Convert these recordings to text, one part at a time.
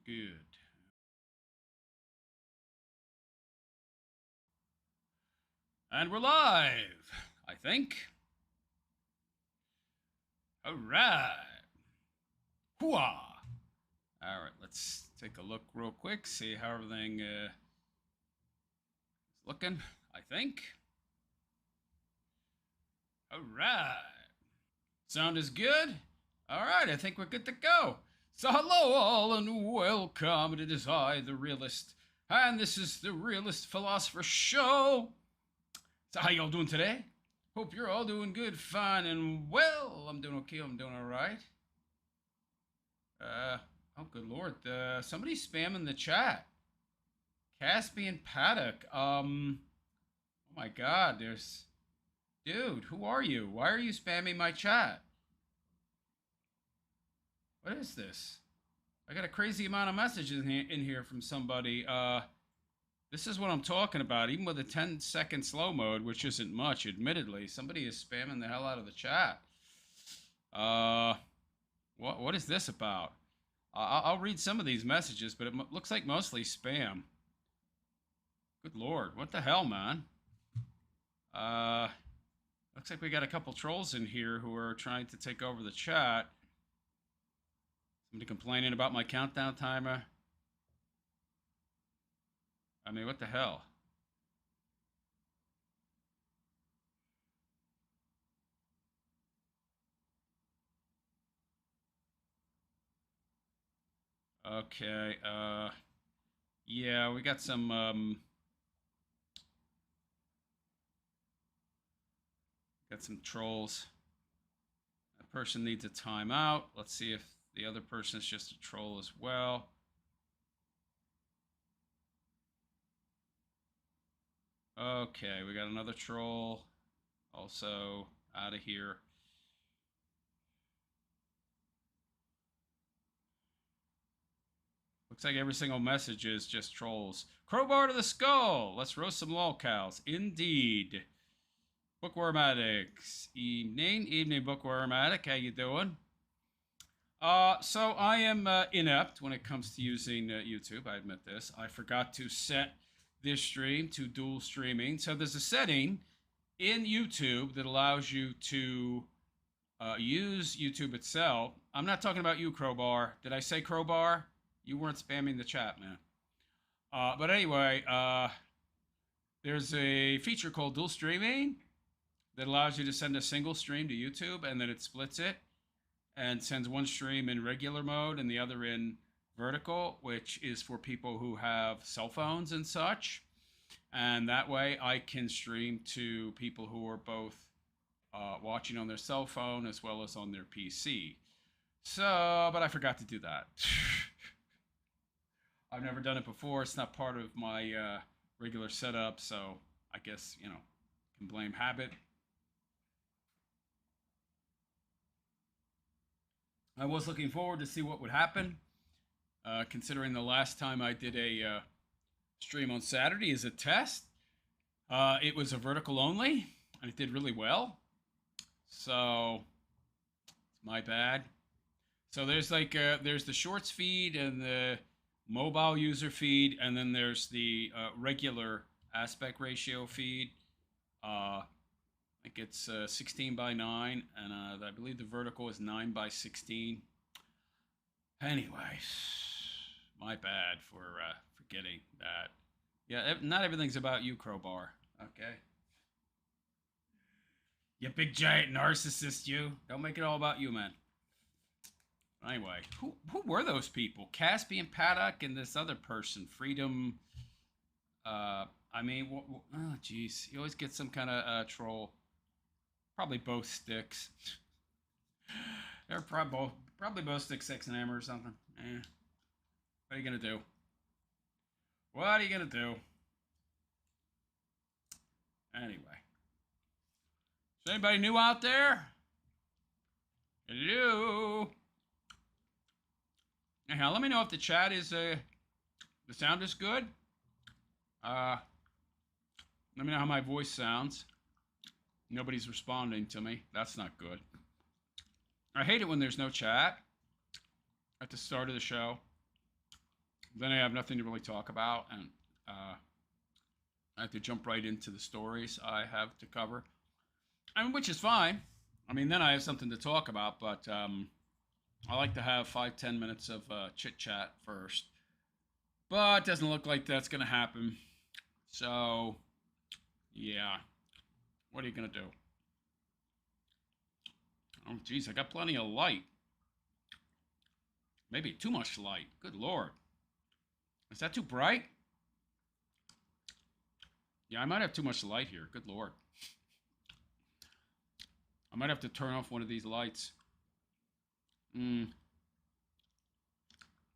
Good. And we're live, I think. All right. Hooah! All right, let's take a look real quick, see how everything is looking, I think. All right. Sound is good? All right, I think we're good to go. So hello all and welcome. It is I, the Realist, and this is the Realist Philosopher Show. So how y'all doing today? Hope you're all doing good, fine, and well. I'm doing okay. I'm doing all right. Oh, good lord. Somebody's spamming the chat. Caspian Paddock. Oh my god, Dude, who are you? Why are you spamming my chat? What is this? I got a crazy amount of messages in here from somebody. This is what I'm talking about. Even with a 10-second slow mode, which isn't much, admittedly, somebody is spamming the hell out of the chat. What is this about? I'll read some of these messages, but it looks like mostly spam. Good lord, what the hell, man? Looks like we got a couple trolls in here who are trying to take over the chat. Somebody complaining about my countdown timer. I mean, what the hell? Okay, yeah, we got some trolls. That person needs a timeout. Let's see if the other person is just a troll as well. Okay, we got another troll. Also out of here. Looks like every single message is just trolls. Crowbar to the skull. Let's roast some lolcows. Indeed. Bookworm Addicts. Evening, Bookworm Addict. How you doing? So I am inept when it comes to using YouTube. I admit this. I forgot to set this stream to dual streaming. So there's a setting in YouTube that allows you to use YouTube itself. I'm not talking about you, Crowbar. Did I say Crowbar? You weren't spamming the chat, man. But anyway, there's a feature called dual streaming that allows you to send a single stream to YouTube, and then it splits it and sends one stream in regular mode and the other in vertical, which is for people who have cell phones and such. And that way I can stream to people who are both watching on their cell phone as well as on their PC. So, but I forgot to do that. I've never done it before. It's not part of my regular setup, so I guess, can blame habit. I was looking forward to see what would happen, considering the last time I did a stream on Saturday as a test. It was a vertical only, and it did really well. So, it's my bad. So there's there's the shorts feed and the mobile user feed, and then there's the regular aspect ratio feed. I think it's 16 by 9, and I believe the vertical is 9 by 16. Anyway, my bad for forgetting that. Yeah, not everything's about you, Crowbar. Okay. You big giant narcissist, you. Don't make it all about you, man. Anyway, who were those people? Caspian Paddock and this other person, Freedom. I mean, oh jeez, you always get some kind of troll. Probably both sticks. They're probably both sticks, six and hammer or something. What are you gonna do? What are you gonna do? Anyway, is anybody new out there? Hello. Anyhow, let me know if the chat is the sound is good. Let me know how my voice sounds. Nobody's responding to me. That's not good. I hate it when there's no chat at the start of the show. Then I have nothing to really talk about, and I have to jump right into the stories I have to cover. I mean, which is fine. I mean, then I have something to talk about, but I like to have 5-10 minutes of chit chat first. But it doesn't look like that's going to happen. So, yeah. What are you going to do? Oh, geez, I got plenty of light. Maybe too much light. Good Lord. Is that too bright? Yeah, I might have too much light here. Good Lord. I might have to turn off one of these lights.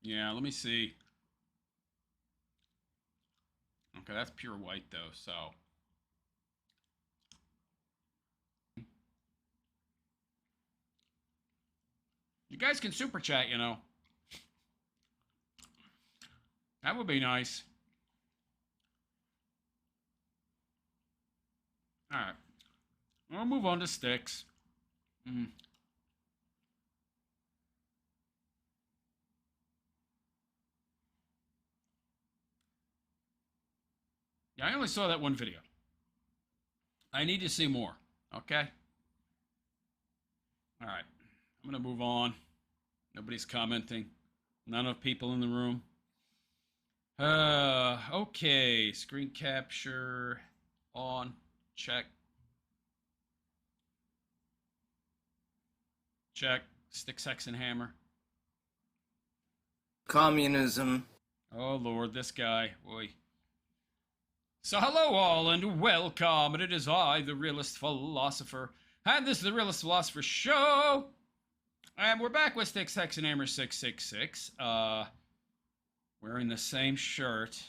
Yeah, let me see. Okay, that's pure white, though, so... You guys can super chat, you know. That would be nice. Alright. We'll move on to sticks. Yeah, I only saw that one video. I need to see more. Okay? Alright. I'm going to move on. Nobody's commenting. Not enough people in the room. Okay. Screen capture on. Check. Check. Stick, sex, and hammer. Communism. Oh, Lord, this guy. Boy. So, hello all, and welcome. And it is I, the Realist Philosopher. And this is the Realist Philosopher Show. And we're back with Stick, Sex, and Hammer 666. Wearing the same shirt.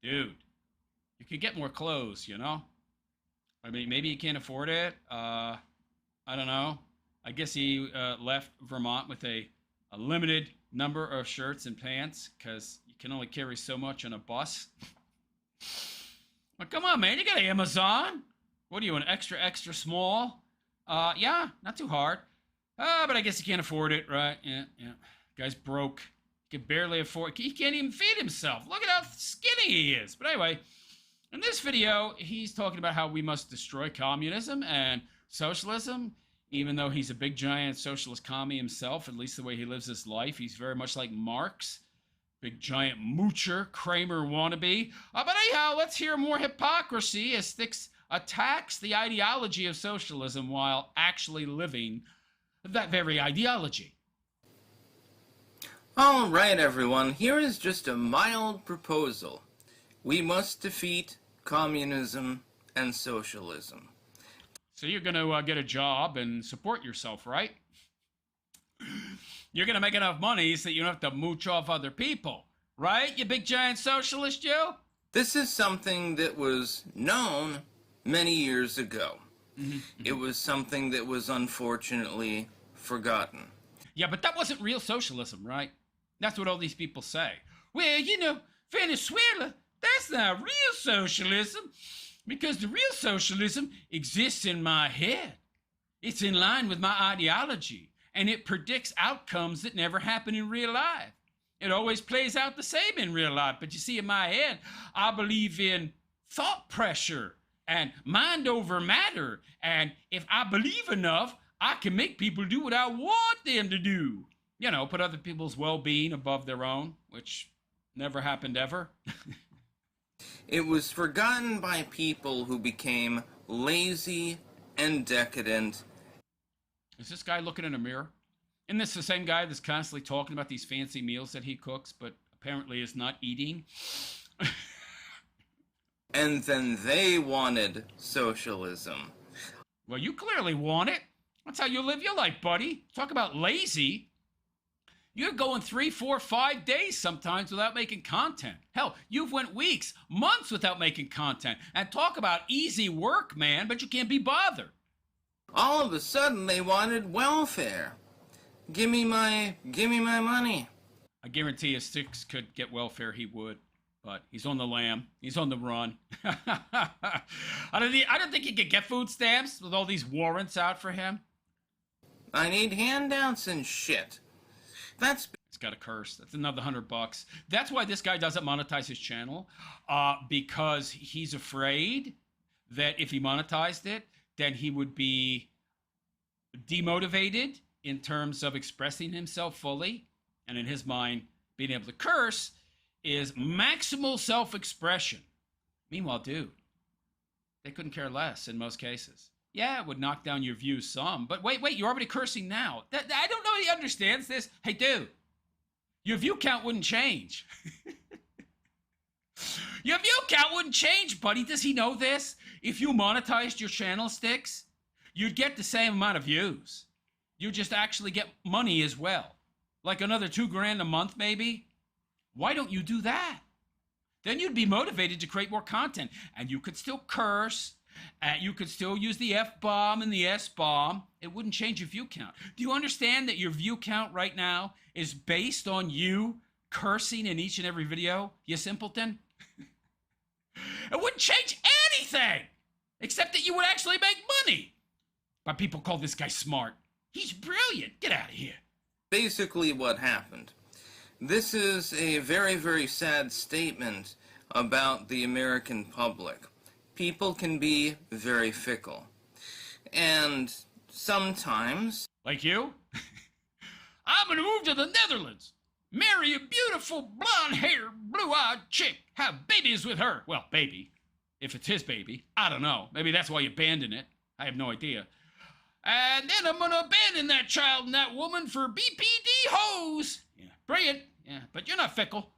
Dude, you could get more clothes, you know? I mean, maybe you can't afford it. I don't know. I guess he left Vermont with a limited number of shirts and pants because you can only carry so much on a bus. But come on, man. You got Amazon. What are you, an extra small? Yeah, not too hard. But I guess he can't afford it, right? Yeah. Guy's broke. He can barely afford. He can't even feed himself. Look at how skinny he is. But anyway, in this video, he's talking about how we must destroy communism and socialism. Even though he's a big giant socialist commie himself, at least the way he lives his life, he's very much like Marx. Big giant moocher, Kramer wannabe. But anyhow, let's hear more hypocrisy as Sticks attacks the ideology of socialism while actually living that very ideology. All right, everyone, here is just a mild proposal. We must defeat communism and socialism. So you're going to get a job and support yourself, right? You're going to make enough money so that you don't have to mooch off other people, right, you big giant socialist, you? This is something that was known many years ago. It was something that was unfortunately forgotten. Yeah, but that wasn't real socialism, right? That's what all these people say. Well, you know, Venezuela, that's not real socialism because the real socialism exists in my head. It's in line with my ideology, and it predicts outcomes that never happen in real life. It always plays out the same in real life, but you see, in my head, I believe in thought pressure and mind over matter, and if I believe enough, I can make people do what I want them to do. You know, put other people's well-being above their own, which never happened ever. It was forgotten by people who became lazy and decadent. Is this guy looking in a mirror? Isn't this the same guy that's constantly talking about these fancy meals that he cooks, but apparently is not eating? And then they wanted socialism. Well, you clearly want it. That's how you live your life, buddy. Talk about lazy. You're going 3, 4, 5 days sometimes without making content. Hell, you've went weeks, months without making content. And talk about easy work, man, but you can't be bothered. All of a sudden, they wanted welfare. Give me my money. I guarantee if Sticks could get welfare, he would. But he's on the lam. He's on the run. I don't think he could get food stamps with all these warrants out for him. I need handouts and shit. This got to curse. That's another $100. That's why this guy doesn't monetize his channel, because he's afraid that if he monetized it, then he would be demotivated in terms of expressing himself fully. And in his mind, being able to curse is maximal self-expression. Meanwhile, dude, they couldn't care less in most cases. Yeah, it would knock down your views some, but wait, you're already cursing now. I don't know if he understands this. Hey, dude, your view count wouldn't change. Your view count wouldn't change, buddy. Does he know this? If you monetized your channel sticks, you'd get the same amount of views. You just actually get money as well. Like another $2,000 a month, maybe. Why don't you do that? Then you'd be motivated to create more content, and you could still curse. You could still use the F-bomb and the S-bomb. It wouldn't change your view count. Do you understand that your view count right now is based on you cursing in each and every video, you simpleton? It wouldn't change anything, except that you would actually make money. But people call this guy smart. He's brilliant. Get out of here. Basically what happened. This is a very, very sad statement about the American public. People can be very fickle. And sometimes... Like you? I'm gonna move to the Netherlands, marry a beautiful blonde-haired, blue-eyed chick, have babies with her. Well, baby. If it's his baby. I don't know. Maybe that's why you abandoned it. I have no idea. And then I'm gonna abandon that child and that woman for BPD hoes. Yeah, brilliant. Yeah, but you're not fickle.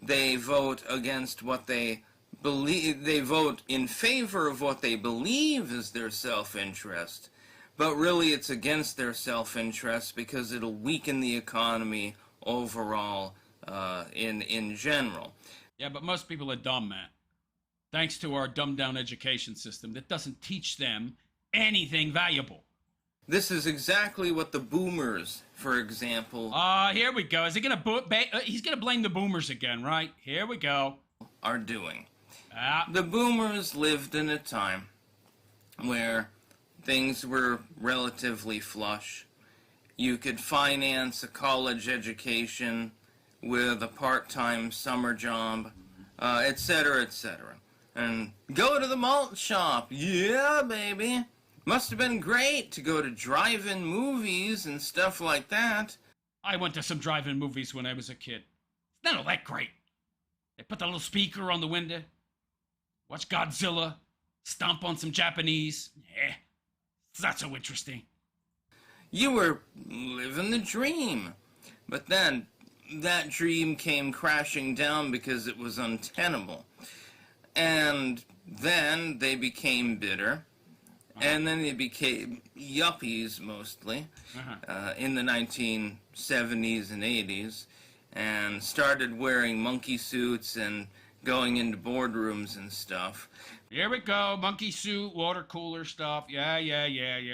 They vote against what they believe. They vote in favor of what they believe is their self-interest. But really it's against their self-interest because it'll weaken the economy overall in general. Yeah, but most people are dumb, man. Thanks to our dumbed-down education system that doesn't teach them anything valuable. This is exactly what the boomers, for example... Here we go. Is he gonna he's gonna blame the boomers again, right? Here we go. ...are doing. The boomers lived in a time where things were relatively flush. You could finance a college education with a part-time summer job, etc., etc. And go to the malt shop. Yeah, baby. Must have been great to go to drive-in movies and stuff like that. I went to some drive-in movies when I was a kid. It's not all that great. They put the little speaker on the window, watch Godzilla, stomp on some Japanese. Yeah, it's not so interesting. You were living the dream. But then, that dream came crashing down because it was untenable. And then they became bitter. And then they became yuppies, mostly, in the 1970s and 80s, and started wearing monkey suits and going into boardrooms and stuff. Here we go, monkey suit, water cooler stuff. Yeah.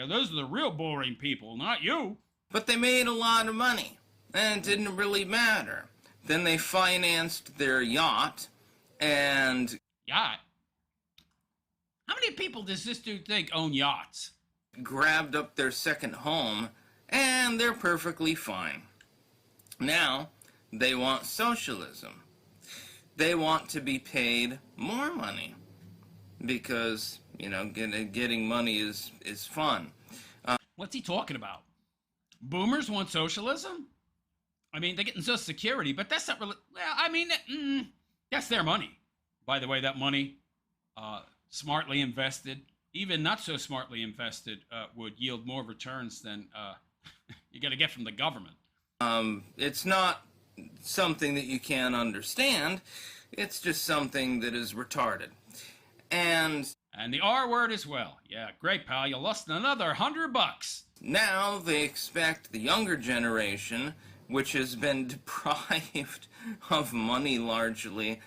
Those are the real boring people, not you. But they made a lot of money, and it didn't really matter. Then they financed their yacht, and... Yacht? How many people does this dude think own yachts? Grabbed up their second home, and they're perfectly fine. Now, they want socialism. They want to be paid more money. Because, you know, getting money is fun. What's he talking about? Boomers want socialism? I mean, they're getting Social Security, but that's not really... Well, I mean, that's their money. By the way, that money... smartly invested, even not so smartly invested, would yield more returns than you're going to get from the government. It's not something that you can't understand. It's just something that is retarded. And the R word as well. Yeah, great, pal. You lost another $100. Now they expect the younger generation, which has been deprived of money largely,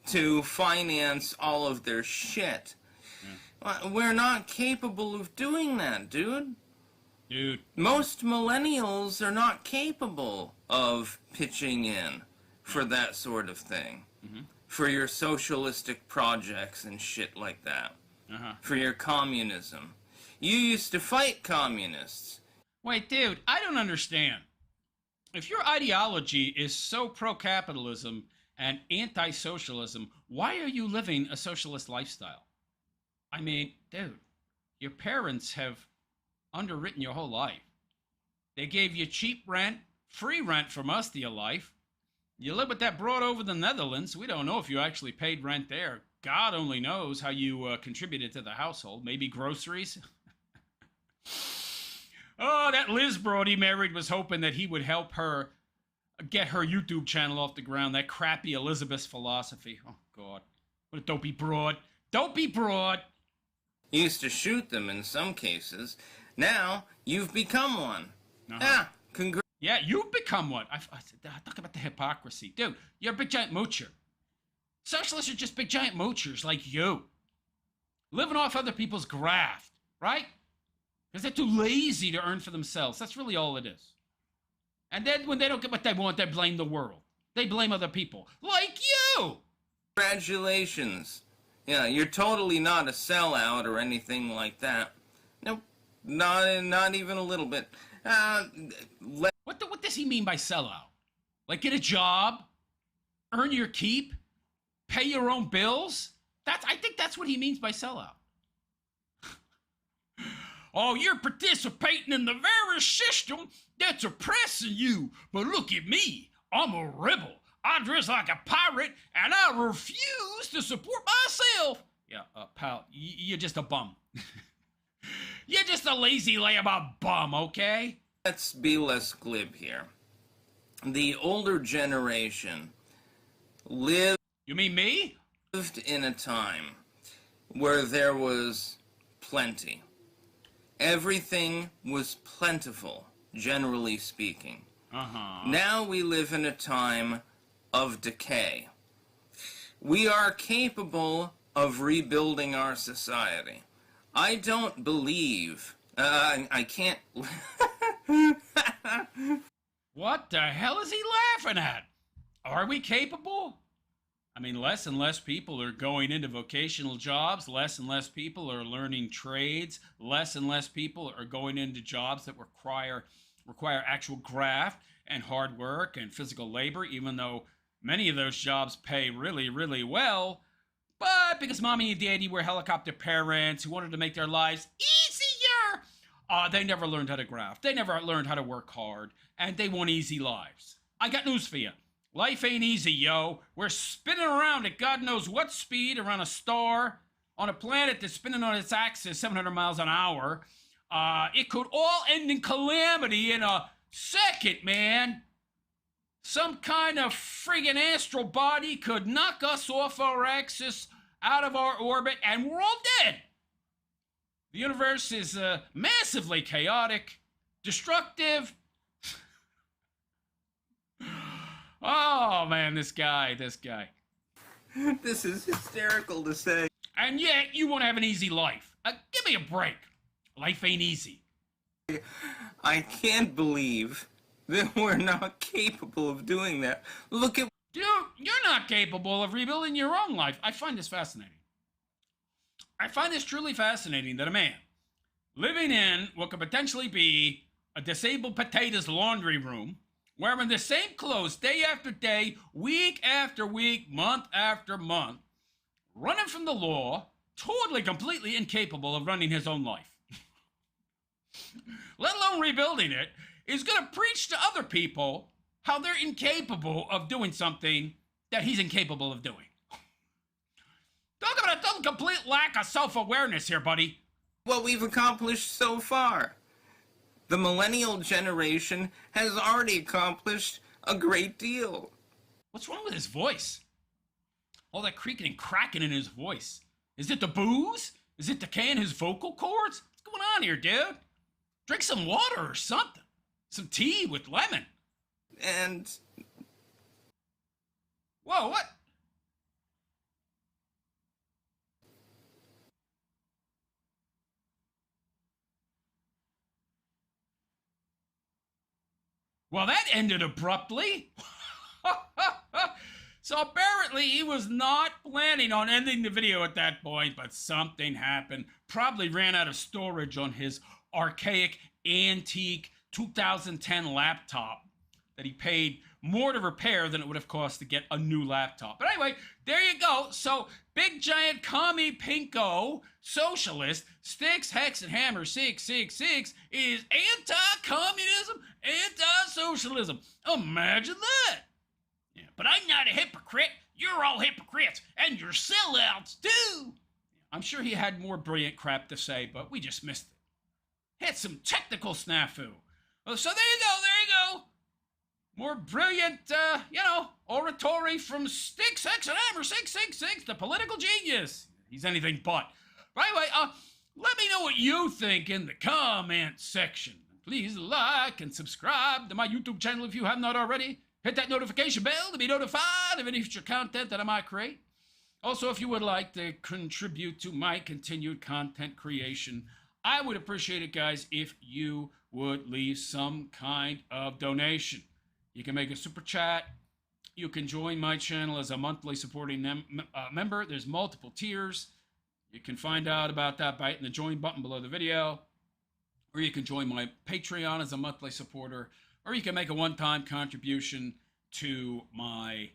to finance all of their shit. Yeah. We're not capable of doing that, dude. Most millennials are not capable of pitching in for that sort of thing. For your socialistic projects and shit like that. For your communism. You used to fight communists. Wait, dude, I don't understand. If your ideology is so pro-capitalism and anti-socialism, why are you living a socialist lifestyle? I mean, dude, your parents have underwritten your whole life. They gave you cheap rent, free rent for most of your life. You live with that broad over the Netherlands. We don't know if you actually paid rent there. God only knows how you contributed to the household. Maybe groceries. Oh, that Liz broad he married was hoping that he would help her get her YouTube channel off the ground. That crappy Elizabeth philosophy. Oh, God. What a dopey broad. Dopey broad. You used to shoot them in some cases. Now, you've become one. Uh-huh. Congrats. Yeah, you've become one. I talk about the hypocrisy. Dude, you're a big giant moocher. Socialists are just big giant moochers like you. Living off other people's graft, right? Because they're too lazy to earn for themselves. That's really all it is. And then when they don't get what they want, they blame the world. They blame other people. Like you! Congratulations. Yeah, you're totally not a sellout or anything like that. Nope. Not even a little bit. What does he mean by sellout? Like get a job? Earn your keep? Pay your own bills? I think that's what he means by sellout. Oh, you're participating in the very system that's oppressing you. But look at me. I'm a rebel. I dress like a pirate, and I refuse to support myself. Yeah, pal, you're just a bum. You're just a lazy layabout bum, okay? Let's be less glib here. The older generation lived... You mean me? ...lived in a time where there was plenty. Everything was plentiful, generally speaking. Uh-huh. Now we live in a time of decay. We are capable of rebuilding our society. I don't believe... I can't... What the hell is he laughing at? Are we capable? I mean, less and less people are going into vocational jobs. Less and less people are learning trades. Less and less people are going into jobs that require actual graft and hard work and physical labor, even though many of those jobs pay really, really well. But because mommy and daddy were helicopter parents who wanted to make their lives easier, they never learned how to graft. They never learned how to work hard, and they want easy lives. I got news for you. Life ain't easy, yo. We're spinning around at God knows what speed around a star on a planet that's spinning on its axis 700 miles an hour. It could all end in calamity in a second, man. Some kind of friggin' astral body could knock us off our axis, out of our orbit, and we're all dead. The universe is massively chaotic, destructive. Oh, man, this guy. This is hysterical to say. And yet, you want to have an easy life. Give me a break. Life ain't easy. I can't believe that we're not capable of doing that. Look at... Dude, you're not capable of rebuilding your own life. I find this fascinating. I find this truly fascinating that a man living in what could potentially be a disabled potato's laundry room, wearing the same clothes day after day, week after week, month after month, running from the law, totally, completely incapable of running his own life, let alone rebuilding it, is going to preach to other people how they're incapable of doing something that he's incapable of doing. Talk about a total complete lack of self-awareness here, buddy. What we've accomplished so far. The millennial generation has already accomplished a great deal. What's wrong with his voice? All that creaking and cracking in his voice. Is it the booze? Is it decaying his vocal cords? What's going on here, dude? Drink some water or something. Some tea with lemon. And... Whoa, what? Well, that ended abruptly. So apparently he was not planning on ending the video at that point, but something happened. Probably ran out of storage on his archaic, antique 2010 laptop. that he paid more to repair than it would have cost to get a new laptop. But anyway, there you go. So, big giant commie pinko socialist Sticks, Hex, and Hammer 666 is anti-communism, anti-socialism. Imagine that. Yeah, but I'm not a hypocrite. You're all hypocrites, and you're sellouts too. I'm sure he had more brilliant crap to say, but we just missed it. Had some technical snafu. So there you go. More brilliant, oratory from Sticks, Hex, and Hammer 666, the political genius. He's anything but. But anyway, let me know what you think in the comment section. Please like and subscribe to my YouTube channel if you have not already. Hit that notification bell to be notified of any future content that I might create. Also, if you would like to contribute to my continued content creation, I would appreciate it, guys, if you would leave some kind of donation. You can make a super chat. You can join my channel as a monthly supporting member. There's multiple tiers. You can find out about that by hitting the join button below the video. Or you can join my Patreon as a monthly supporter. Or you can make a one-time contribution to my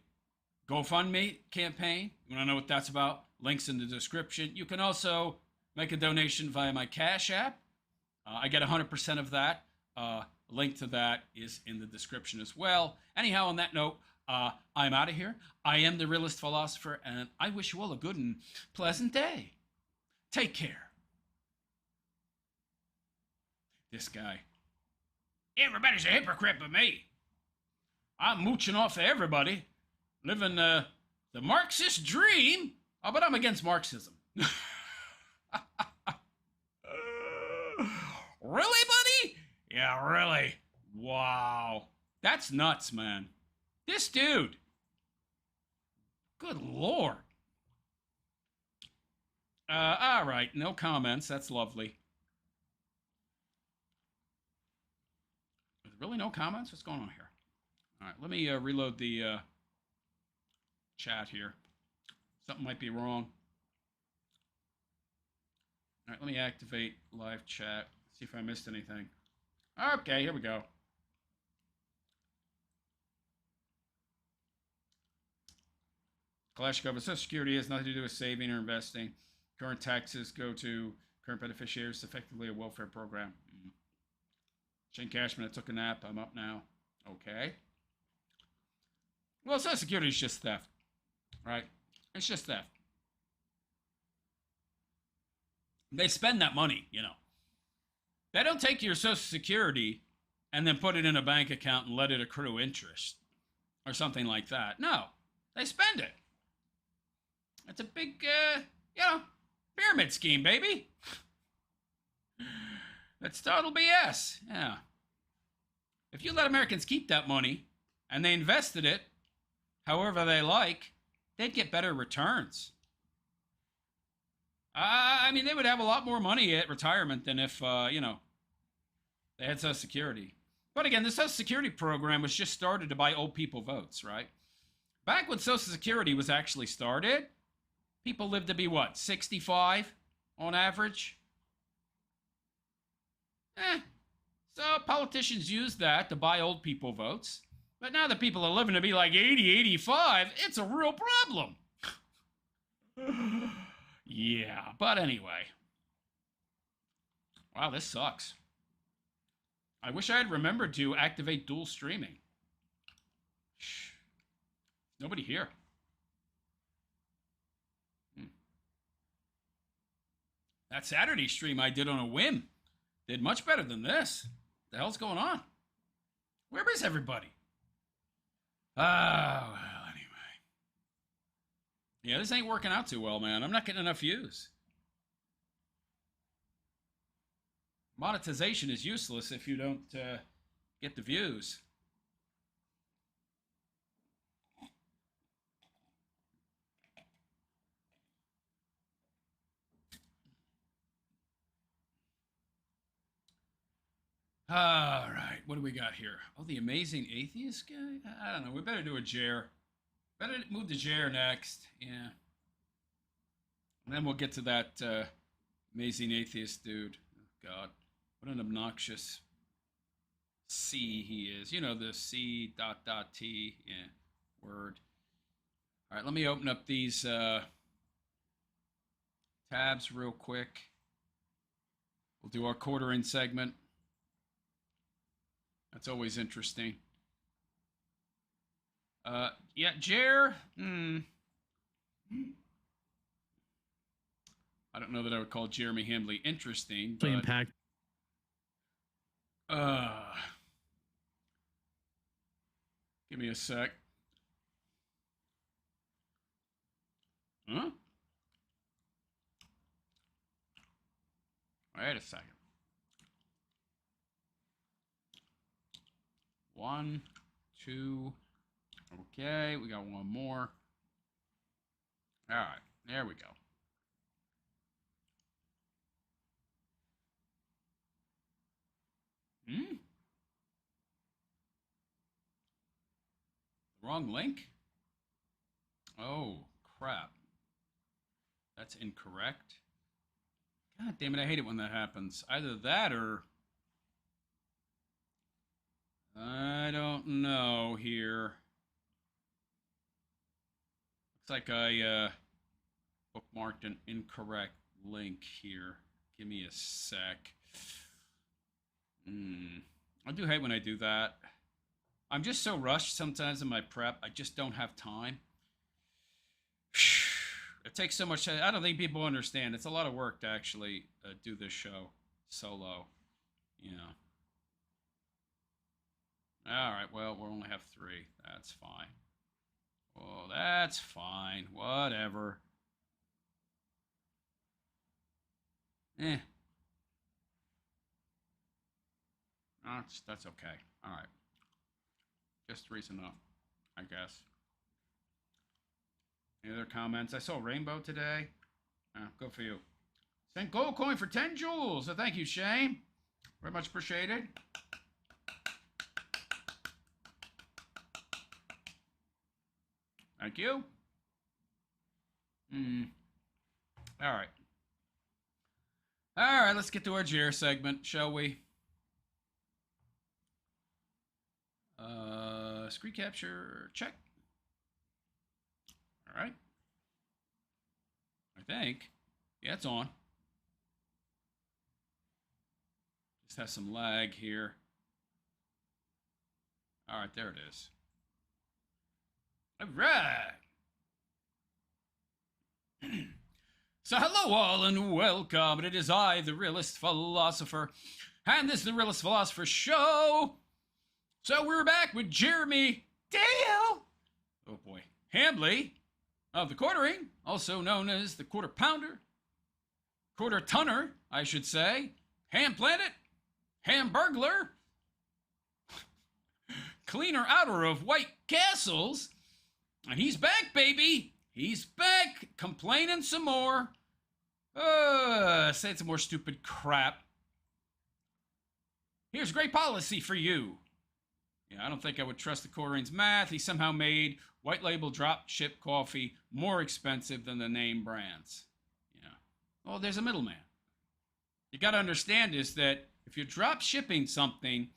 GoFundMe campaign. You want to know what that's about? Links in the description. You can also make a donation via my Cash App. I get 100% of that. Link to that is in the description as well. Anyhow, on that note, I'm out of here. I am the Realist Philosopher, and I wish you all a good and pleasant day. Take care. This guy. Everybody's a hypocrite but me. I'm mooching off of everybody, living the Marxist dream. Oh, but I'm against Marxism. Really, buddy? Yeah, really. Wow. That's nuts, man. This dude. Good Lord. All right. No comments. That's lovely. Really no comments? What's going on here? All right, let me reload the chat here. Something might be wrong. All right, let me activate live chat. See if I missed anything. Okay, here we go. Kalashnikov, Social Security has nothing to do with saving or investing. Current taxes go to current beneficiaries, effectively a welfare program. Shane Cashman, I took a nap. I'm up now. Okay. Well, Social Security is just theft, right? It's just theft. They spend that money, you know. They don't take your Social Security and then put it in a bank account and let it accrue interest or something like that. No, they spend it. It's a big, pyramid scheme, baby. That's total BS. Yeah. If you let Americans keep that money and they invested it however they like, they'd get better returns. I mean, they would have a lot more money at retirement than if, they had Social Security. But again, the Social Security program was just started to buy old people votes, right? Back when Social Security was actually started, people lived to be, 65 on average? So politicians use that to buy old people votes. But now that people are living to be like 80, 85, it's a real problem. Yeah, but anyway. Wow, this sucks. I wish I had remembered to activate dual streaming. Shh. Nobody here. That Saturday stream I did on a whim did much better than this. What the hell's going on? Where is everybody? Oh, well, anyway. Yeah, this ain't working out too well, man. I'm not getting enough views. Monetization is useless if you don't get the views. All right, what do we got here? Oh, the Amazing Atheist guy? I don't know. We better do a Jer. Better move to Jer next. Yeah. And then we'll get to that Amazing Atheist dude. Oh, God. What an obnoxious C he is. You know, the C dot dot T. Yeah, word. All right, let me open up these tabs real quick. We'll do our quartering segment. That's always interesting. Yeah, Jer. I don't know that I would call Jeremy Hambley interesting, but Impact. Give me a sec. Huh? Wait a second. 1, 2. Okay, we got one more. All right, there we go. Wrong link? Oh, crap. That's incorrect. God damn it, I hate it when that happens. Either that or... I don't know here. Looks like I bookmarked an incorrect link here. Give me a sec. I do hate when I do that. I'm just so rushed sometimes in my prep. I just don't have time. It takes so much. I don't think people understand. It's a lot of work to actually do this show solo. You know. All right. Well, we'll only have 3. That's fine. Oh, that's fine. Whatever. That's okay. All right. Just 3's enough, I guess. Any other comments? I saw Rainbow today. Good for you. Sent gold coin for 10 joules. So thank you, Shane. Very much appreciated. Thank you. All right. All right, let's get to our Jer segment, shall we? Screen capture, check. All right. I think. Yeah, it's on. Just has some lag here. All right, there it is. All right. So hello all and welcome. It is I, the Realist Philosopher, and this is the Realist Philosopher Show. So we're back with Jeremy Dale, oh boy, Hambley of the Quartering, also known as the Quarter Pounder, Quarter Tonner, I should say, Ham Planet, Ham Burglar, Cleaner Outer of White Castles, and he's back, baby. He's back, complaining some more. Saying some more stupid crap. Here's great policy for you. Yeah, I don't think I would trust the Quartering's math. He somehow made white label drop ship coffee more expensive than the name brands. Yeah. Well, there's a middleman. You got to understand is that if you're drop shipping something,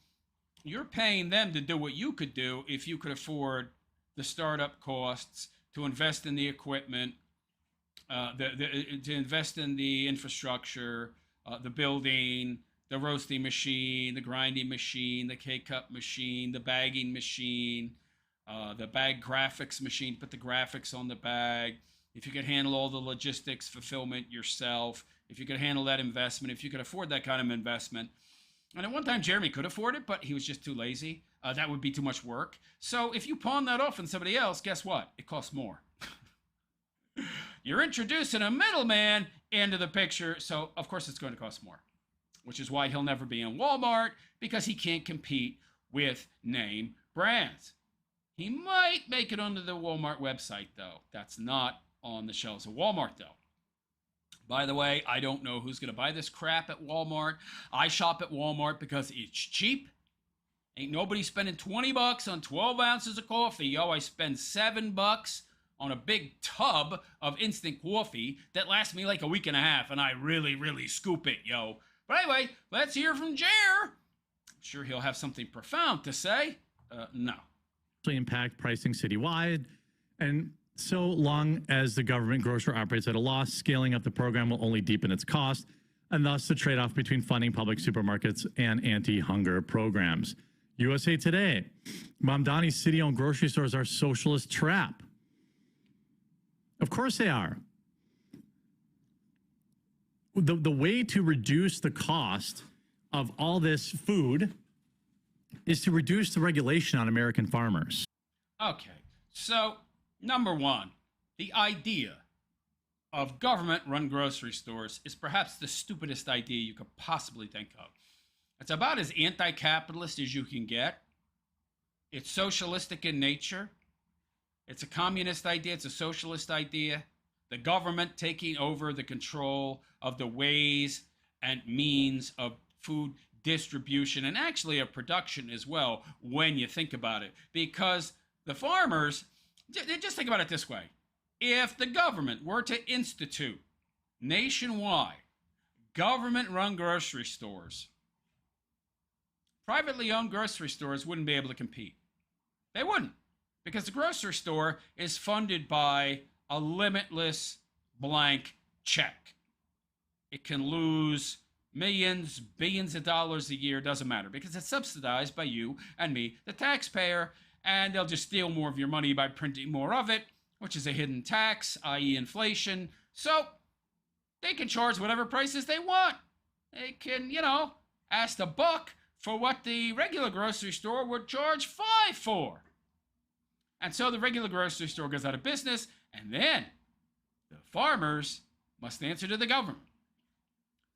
you're paying them to do what you could do if you could afford the startup costs, to invest in the equipment, to invest in the infrastructure, the building, the roasting machine, the grinding machine, the K-cup machine, the bagging machine, the bag graphics machine, put the graphics on the bag. If you could handle all the logistics, fulfillment yourself, if you could handle that investment, if you could afford that kind of investment. And at one time, Jeremy could afford it, but he was just too lazy. That would be too much work. So if you pawn that off on somebody else, guess what? It costs more. You're introducing a middleman into the picture, so of course it's going to cost more, which is why he'll never be in Walmart, because he can't compete with name brands. He might make it onto the Walmart website, though. That's not on the shelves of Walmart, though. By the way, I don't know who's going to buy this crap at Walmart. I shop at Walmart because it's cheap. Ain't nobody spending 20 bucks on 12 ounces of coffee. Yo, I spend $7 on a big tub of instant coffee that lasts me like a week and a half, and I really, really scoop it, yo. But anyway, let's hear from Jer. sure he'll have something profound to say. No. Impact pricing citywide. And so long as the government grocer operates at a loss, scaling up the program will only deepen its cost, and thus the trade-off between funding public supermarkets and anti-hunger programs. USA Today, Mamdani's city-owned grocery stores are a socialist trap. Of course they are. The way to reduce the cost of all this food is to reduce the regulation on American farmers. Okay, so number one, the idea of government-run grocery stores is perhaps the stupidest idea you could possibly think of. It's about as anti-capitalist as you can get. It's socialistic in nature. It's a communist idea. It's a socialist idea. The government taking over the control of the ways and means of food distribution and actually of production as well when you think about it. Because the farmers, just think about it this way. If the government were to institute nationwide government-run grocery stores, privately owned grocery stores wouldn't be able to compete. They wouldn't, because the grocery store is funded by a limitless blank check. It can lose millions, billions of dollars a year, doesn't matter, because it's subsidized by you and me, the taxpayer, and they'll just steal more of your money by printing more of it, which is a hidden tax, i.e. inflation. So they can charge whatever prices they want. They can, ask $1 for what the regular grocery store would charge $5 for. And so the regular grocery store goes out of business, and then the farmers must answer to the government.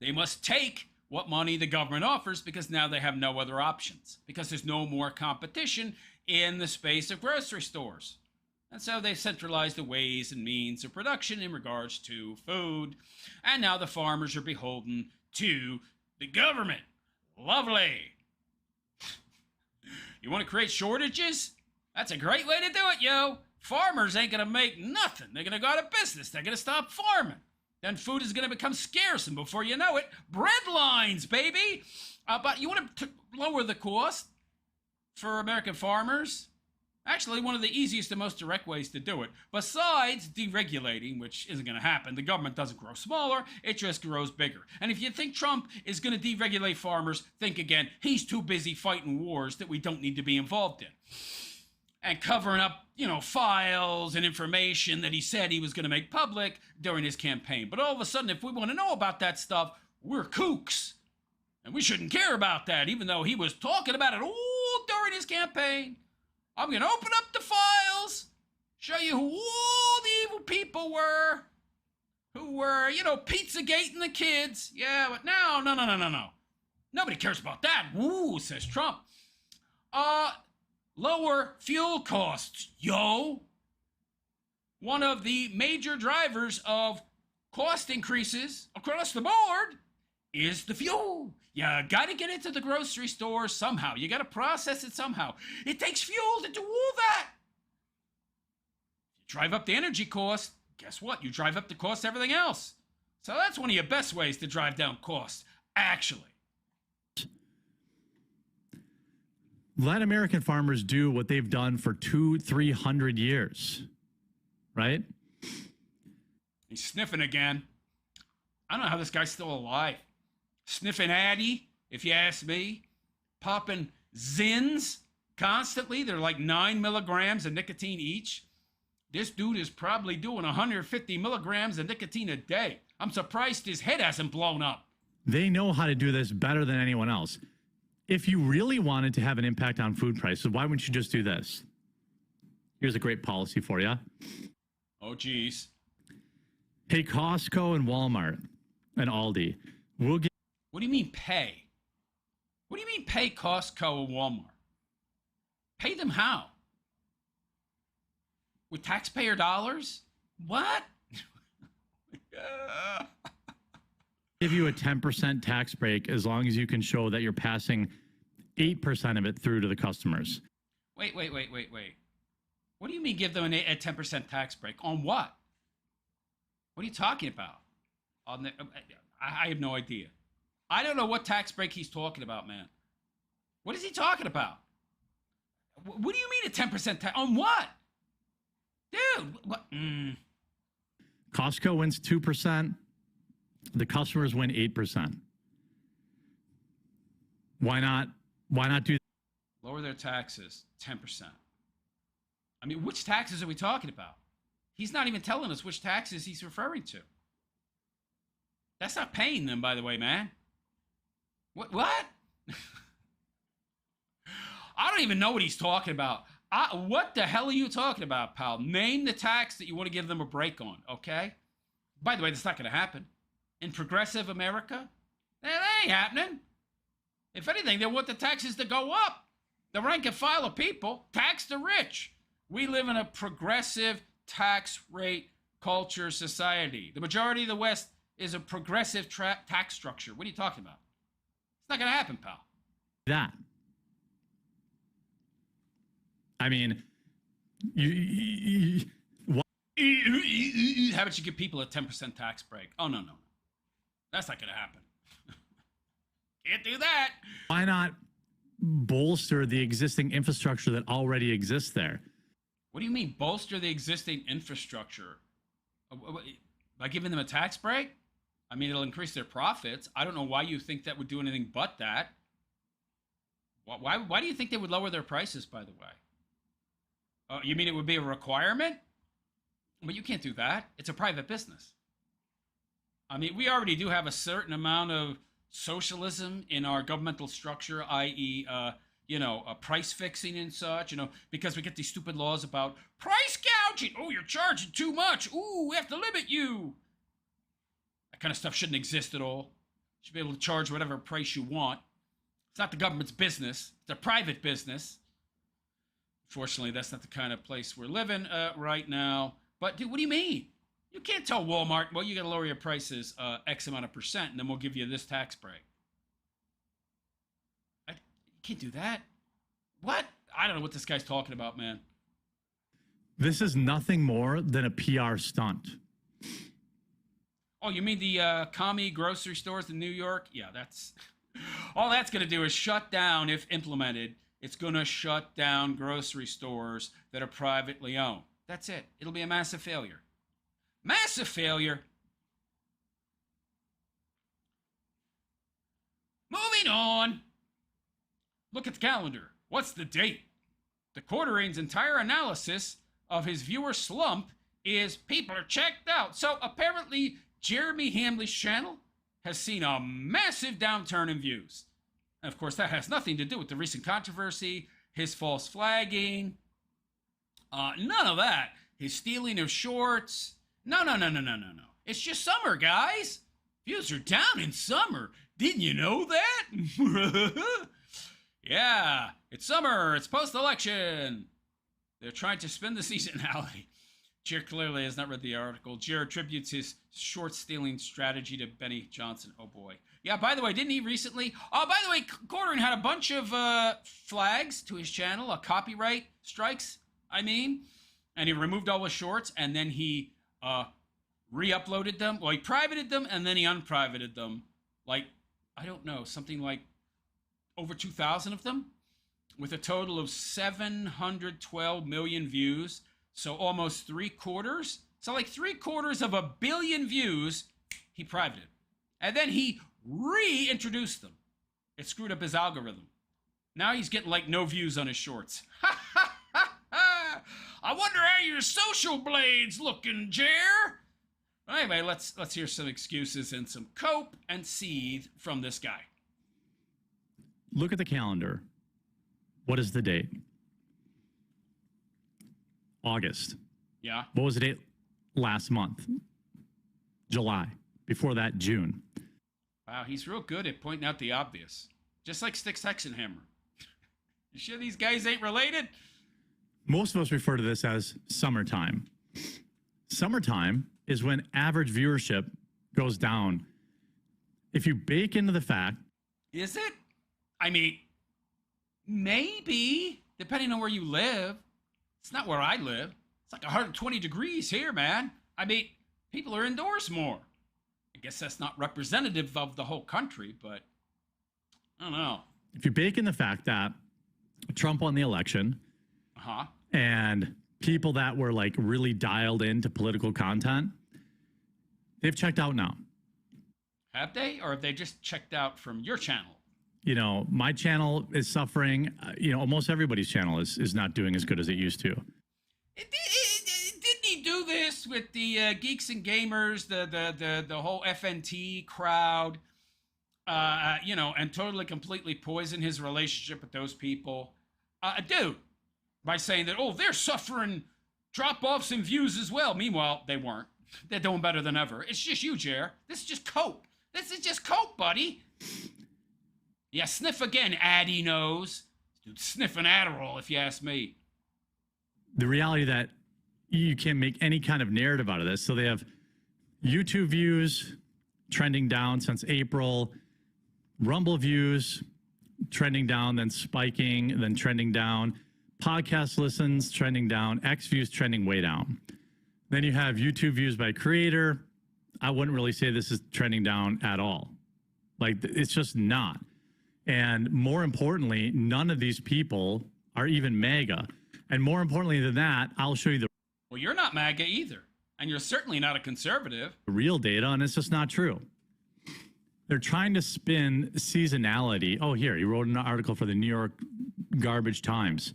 They must take what money the government offers because now they have no other options, because there's no more competition in the space of grocery stores. And so they centralize the ways and means of production in regards to food. And now the farmers are beholden to the government. Lovely. You want to create shortages? That's a great way to do it, yo. Farmers ain't going to make nothing. They're going to go out of business. They're going to stop farming. Then food is going to become scarce, and before you know it, bread lines, baby. But you want to lower the cost for American farmers? Actually, one of the easiest and most direct ways to do it, besides deregulating, which isn't going to happen, the government doesn't grow smaller, it just grows bigger. And if you think Trump is going to deregulate farmers, think again. He's too busy fighting wars that we don't need to be involved in. And covering up, files and information that he said he was going to make public during his campaign. But all of a sudden, if we want to know about that stuff, we're kooks. And we shouldn't care about that, even though he was talking about it all during his campaign. I'm going to open up the files, show you who all the evil people were, who were, Pizzagating the kids. Yeah, but no. Nobody cares about that. Woo, says Trump. Lower fuel costs, yo. One of the major drivers of cost increases across the board is the fuel. You gotta get into the grocery store somehow. You gotta process it somehow. It takes fuel to do all that. You drive up the energy cost, guess what? You drive up the cost of everything else. So that's one of your best ways to drive down costs, actually. Let American farmers do what they've done for 200-300 years, right? He's sniffing again. I don't know how this guy's still alive. Sniffing Addy, if you ask me. Popping Zins constantly. They're like 9 milligrams of nicotine each. This dude is probably doing 150 milligrams of nicotine a day. I'm surprised his head hasn't blown up. They know how to do this better than anyone else. If you really wanted to have an impact on food prices, why wouldn't you just do this? Here's a great policy for you. Oh, geez. Hey, Costco and Walmart and Aldi, we'll get... What do you mean pay? What do you mean pay Costco and Walmart? Pay them how? With taxpayer dollars? What? Give you a 10% tax break as long as you can show that you're passing 8% of it through to the customers. Wait. What do you mean give them a 10% tax break? On what? What are you talking about? I have no idea. I don't know what tax break he's talking about, man. What is he talking about? What do you mean a 10% tax? On what? Dude, what? Costco wins 2%. The customers win 8%. Why not do Lower their taxes 10%. I mean, which taxes are we talking about? He's not even telling us which taxes he's referring to. That's not paying them, by the way, man. What? I don't even know what he's talking about. What the hell are you talking about, pal? Name the tax that you want to give them a break on, okay? By the way, that's not going to happen. In progressive America, that ain't happening. If anything, they want the taxes to go up. The rank and file of people tax the rich. We live in a progressive tax rate culture society. The majority of the West is a progressive tax structure. What are you talking about? It's not going to happen, pal. that? I mean, how about you give people a 10% tax break? Oh, no. That's not going to happen. Can't do that. Why not bolster the existing infrastructure that already exists there? What do you mean bolster the existing infrastructure? By giving them a tax break? I mean, it'll increase their profits. I don't know why you think that would do anything but that. Why do you think they would lower their prices, by the way? You mean it would be a requirement? But you can't do that. It's a private business. I mean, we already do have a certain amount of socialism in our governmental structure, i.e., price fixing and such, because we get these stupid laws about price gouging. Oh, you're charging too much. Ooh, we have to limit you. That kind of stuff shouldn't exist at all. You should be able to charge whatever price you want. It's not the government's business. It's a private business. Unfortunately, that's not the kind of place we're living right now. But, dude, what do you mean? You can't tell Walmart, well, you got to lower your prices X amount of percent, and then we'll give you this tax break. You can't do that. What? I don't know what this guy's talking about, man. This is nothing more than a PR stunt. Oh, you mean the commie grocery stores in New York? Yeah, that's... all that's going to do is shut down, if implemented, it's going to shut down grocery stores that are privately owned. That's it. It'll be a massive failure. Massive failure. Moving on. Look at the calendar. What's the date? The Quartering's entire analysis of his viewer slump is people are checked out. So apparently Jeremy Hamley's channel has seen a massive downturn in views. And of course, that has nothing to do with the recent controversy, his false flagging, none of that. His stealing of shorts. No. It's just summer, guys. Views are down in summer. Didn't you know that? Yeah, it's summer. It's post-election. They're trying to spin the seasonality. Jer clearly has not read the article. Jer attributes his short-stealing strategy to Benny Johnson. Oh, boy. Yeah, by the way, didn't he recently... Oh, by the way, Quartering had a bunch of flags to his channel, copyright strikes, and he removed all his shorts, and then he re-uploaded them. Well, he privated them, and then he unprivated them. Like, I don't know, something like over 2,000 of them, with a total of 712 million views. So almost 3/4. So like 3/4 of a billion views, he privated. And then he reintroduced them. It screwed up his algorithm. Now he's getting like no views on his shorts. I wonder how your social blade's looking, Jer. Anyway, let's hear some excuses and some cope and seethe from this guy. Look at the calendar. What is the date? August. Yeah. What was the date last month? July. Before that, June. Wow, he's real good at pointing out the obvious. Just like Styx Hexenhammer. You sure these guys ain't related? Most of us refer to this as summertime. Summertime is when average viewership goes down. If you bake into the fact... Is it? I mean, maybe, depending on where you live. It's not where I live. It's like 120 degrees here, man. I mean, people are indoors more. I guess that's not representative of the whole country, but I don't know. if you bake in the fact that Trump won the election and people that were like really dialed into political content, they've checked out now. Have they? Or have they just checked out from your channel? You know, my channel is suffering. You know, almost everybody's channel is not doing as good as it used to. Didn't he do this with the geeks and gamers, the whole FNT crowd, you know, and totally completely poison his relationship with those people? Dude, by saying that, oh, they're suffering drop-offs in views as well. Meanwhile, they weren't. They're doing better than ever. It's just you, Jer. This is just cope. This is just cope, buddy. Yeah, sniff again, Addy nose. Dude, sniffing Adderall, if you ask me. The reality that you can't make any kind of narrative out of this. So they have YouTube views trending down since April, Rumble views trending down, then spiking, then trending down, podcast listens trending down, X views trending way down. Then you have YouTube views by creator. I wouldn't really say this is trending down at all. Like, it's just not. And more importantly, none of these people are even MAGA. And more importantly than that, I'll show you the Well, you're not MAGA either. And you're certainly not a conservative. real data, and it's just not true. They're trying to spin seasonality. Oh, here, he wrote an article for the New York Garbage Times.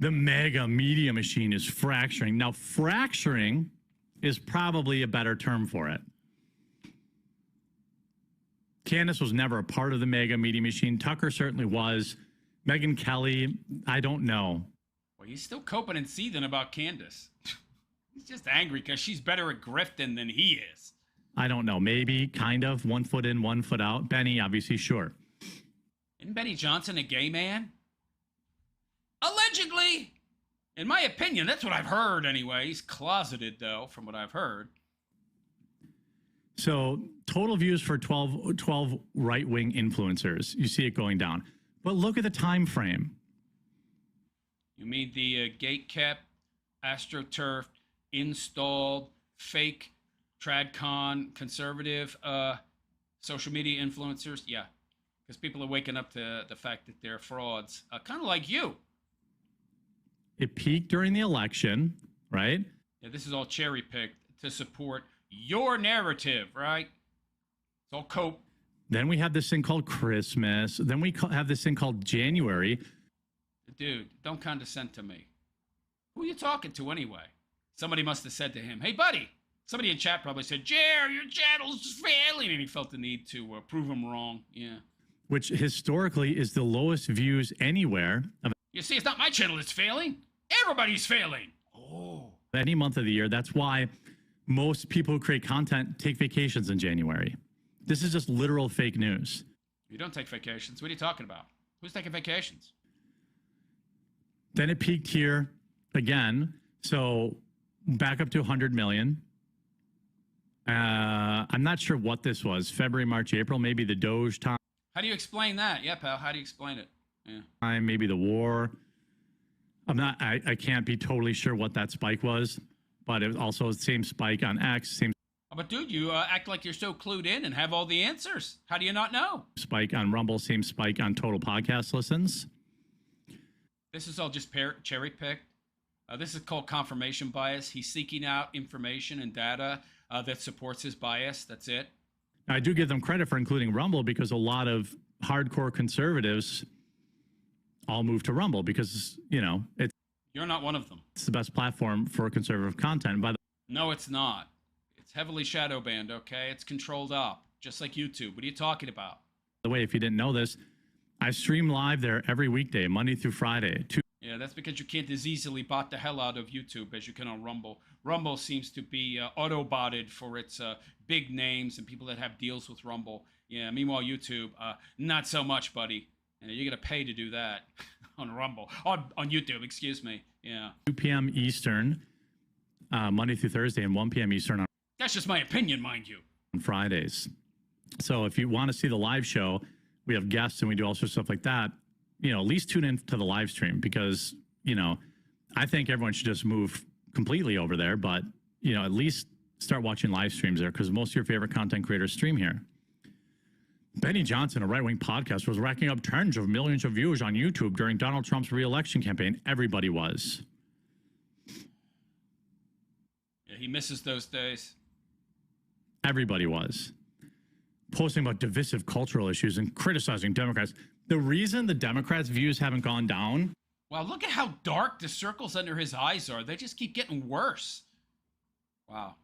The MAGA media machine is fracturing. Now, fracturing is probably a better term for it. Candace was never a part of the MAGA media machine. Tucker certainly was. Megyn Kelly, I don't know. Well, he's still coping and seething about Candace. He's just angry because she's better at grifting than he is. I don't know. Maybe, kind of. 1 foot in, 1 foot out. Benny, obviously, sure. Isn't Benny Johnson a gay man? Allegedly. In my opinion, that's what I've heard anyway. He's closeted, though, from what I've heard. So total views for 12 right-wing influencers. You see it going down. But look at the time frame. You mean the gate-kept, astroturfed, installed, fake, tradcon, conservative social media influencers? Yeah, because people are waking up to the fact that they're frauds, kind of like you. It peaked during the election, right? Yeah, this is all cherry-picked to support your narrative, right? It's all cope. Then we have this thing called Christmas. Then we have this thing called January. Dude, don't condescend to me. Who are you talking to anyway? Somebody must have said to him, hey, buddy. Somebody in chat probably said, Jer, your channel's failing. And he felt the need to prove him wrong. Yeah. Which historically is the lowest views anywhere of You see, it's not my channel that's failing. Everybody's failing. Oh. any month of the year. That's why most people who create content take vacations in January. This is just literal fake news. You don't take vacations. What are you talking about? Who's taking vacations? Then it peaked here again. So back up to 100 million. I'm not sure what this was. February, March, April, maybe the Doge time. How do you explain that? Yeah, pal. How do you explain it? Yeah. Maybe the war. I can't be totally sure what that spike was, but it was also the same spike on X, same Oh, but dude, you act like you're so clued in and have all the answers. How do you not know? spike on Rumble, same spike on total podcast listens. This is all just cherry-picked. This is called confirmation bias. He's seeking out information and data that supports his bias. That's it. I do give them credit for including Rumble because a lot of hardcore conservatives all moved to Rumble because, you know, You're not one of them. it's the best platform for conservative content. By No, it's not. It's heavily shadow banned, okay? It's controlled up, just like YouTube. What are you talking about? the way, if you didn't know this, I stream live there every weekday, Monday through Friday. Yeah, that's because you can't as easily bot the hell out of YouTube as you can on Rumble. Rumble seems to be auto-botted for its big names and people that have deals with Rumble. Yeah, meanwhile, YouTube, not so much, buddy. You're going to pay to do that on Rumble. On YouTube, excuse me. Yeah. 2 p.m. Eastern, Monday through Thursday, and 1 p.m. Eastern on That's just my opinion, mind you. Fridays. So if you want to see the live show, we have guests and we do all sorts of stuff like that. You know, at least tune in to the live stream because, you know, I think everyone should just move completely over there. But, you know, at least start watching live streams there because most of your favorite content creators stream here. Benny Johnson, a right-wing podcast, was racking up tens of millions of views on YouTube during Donald Trump's re-election campaign. Everybody was. Yeah, he misses those days. Everybody was. Posting about divisive cultural issues and criticizing Democrats. The reason the Democrats' views haven't gone down. Wow, look at how dark the circles under his eyes are. They just keep getting worse. Wow.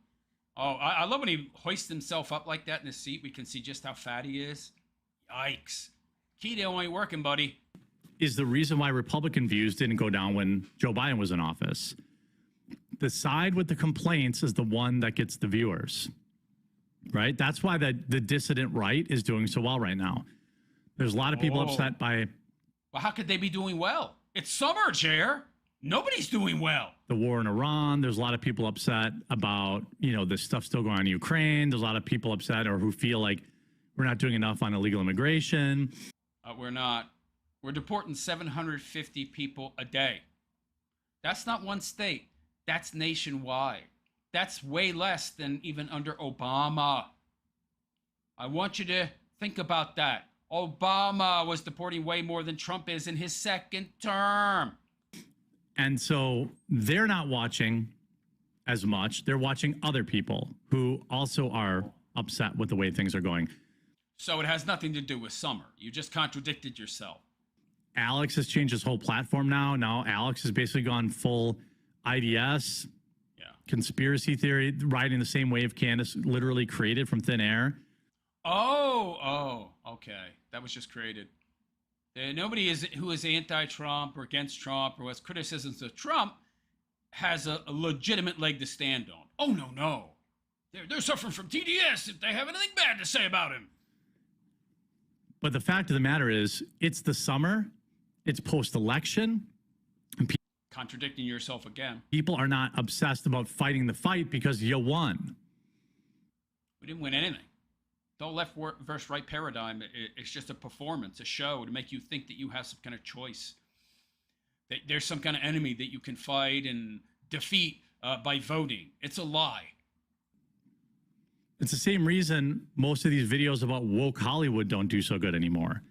Oh, I love when he hoists himself up like that in his seat. We can see just how fat he is. Yikes. Keto ain't working, buddy. Is the reason why Republican views didn't go down when Joe Biden was in office. The side with the complaints is the one that gets the viewers, right? That's why the dissident right is doing so well right now. There's a lot of people upset by... Well, how could they be doing well? It's summer, Chair. Nobody's doing well. The war in Iran. There's a lot of people upset about, this stuff still going on in Ukraine. There's a lot of people upset or who feel like we're not doing enough on illegal immigration. We're not. We're deporting 750 people a day. That's not one state. That's nationwide. That's way less than even under Obama. I want you to think about that. Obama was deporting way more than Trump is in his second term. And so they're not watching as much. They're watching other people who also are upset with the way things are going. So it has nothing to do with summer. You just contradicted yourself. Alex has changed his whole platform now. Now Alex has basically gone full IDS, conspiracy theory, riding the same wave Candace literally created from thin air. Oh, okay. That was just created. Nobody who is anti-Trump or against Trump or has criticisms of Trump has a legitimate leg to stand on. Oh, no. They're suffering from TDS if they have anything bad to say about him. But the fact of the matter is, it's the summer, it's post-election. And contradicting yourself again. People are not obsessed about fighting the fight because you won. We didn't win anything. The whole left versus right paradigm, it's just a performance, a show to make you think that you have some kind of choice. That there's some kind of enemy that you can fight and defeat by voting. It's a lie. It's the same reason most of these videos about woke Hollywood don't do so good anymore.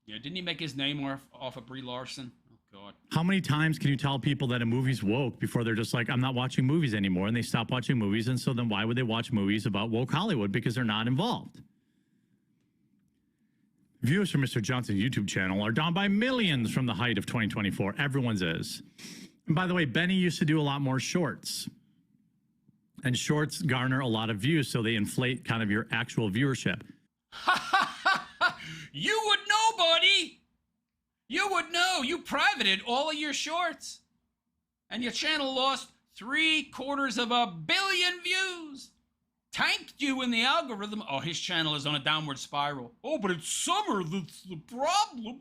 Yeah, didn't he make his name off of Brie Larson? Oh, God. How many times can you tell people that a movie's woke before they're just like, I'm not watching movies anymore, and they stop watching movies, and so then why would they watch movies about woke Hollywood? Because they're not involved. Views from Mr. Johnson's YouTube channel are down by millions from the height of 2024. Everyone's is. And by the way, Benny used to do a lot more shorts. And shorts garner a lot of views, so they inflate kind of your actual viewership. You would know, buddy. You would know. You privated all of your shorts. And your channel lost 750 million views. Tanked you in the algorithm. Oh, his channel is on a downward spiral. Oh, but it's summer. That's the problem.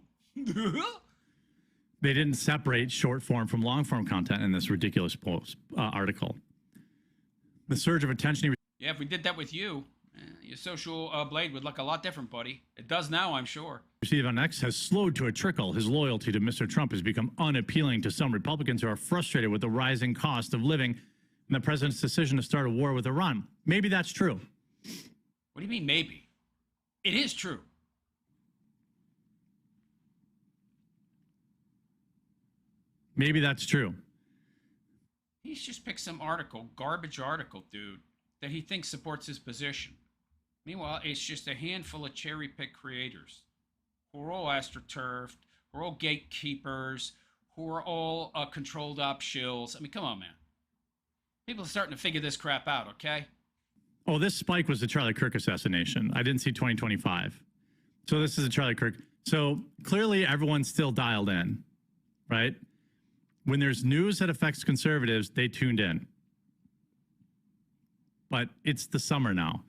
They didn't separate short form from long form content in this ridiculous article. The surge of attention. Yeah, if we did that with you, your social blade would look a lot different, buddy. It does now, I'm sure. Received on X has slowed to a trickle. His loyalty to Mr. Trump has become unappealing to some Republicans who are frustrated with the rising cost of living and the president's decision to start a war with Iran. Maybe that's true. What do you mean, maybe? It is true. Maybe that's true. He's just picked some article, garbage article, dude, that he thinks supports his position. Meanwhile, it's just a handful of cherry-picked creators who are all astroturfed, who are all gatekeepers, who are all controlled op shills. I mean, come on, man. People are starting to figure this crap out, okay? Oh, this spike was the Charlie Kirk assassination. I didn't see 2025. So this is a Charlie Kirk. So clearly everyone's still dialed in, right? When there's news that affects conservatives, they tuned in. But it's the summer now.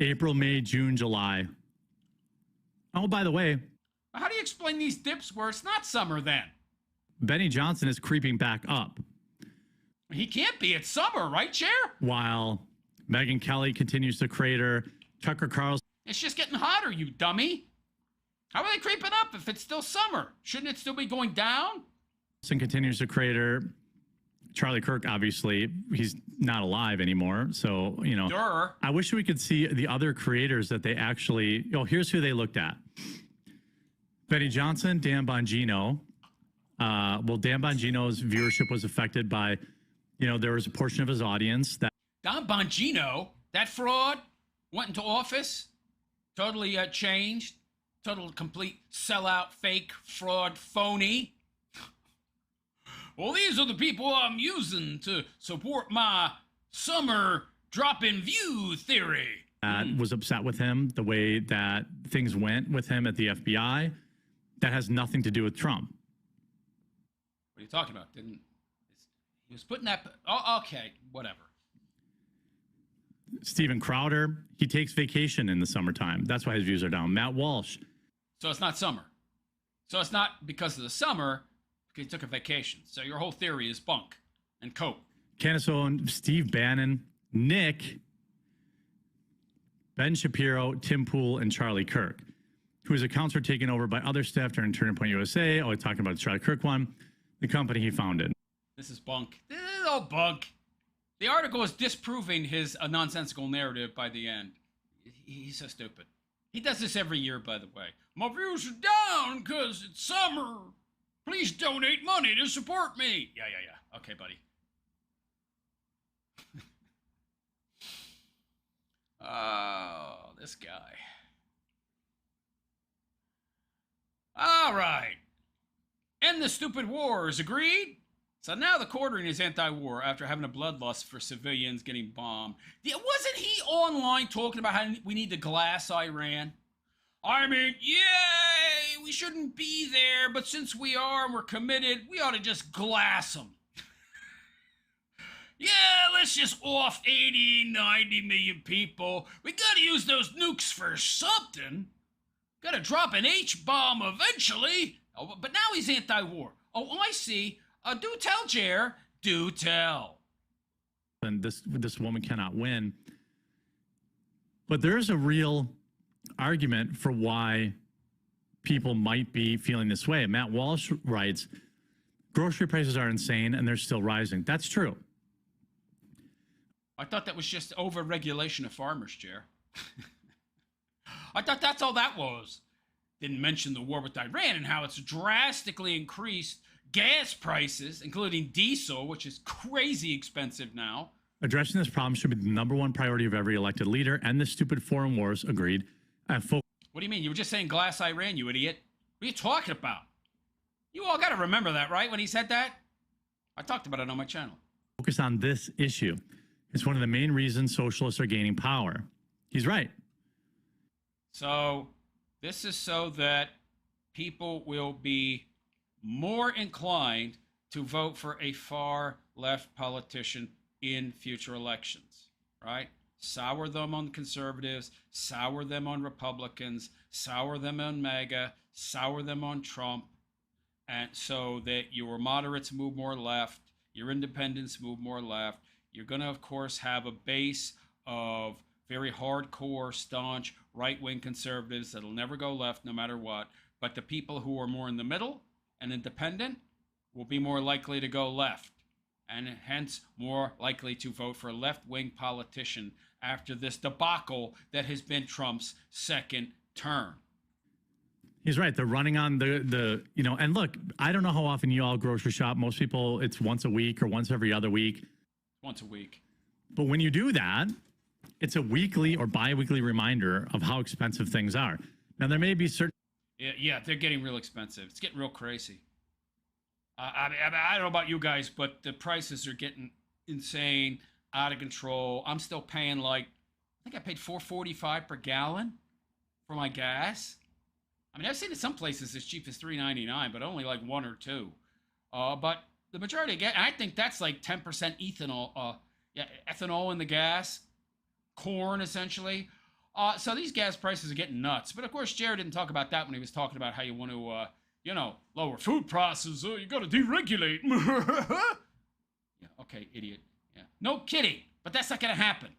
April, May, June, July. Oh, by the way. How do you explain these dips where it's not summer then? Benny Johnson is creeping back up. He can't be. It's summer, right, Chair? While Megyn Kelly continues to crater. Tucker Carlson. It's just getting hotter, you dummy. How are they creeping up if it's still summer? Shouldn't it still be going down? Continues to crater. Charlie Kirk, obviously, he's not alive anymore. So, you know, Durr. I wish we could see the other creators that they actually, here's who they looked at. Benny Johnson, Dan Bongino. Well, Dan Bongino's viewership was affected by, there was a portion of his audience that. Don Bongino, that fraud, went into office, totally changed, total complete sellout, fake, fraud, phony. Well, these are the people I'm using to support my summer drop-in view theory. Was upset with him, the way that things went with him at the FBI. That has nothing to do with Trump. What are you talking about? He was putting that... Oh, okay, whatever. Steven Crowder, he takes vacation in the summertime. That's why his views are down. Matt Walsh. So it's not summer. So it's not because of the summer... He took a vacation. So your whole theory is bunk and coke. Candace Owen, Steve Bannon, Nick, Ben Shapiro, Tim Pool, and Charlie Kirk, whose accounts were taken over by other staff during Turning Point USA. Always talking about the Charlie Kirk one, the company he founded. This is bunk. This is all bunk. The article is disproving his nonsensical narrative by the end. He's so stupid. He does this every year, by the way. My views are down because it's summer. Please donate money to support me. Yeah. Okay, buddy. Oh, this guy. All right. End the stupid wars. Agreed? So now the quartering is anti-war after having a bloodlust for civilians getting bombed. Wasn't he online talking about how we need to glass Iran? I mean, yay, we shouldn't be there, but since we are and we're committed, we ought to just glass them. Yeah, let's just off 80, 90 million people. We gotta use those nukes for something. Gotta drop an H-bomb eventually. Oh, but now he's anti-war. Oh, I see. Do tell, Jer. Do tell. And this woman cannot win. But there's a real argument for why people might be feeling this way. Matt Walsh writes, grocery prices are insane and they're still rising. That's true. I thought that was just over-regulation of farmers, Jer. I thought that's all that was. Didn't mention the war with Iran and how it's drastically increased gas prices, including diesel, which is crazy expensive now. Addressing this problem should be the number one priority of every elected leader, and the stupid foreign wars, agreed. What do you mean? You were just saying glass Iran, you idiot. What are you talking about? You all got to remember that, right, when he said that? I talked about it on my channel. Focus on this issue. It's one of the main reasons socialists are gaining power. He's right. So this is so that people will be more inclined to vote for a far left politician in future elections, right? Sour them on conservatives, sour them on Republicans, sour them on MAGA, sour them on Trump, and so that your moderates move more left, your independents move more left. You're going to, of course, have a base of very hardcore, staunch, right-wing conservatives that'll never go left no matter what. But the people who are more in the middle and independent will be more likely to go left, and hence more likely to vote for a left-wing politician after this debacle that has been Trump's second term. He's right. They're running on and look, I don't know how often you all grocery shop. Most people, it's once a week or once every other week. Once a week. But when you do that, it's a weekly or bi-weekly reminder of how expensive things are. Now, there may be certain... Yeah, they're getting real expensive. It's getting real crazy. I don't know about you guys, but the prices are getting insane, out of control. I'm still paying I think I paid $4.45 per gallon for my gas. I mean, I've seen it some places as cheap as $3.99, but only like one or two. But the majority of gas, I think that's like 10% ethanol. Ethanol in the gas, corn essentially. So these gas prices are getting nuts. But of course, Jared didn't talk about that when he was talking about how you want to, lower food prices. You got to deregulate. Yeah, okay, idiot. Yeah, no kidding. But that's not going to happen.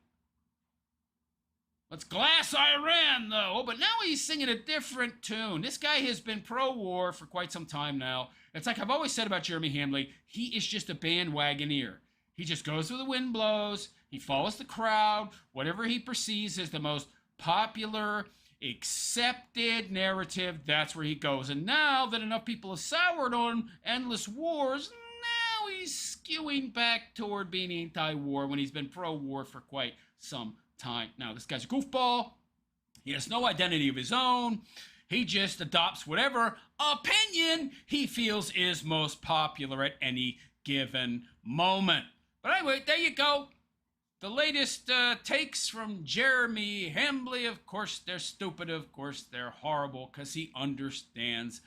Let's glass Iran, though. Oh, but now he's singing a different tune. This guy has been pro-war for quite some time now. It's like I've always said about Jeremy Hamley, he is just a bandwagoneer. He just goes where the wind blows. He follows the crowd. Whatever he perceives as the most popular, accepted narrative, that's where he goes. And now that enough people have soured on endless wars, now he's skewing back toward being anti-war when he's been pro-war for quite some time. Now, this guy's a goofball. He has no identity of his own. He just adopts whatever opinion he feels is most popular at any given moment. But anyway, there you go. The latest takes from Jeremy Hamley. Of course, they're stupid. Of course, they're horrible because he understands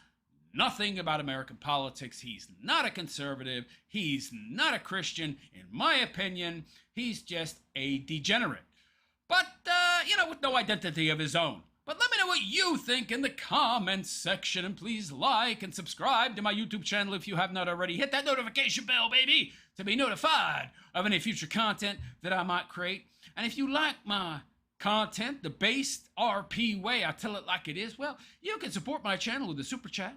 nothing about American politics. He's not a conservative. He's not a Christian. In my opinion, he's just a degenerate. But, with no identity of his own. But let me know what you think in the comments section. And please like and subscribe to my YouTube channel if you have not already. Hit that notification bell, baby, to be notified of any future content that I might create. And if you like my content, the base RP way, I tell it like it is, well, you can support my channel with a super chat,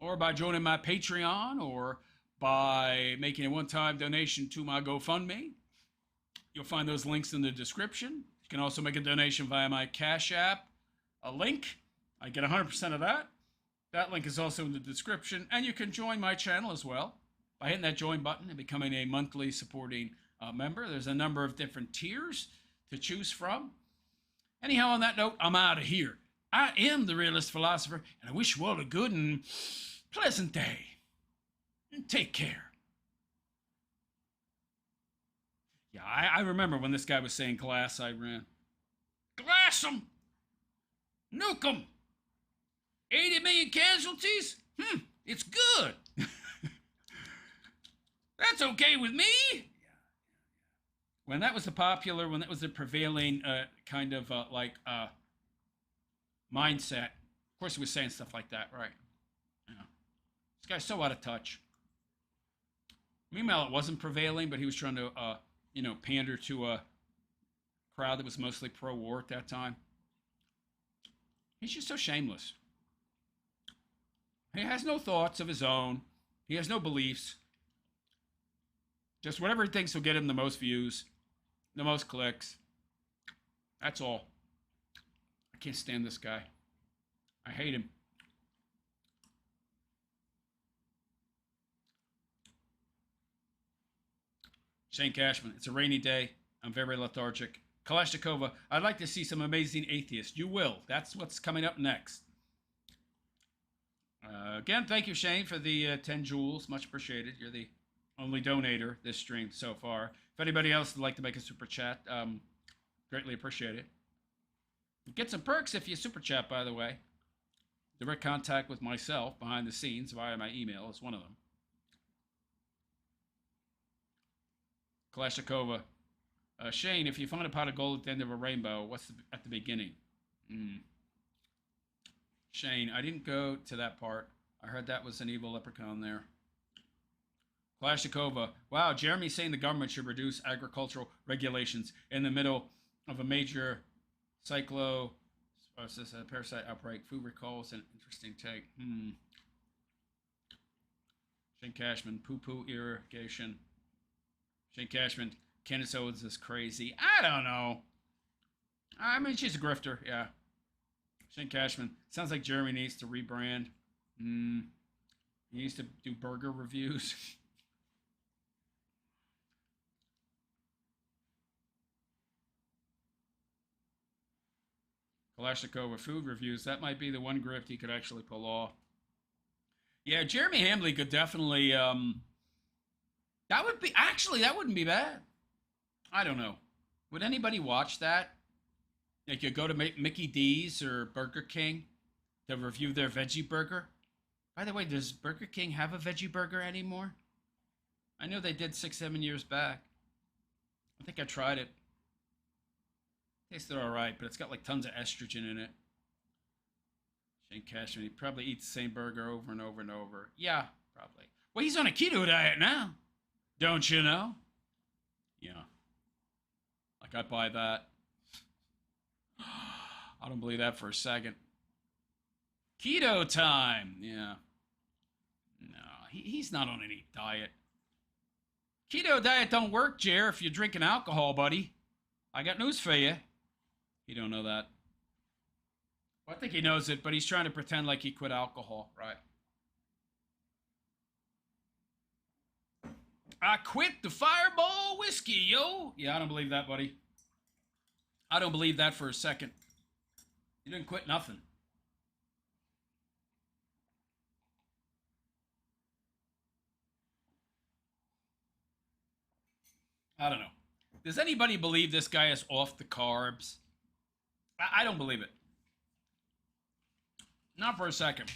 or by joining my Patreon, or by making a one-time donation to my GoFundMe. You'll find those links in the description. You can also make a donation via my Cash App, a link. I get 100% of that. That link is also in the description. And you can join my channel as well by hitting that join button and becoming a monthly supporting member. There's a number of different tiers to choose from. Anyhow, on that note, I'm out of here. I am the Realist Philosopher, and I wish you all a good and pleasant day. And take care. Yeah, I remember when this guy was saying glass Iran. Glass them! Nuke them! 80 million casualties? It's good. That's okay with me. When that was the prevailing kind of mindset. Of course he was saying stuff like that, right? Yeah. This guy's so out of touch. Meanwhile, it wasn't prevailing, but he was trying to pander to a crowd that was mostly pro-war at that time. He's just so shameless. He has no thoughts of his own. He has no beliefs. Just whatever he thinks will get him the most views, the most clicks. That's all. I can't stand this guy. I hate him. Shane Cashman, it's a rainy day. I'm very lethargic. Kalashnikova, I'd like to see some amazing atheists. You will. That's what's coming up next. Again, thank you, Shane, for the 10 joules. Much appreciated. You're the only donator this stream so far. If anybody else would like to make a super chat, greatly appreciate it. Get some perks if you super chat, by the way. Direct contact with myself behind the scenes via my email is one of them. Kalashnikova. Shane, if you find a pot of gold at the end of a rainbow, what's at the beginning? Shane, I didn't go to that part. I heard that was an evil leprechaun there. Kalashnikova. Wow, Jeremy's saying the government should reduce agricultural regulations in the middle of a major parasite outbreak. Food recalls an interesting take. Shane Cashman. Poo-poo irrigation. Shane Cashman. Candace Owens is crazy. I don't know. I mean, she's a grifter, yeah. Shane Cashman. Sounds like Jeremy needs to rebrand. He needs to do burger reviews. Kalashnikova food reviews. That might be the one grift he could actually pull off. Yeah, Jeremy Hamley could definitely... that wouldn't be bad. I don't know. Would anybody watch that? Like, you go to Mickey D's or Burger King to review their veggie burger. By the way, does Burger King have a veggie burger anymore? I know they did 6-7 years back. I think I tried it. Tasted all right, but it's got like tons of estrogen in it. Shane Cashman, he probably eats the same burger over and over and over. Yeah, probably. Well, he's on a keto diet now. Don't you know? Yeah. Like, I buy that. I don't believe that for a second. Keto time. Yeah. No, he's not on any diet. Keto diet don't work, Jer, if you're drinking alcohol, buddy. I got news for you. You don't know that. Well, I think he knows it, but he's trying to pretend like he quit alcohol, right? I quit the Fireball whiskey, yo. Yeah, I don't believe that, buddy. I don't believe that for a second. You didn't quit nothing. I don't know. Does anybody believe this guy is off the carbs? I don't believe it. Not for a second.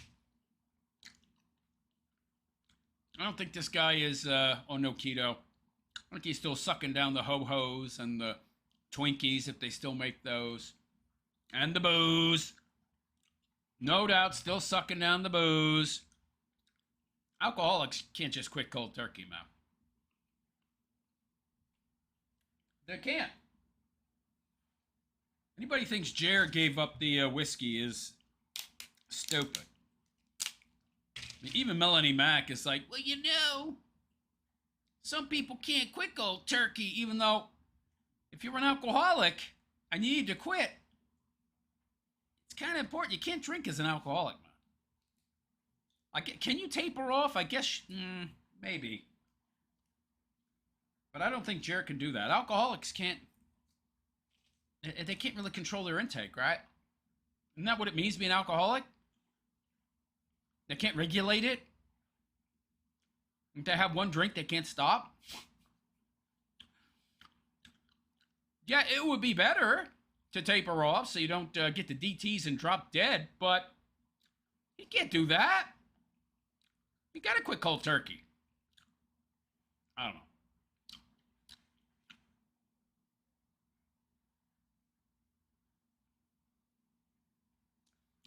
I don't think this guy is on no keto. I think he's still sucking down the ho-hos and the Twinkies, if they still make those. And the booze. No doubt, still sucking down the booze. Alcoholics can't just quit cold turkey, man. They can't. Anybody thinks Jared gave up the whiskey is stupid. I mean, even Melanie Mack is like, well, you know, some people can't quit cold turkey, even though if you're an alcoholic and you need to quit, it's kind of important. You can't drink as an alcoholic, man. Can you taper off? I guess, maybe. But I don't think Jared can do that. Alcoholics can't, they can't really control their intake, right? Isn't that what it means to be an alcoholic? They can't regulate it? If they have one drink, they can't stop? Yeah, it would be better to taper off so you don't get the DTs and drop dead, but you can't do that. You gotta quit cold turkey. I don't know.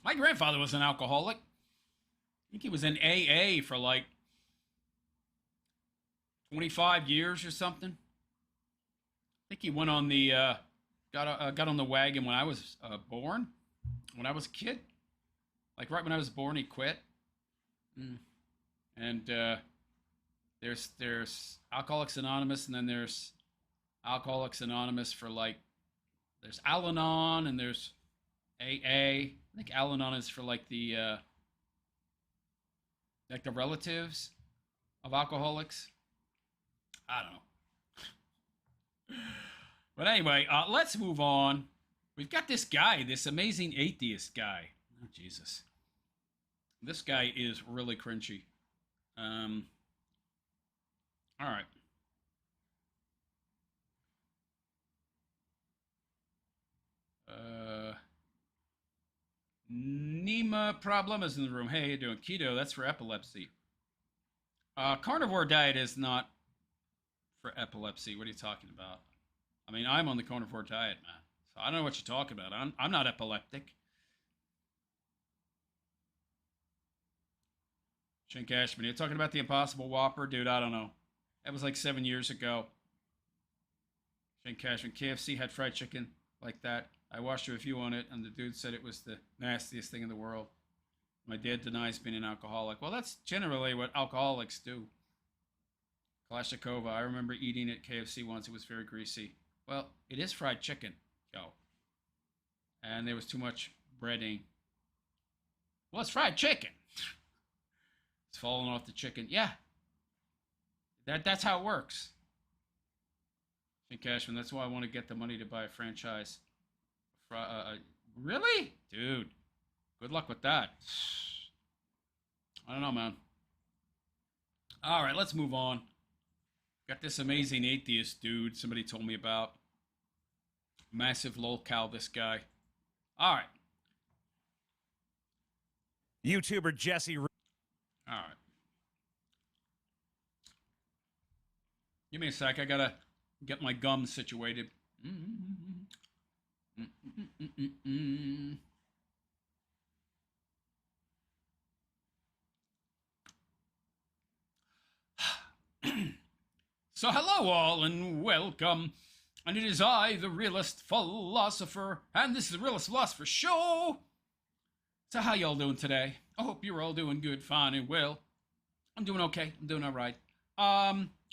My grandfather was an alcoholic. I think he was in AA for like 25 years or something. I think he went on the got on the wagon when I was born, when I was a kid. Like right when I was born, he quit. And there's Alcoholics Anonymous, and then there's Alcoholics Anonymous for like there's Al-Anon and there's AA. I think Al-Anon is for like the relatives of alcoholics. I don't know. But anyway, let's move on. We've got this guy, this amazing atheist guy. Oh, Jesus. This guy is really cringy. All right. Nima Problem is in the room. Hey, how you doing? Keto, that's for epilepsy. Carnivore diet is not for epilepsy. What are you talking about? I mean, I'm on the carnivore diet, man. So I don't know what you're talking about. I'm not epileptic. Shane Cashman, you're talking about the Impossible Whopper? Dude, I don't know. That was like 7 years ago. Shane Cashman, KFC had fried chicken like that. I watched a review on it, and the dude said it was the nastiest thing in the world. My dad denies being an alcoholic. Well, that's generally what alcoholics do. Kalashnikova, I remember eating at KFC once. It was very greasy. Well, it is fried chicken, yo. And there was too much breading. Well, it's fried chicken. It's falling off the chicken. Yeah. That's how it works. Shane Cashman, that's why I want to get the money to buy a franchise. Really? Dude, good luck with that. I don't know, man. All right, let's move on. Got this amazing atheist dude somebody told me about. Massive Lolcow, this guy. All right. YouTuber Jesse. All right. Give me a sec. I gotta get my gum situated. So hello all and welcome And it is I, the Realist Philosopher, and this is the Realist Philosopher Show. So how y'all doing today? I hope you're all doing good, fine, and well. I'm doing okay. I'm doing all right.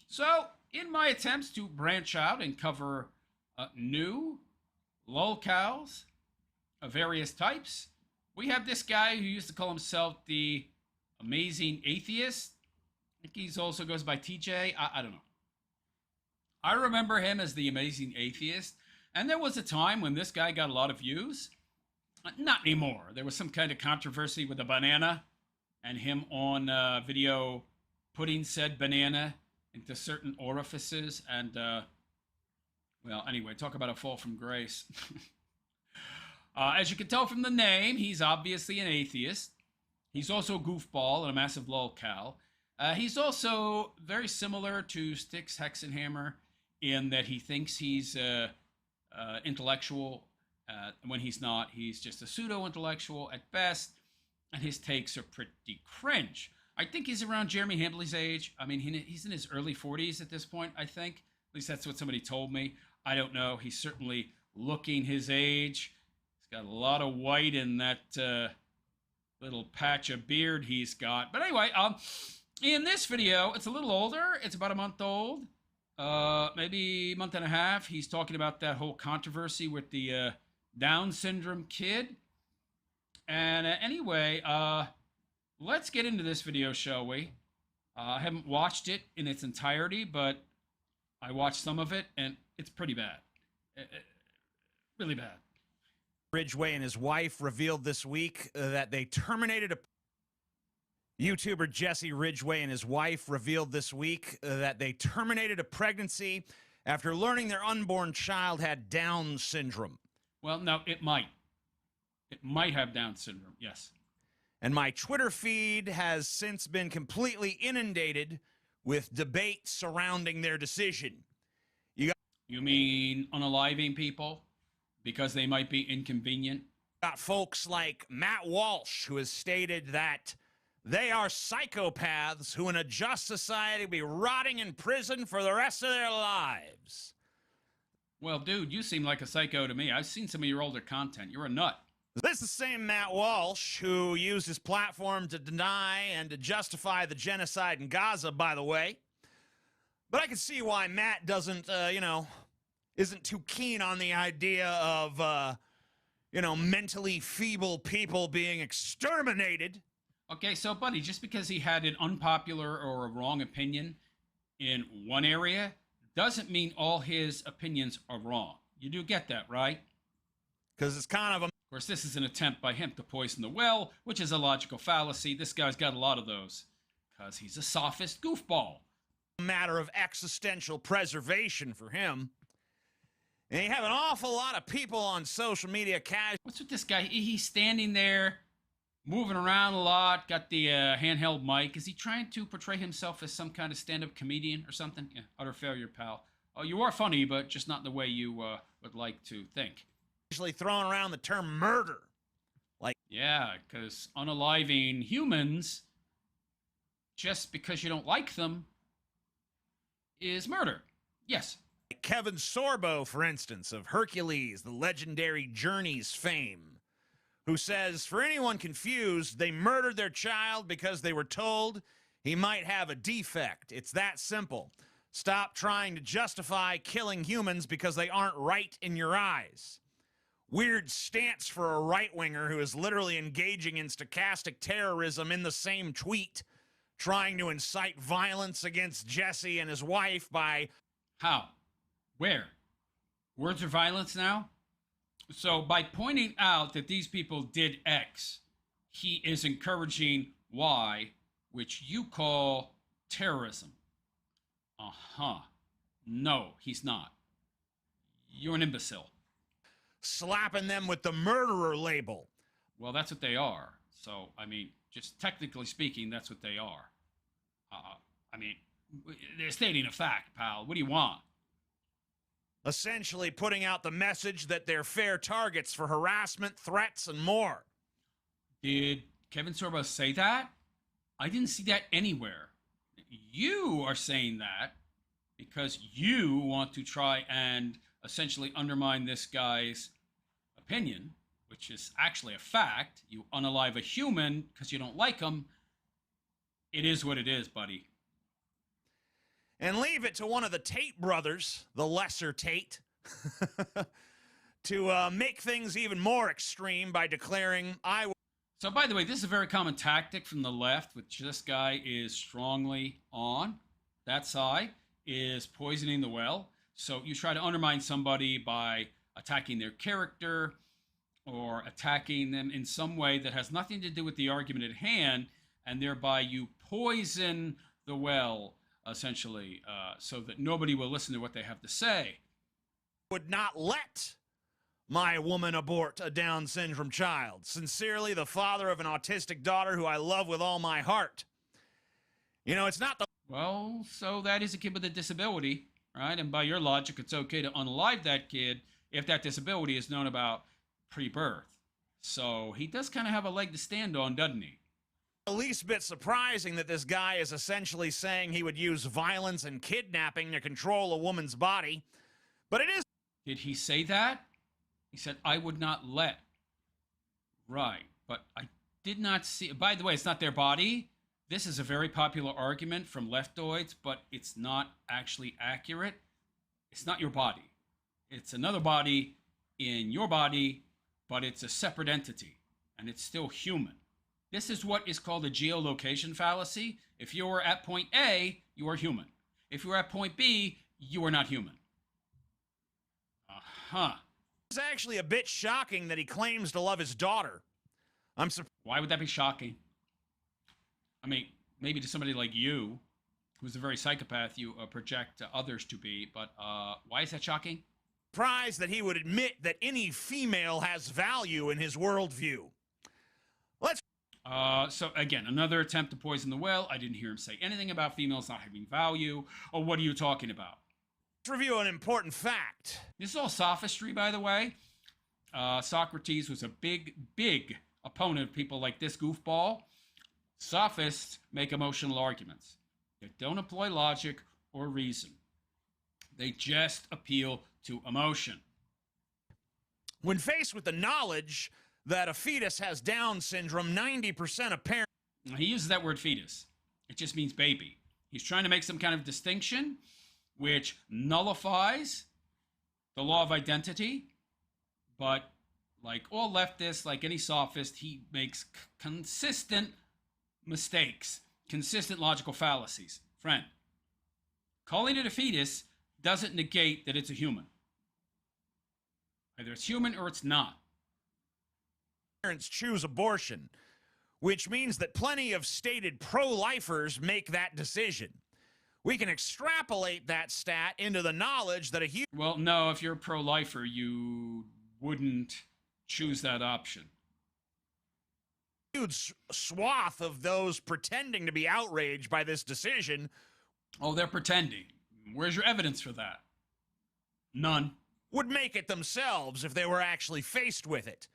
So in my attempts to branch out and cover new lolcows of various types, we have this guy who used to call himself the Amazing Atheist. I think he also goes by TJ. I don't know. I remember him as the Amazing Atheist, and there was a time when this guy got a lot of views. Not anymore. There was some kind of controversy with a banana, and him on video putting said banana into certain orifices, and well, anyway, talk about a fall from grace. As you can tell from the name, he's obviously an atheist. He's also a goofball and a massive lolcow. He's also very similar to Styx Hexenhammer in that he thinks he's intellectual when he's not. He's just a pseudo-intellectual at best, and his takes are pretty cringe. I think he's around Jeremy Hambley's age. I mean, he's in his early 40s at this point, I think. At least that's what somebody told me. I don't know. He's certainly looking his age. He's got a lot of white in that little patch of beard he's got. But anyway, in this video, it's a little older. It's about a month old. Maybe a month and a half. He's talking about that whole controversy with the Down syndrome kid. And anyway, let's get into this video, shall we? I haven't watched it in its entirety, but I watched some of it, and it's pretty bad. Really bad. Ridgway and his wife revealed this week that they terminated a... YouTuber Jesse Ridgway and his wife revealed this week that they terminated a pregnancy after learning their unborn child had Down syndrome. Well, no, it might. It might have Down syndrome, yes. And my Twitter feed has since been completely inundated with debate surrounding their decision. You mean unaliving people because they might be inconvenient? Got folks like Matt Walsh, who has stated that they are psychopaths who in a just society will be rotting in prison for the rest of their lives. Well, dude, you seem like a psycho to me. I've seen some of your older content. You're a nut. This is the same Matt Walsh who used his platform to deny and to justify the genocide in Gaza, by the way. But I can see why Matt doesn't, isn't too keen on the idea of, mentally feeble people being exterminated. Okay, so, buddy, just because he had an unpopular or a wrong opinion in one area doesn't mean all his opinions are wrong. You do get that, right? Because it's kind of a... Of course, this is an attempt by him to poison the well, which is a logical fallacy. This guy's got a lot of those because he's a sophist goofball. Matter of existential preservation for him. And you have an awful lot of people on social media What's with this guy? He's standing there, moving around a lot, got the handheld mic. Is he trying to portray himself as some kind of stand-up comedian or something? Yeah, utter failure, pal. Oh, you are funny, but just not the way you would like to think. Usually throwing around the term murder. Yeah, because unaliving humans, just because you don't like them, is murder. Yes. Kevin Sorbo, for instance, of Hercules, the legendary Journeys fame, who says, for anyone confused, they murdered their child because they were told he might have a defect. It's that simple. Stop trying to justify killing humans because they aren't right in your eyes. Weird stance for a right-winger who is literally engaging in stochastic terrorism in the same tweet, trying to incite violence against Jesse and his wife by... How? Where? Words of violence now? So by pointing out that these people did X, he is encouraging Y, which you call terrorism. Uh-huh. No, he's not. You're an imbecile. Slapping them with the murderer label. Well, that's what they are. So, I mean, just technically speaking, that's what they are. I mean, they're stating a fact, pal. What do you want? Essentially putting out the message that they're fair targets for harassment, threats, and more. Did Kevin Sorbo say that? I didn't see that anywhere. You are saying that because you want to try and essentially undermine this guy's opinion, which is actually a fact. You unalive a human because you don't like him. It is what it is, buddy. And leave it to one of the Tate brothers, the lesser Tate, to make things even more extreme by declaring, So, by the way, this is a very common tactic from the left, which this guy is strongly on. That side is poisoning the well. So you try to undermine somebody by attacking their character or attacking them in some way that has nothing to do with the argument at hand, and thereby you poison the well, essentially, so that nobody will listen to what they have to say. would not let my woman abort a Down syndrome child. Sincerely, the father of an autistic daughter who I love with all my heart. You know, it's not the... Well, so that is a kid with a disability, right? And by your logic, it's okay to unalive that kid if that disability is known about pre-birth. So he does kind of have a leg to stand on, doesn't he? The least bit surprising that this guy is essentially saying he would use violence and kidnapping to control a woman's body. But it is... Did he say that? He said, I would not let. Right. But I did not see... By the way, it's not their body. This is a very popular argument from leftoids, but it's not actually accurate. It's not your body. It's another body in your body, but it's a separate entity, and it's still human. This is what is called a geolocation fallacy. If you are at point A, you are human. If you are at point B, you are not human. It's actually a bit shocking that he claims to love his daughter. I'm surprised. Why would that be shocking? I mean, maybe to somebody like you, who's a very psychopath, you project others to be, but why is that shocking? Surprised that he would admit that any female has value in his worldview. Let's... So again, another attempt to poison the well. I didn't hear him say anything about females not having value. Or what are you talking about? Let's review an important fact. This is all sophistry, by the way. Socrates was a big opponent of people like this goofball. Sophists make emotional arguments. They don't employ logic or reason. They just appeal to emotion. When faced with the knowledge that a fetus has Down syndrome, 90% of parents... He uses that word fetus. It just means baby. He's trying to make some kind of distinction which nullifies the law of identity, but like all leftists, like any sophist, he makes consistent mistakes, consistent logical fallacies. Friend, calling it a fetus doesn't negate that it's a human. Either it's human or it's not. Parents choose abortion, which means that plenty of stated pro-lifers make that decision. We can extrapolate that stat into the knowledge that a huge... Well, no, if you're a pro-lifer, you wouldn't choose that option. Huge swath of those pretending to be outraged by this decision... Oh, they're pretending. Where's your evidence for that? None. ...would make it themselves if they were actually faced with it.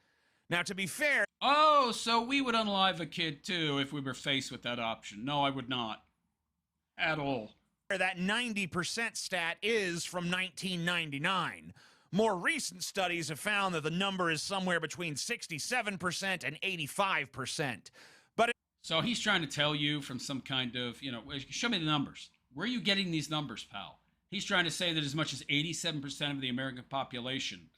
Now, to be fair... Oh, so we would unalive a kid, too, if we were faced with that option. No, I would not. At all. That 90% stat is from 1999. More recent studies have found that the number is somewhere between 67% and 85%. But so he's trying to tell you from some kind of, show me the numbers. Where are you getting these numbers, pal? He's trying to say that as much as 87% of the American population,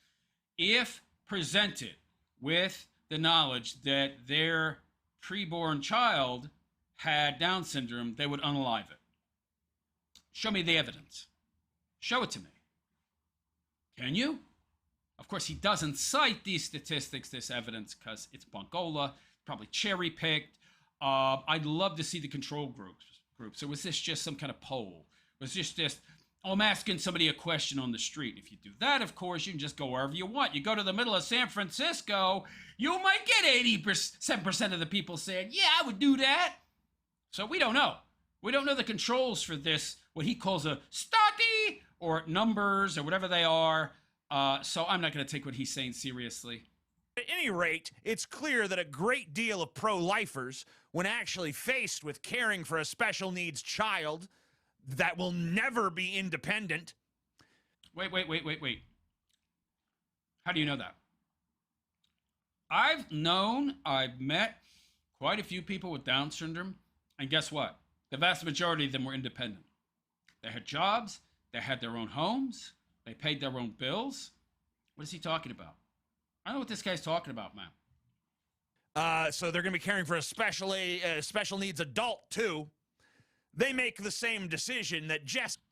if presented with the knowledge that their preborn child had Down syndrome, they would unalive it. Show me the evidence. Show it to me. Can you? Of course, he doesn't cite these statistics, this evidence, because it's bungola, probably cherry-picked. I'd love to see the control groups. So was this just some kind of poll? Was this just, I'm asking somebody a question on the street? If you do that, of course, you can just go wherever you want. You go to the middle of San Francisco, you might get 87% of the people saying, yeah, I would do that. So we don't know. We don't know the controls for this, what he calls a study, or numbers, or whatever they are. So I'm not going to take what he's saying seriously. At any rate, it's clear that a great deal of pro-lifers, when actually faced with caring for a special needs child that will never be independent... Wait. How do you know that? I've met quite a few people with Down syndrome, and guess what? The vast majority of them were independent. They had jobs, they had their own homes, they paid their own bills. What is he talking about? I don't know what this guy's talking about, man. So they're going to be caring for a special needs adult, too. They make the same decision that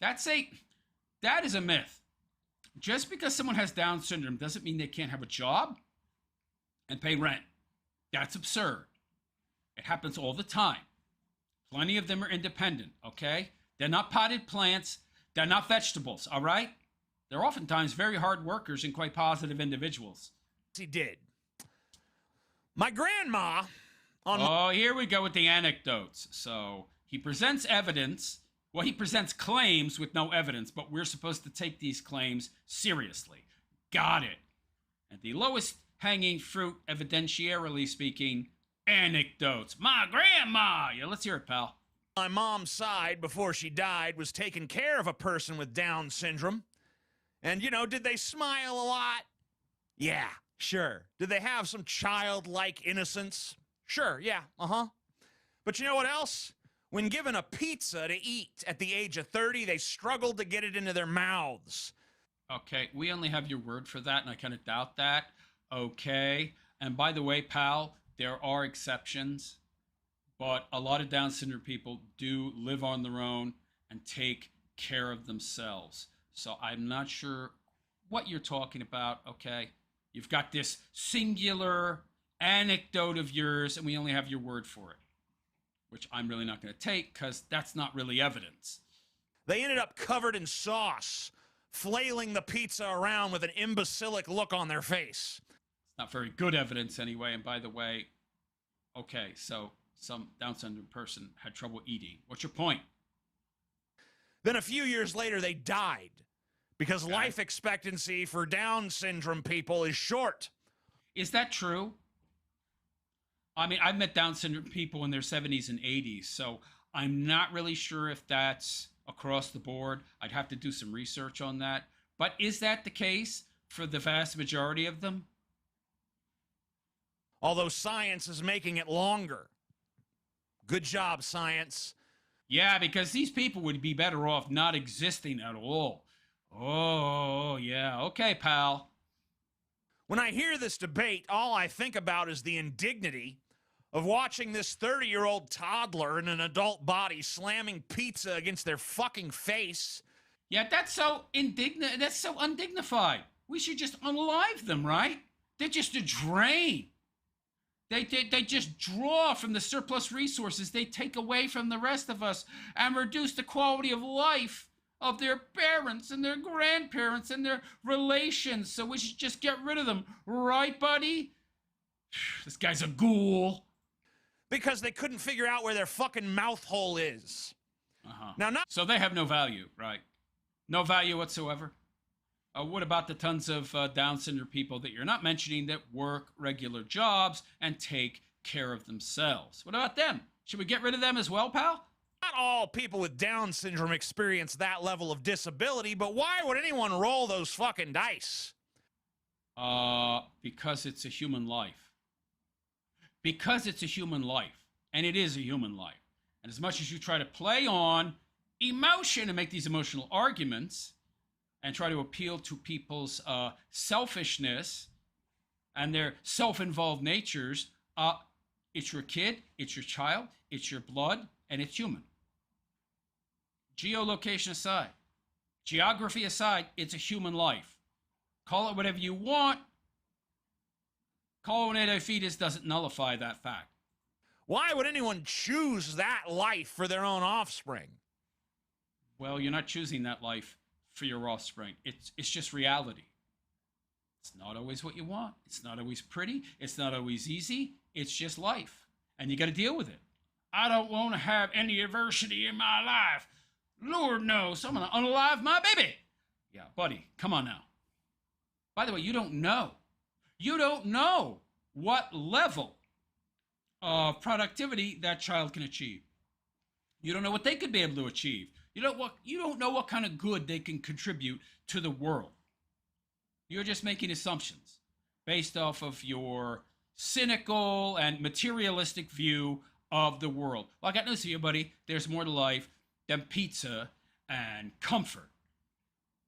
That is a myth. Just because someone has Down syndrome doesn't mean they can't have a job and pay rent. That's absurd. It happens all the time. Plenty of them are independent, okay? They're not potted plants. They're not vegetables, all right? They're oftentimes very hard workers and quite positive individuals. He did. My grandma Oh, here we go with the anecdotes. So he presents evidence. Well, he presents claims with no evidence, but we're supposed to take these claims seriously. Got it. And the lowest hanging fruit, evidentiarily speaking, anecdotes. My grandma. Yeah, let's hear it, pal. My mom's side, before she died, was taking care of a person with Down syndrome. And, you know, did they smile a lot? Yeah, sure. Did they have some childlike innocence? Sure, yeah, But you know what else? When given a pizza to eat at the age of 30, they struggled to get it into their mouths. Okay, we only have your word for that, and I kind of doubt that. Okay. And by the way, pal, there are exceptions, but a lot of Down syndrome people do live on their own and take care of themselves. So I'm not sure what you're talking about, okay? You've got this singular anecdote of yours, and we only have your word for it, which I'm really not going to take because that's not really evidence. They ended up covered in sauce, flailing the pizza around with an imbecilic look on their face. It's not very good evidence anyway. And by the way, okay, so some Down syndrome person had trouble eating. What's your point? Then a few years later, they died because life expectancy for Down syndrome people is short. Is that true? I mean, I've met Down syndrome people in their 70s and 80s, so I'm not really sure if that's across the board. I'd have to do some research on that. But is that the case for the vast majority of them? Although science is making it longer. Good job, science. Yeah, because these people would be better off not existing at all. Oh, yeah. Okay, pal. When I hear this debate, all I think about is the indignity of watching this 30-year-old toddler in an adult body slamming pizza against their fucking face. Yeah, that's so indignant. That's so undignified. We should just unalive them, right? They're just a drain. They just draw from the surplus resources they take away from the rest of us and reduce the quality of life of their parents and their grandparents and their relations. So we should just get rid of them. Right, buddy? This guy's a ghoul. Because they couldn't figure out where their fucking mouth hole is. So they have no value, right? No value whatsoever? What about the tons of Down syndrome people that you're not mentioning that work regular jobs and take care of themselves? What about them? Should we get rid of them as well, pal? Not all people with Down syndrome experience that level of disability, but why would anyone roll those fucking dice? Because it's a human life. Because it's a human life. And it is a human life. And as much as you try to play on emotion and make these emotional arguments and try to appeal to people's selfishness and their self-involved natures, it's your kid, it's your child, it's your blood, and it's human. Geolocation aside, geography aside, it's a human life. Call it whatever you want. Calling it a fetus doesn't nullify that fact. Why would anyone choose that life for their own offspring? Well, you're not choosing that life for your offspring. It's just reality. It's not always what you want. It's not always pretty. It's not always easy. It's just life. And you got to deal with it. I don't want to have any adversity in my life. Lord knows, I'm going to unalive my baby. Yeah, buddy, come on now. By the way, you don't know. You don't know what level of productivity that child can achieve. You don't know what they could be able to achieve. You don't know what kind of good they can contribute to the world. You're just making assumptions based off of your cynical and materialistic view of the world. Well, I got news for you, buddy. There's more to life than pizza and comfort.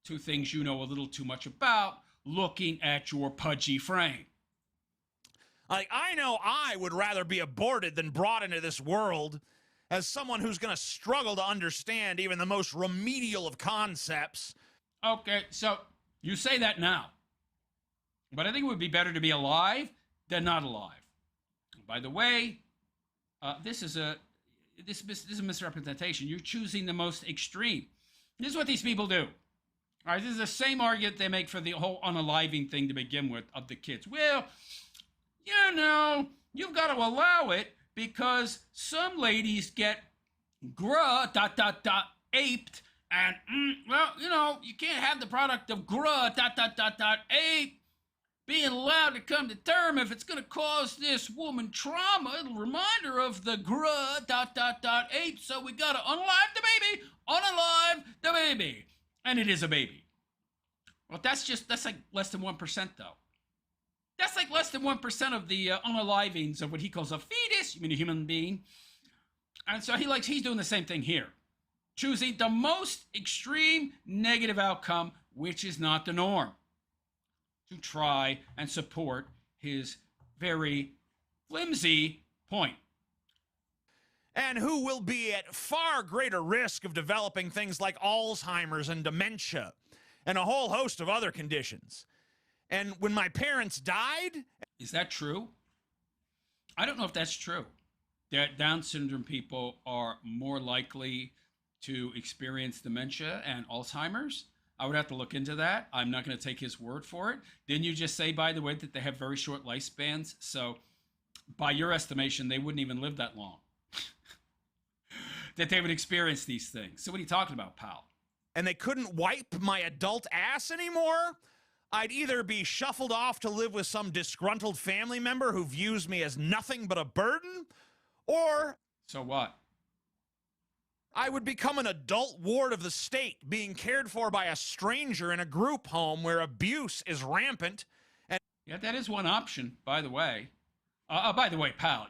Two things you know a little too much about looking at your pudgy frame. Like, I know I would rather be aborted than brought into this world as someone who's going to struggle to understand even the most remedial of concepts. Okay, so you say that now. But I think it would be better to be alive than not alive. By the way, this is a misrepresentation. You're choosing the most extreme. This is what these people do. All right, this is the same argument they make for the whole unaliving thing to begin with of the kids. Well, you know, you've got to allow it because some ladies get aped, and well, you know, you can't have the product of ape being allowed to come to term if it's going to cause this woman trauma. It'll remind her of the ape, so we got to unalive the baby, and it is a baby. Well, that's like less than 1% though. That's like less than 1% of the unalivings of what he calls a fetus. You mean a human being? And so he's doing the same thing here. Choosing the most extreme negative outcome, which is not the norm, to try and support his very flimsy point. And who will be at far greater risk of developing things like Alzheimer's and dementia and a whole host of other conditions. And when my parents died... Is that true? I don't know if that's true. That Down syndrome people are more likely to experience dementia and Alzheimer's. I would have to look into that. I'm not going to take his word for it. Didn't you just say, by the way, that they have very short lifespans? So by your estimation, they wouldn't even live that long. That they would experience these things. So what are you talking about, pal? And they couldn't wipe my adult ass anymore? I'd either be shuffled off to live with some disgruntled family member who views me as nothing but a burden, or... So what? I would become an adult ward of the state, being cared for by a stranger in a group home where abuse is rampant. And yeah, that is one option, by the way. By the way, pal,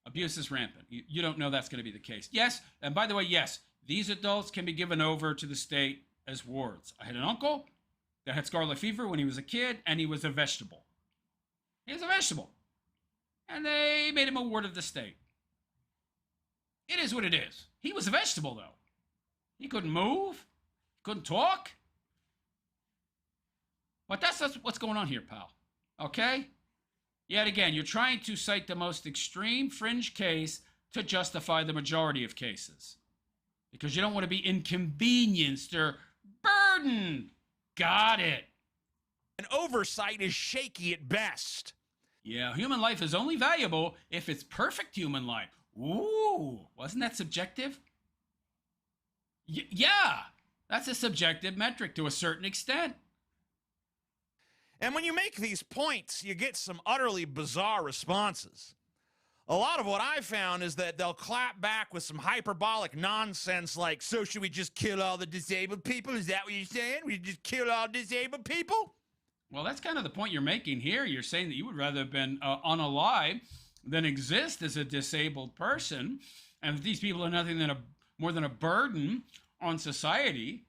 abuse is rampant. You don't know that's going to be the case. Yes, and by the way, yes, these adults can be given over to the state as wards. I had an uncle that had scarlet fever when he was a kid, and he was a vegetable. He was a vegetable. And they made him a ward of the state. It is what it is. He was a vegetable, though. He couldn't move, couldn't talk. But that's what's going on here, pal. Okay? Yet again, you're trying to cite the most extreme fringe case to justify the majority of cases. Because you don't want to be inconvenienced or burdened. Got it. And oversight is shaky at best. Yeah, human life is only valuable if it's perfect human life. Ooh, wasn't that subjective? Yeah, that's a subjective metric to a certain extent. And when you make these points, you get some utterly bizarre responses. A lot of what I found is that they'll clap back with some hyperbolic nonsense like, so should we just kill all the disabled people? Is that what you're saying? We just kill all disabled people? Well, that's kind of the point you're making here. You're saying that you would rather have been unalive than exist as a disabled person. And if these people are nothing more than a burden on society,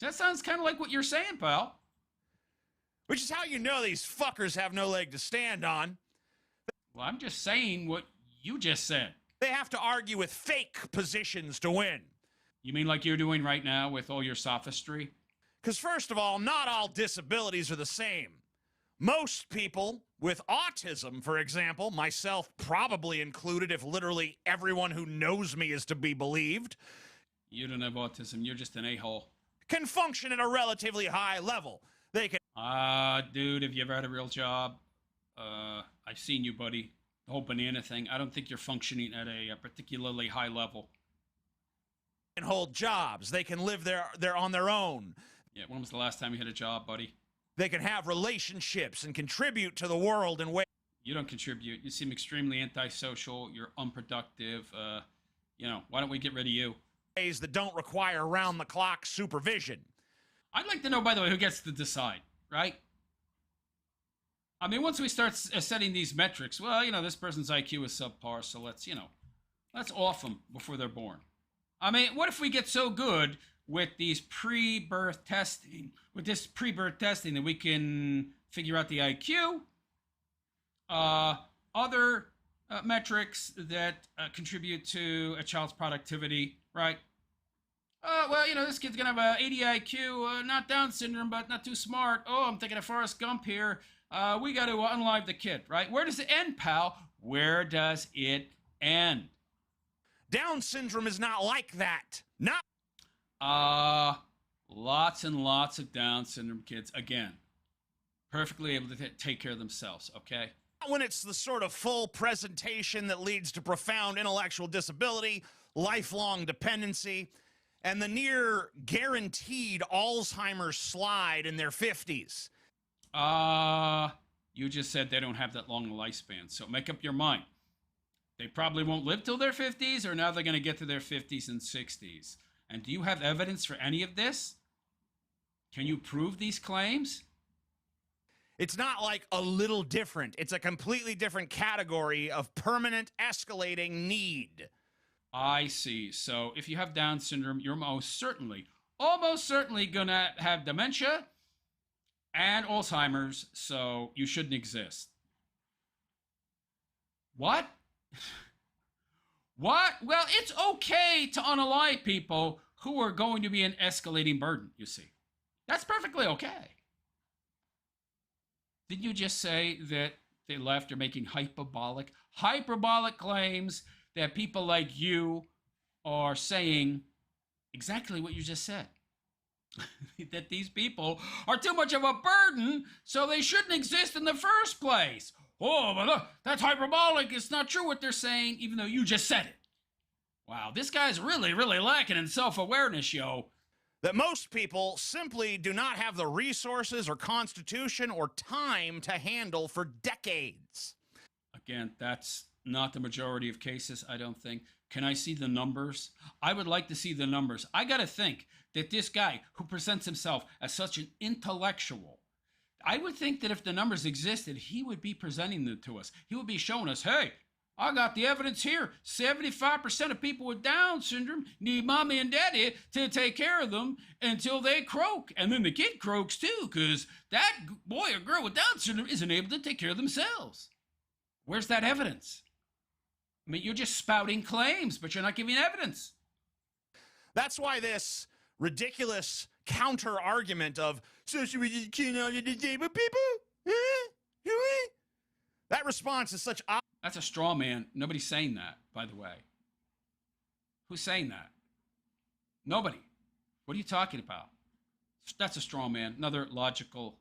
that sounds kind of like what you're saying, pal. Which is how you know these fuckers have no leg to stand on. Well, I'm just saying what you just said. They have to argue with fake positions to win. You mean like you're doing right now with all your sophistry? Because first of all, not all disabilities are the same. Most people with autism, for example, myself probably included if literally everyone who knows me is to be believed. You don't have autism, you're just an a-hole. Can function at a relatively high level. They can... dude, have you ever had a real job? I've seen you, buddy. The whole banana thing. I don't think you're functioning at a particularly high level. Can hold jobs. They can live there on their own. Yeah, when was the last time you had a job, buddy? They can have relationships and contribute to the world in ways... You don't contribute. You seem extremely antisocial. You're unproductive. Why don't we get rid of you? Ways that don't require round-the-clock supervision. I'd like to know, by the way, who gets to decide, right? I mean, once we start setting these metrics, well, this person's IQ is subpar, so let's off them before they're born. I mean, what if we get so good with these pre-birth testing, that we can figure out the IQ, other metrics that contribute to a child's productivity, right? Well, this kid's gonna have a 80 IQ, not Down syndrome, but not too smart. Oh, I'm thinking of Forrest Gump here. We got to unalive the kid, right? Where does it end, pal? Where does it end? Down syndrome is not like that. Not. Lots and lots of Down syndrome kids, again, perfectly able to take care of themselves, okay? When it's the sort of full presentation that leads to profound intellectual disability, lifelong dependency, and the near guaranteed Alzheimer's slide in their 50s. You just said they don't have that long a lifespan, so make up your mind. They probably won't live till their 50s, or now they're going to get to their 50s and 60s. And do you have evidence for any of this? Can you prove these claims? It's not like a little different. It's a completely different category of permanent escalating need. I see. So if you have Down syndrome, you're almost certainly going to have dementia and Alzheimer's, so you shouldn't exist. What? What? Well, it's okay to unalive people who are going to be an escalating burden, you see. That's perfectly okay. Didn't you just say that they left are making hyperbolic claims that people like you are saying exactly what you just said? That these people are too much of a burden, so they shouldn't exist in the first place. Oh, but look, that's hyperbolic. It's not true what they're saying, even though you just said it. Wow, this guy's really, really lacking in self-awareness, yo. That most people simply do not have the resources or constitution or time to handle for decades. Again, that's not the majority of cases, I don't think. Can I see the numbers? I would like to see the numbers. I got to think that this guy who presents himself as such an intellectual, I would think that if the numbers existed, he would be presenting them to us. He would be showing us, hey, I got the evidence here. 75% of people with Down syndrome need mommy and daddy to take care of them until they croak. And then the kid croaks too, because that boy or girl with Down syndrome isn't able to take care of themselves. Where's that evidence? I mean, you're just spouting claims, but you're not giving evidence. That's why this ridiculous counter argument of social media all the disabled people, that response is such. That's a straw man. Nobody's saying that, by the way. Who's saying that? Nobody. What are you talking about? That's a straw man. Another logical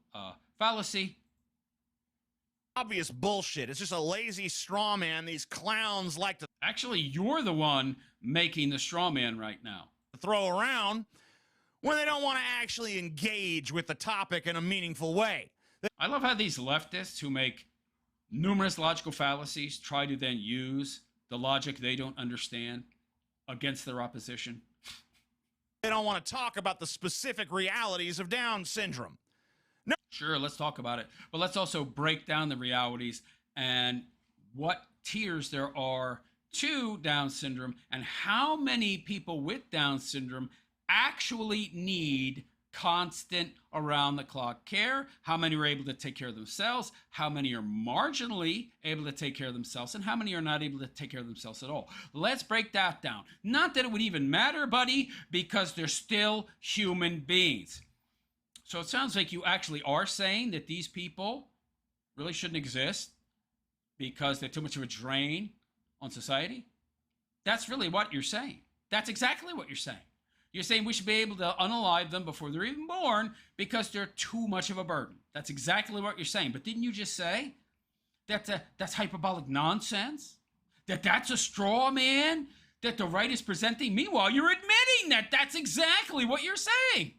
fallacy. Obvious bullshit. It's just a lazy straw man. These clowns like to Actually, you're the one making the straw man right now. throw around when they don't want to actually engage with the topic in a meaningful way. I love how these leftists who make numerous logical fallacies try to then use the logic they don't understand against their opposition. They don't want to talk about the specific realities of Down syndrome. No. Sure, let's talk about it. But let's also break down the realities and what tiers there are to Down syndrome and how many people with Down syndrome actually need constant around-the-clock care, how many are able to take care of themselves, how many are marginally able to take care of themselves, and how many are not able to take care of themselves at all. Let's break that down. Not that it would even matter, buddy, because they're still human beings. So it sounds like you actually are saying that these people really shouldn't exist because they're too much of a drain on society. That's really what you're saying. That's exactly what you're saying. You're saying we should be able to unalive them before they're even born because they're too much of a burden. That's exactly what you're saying. But didn't you just say that that's hyperbolic nonsense? That's a straw man that the right is presenting? Meanwhile, you're admitting that that's exactly what you're saying.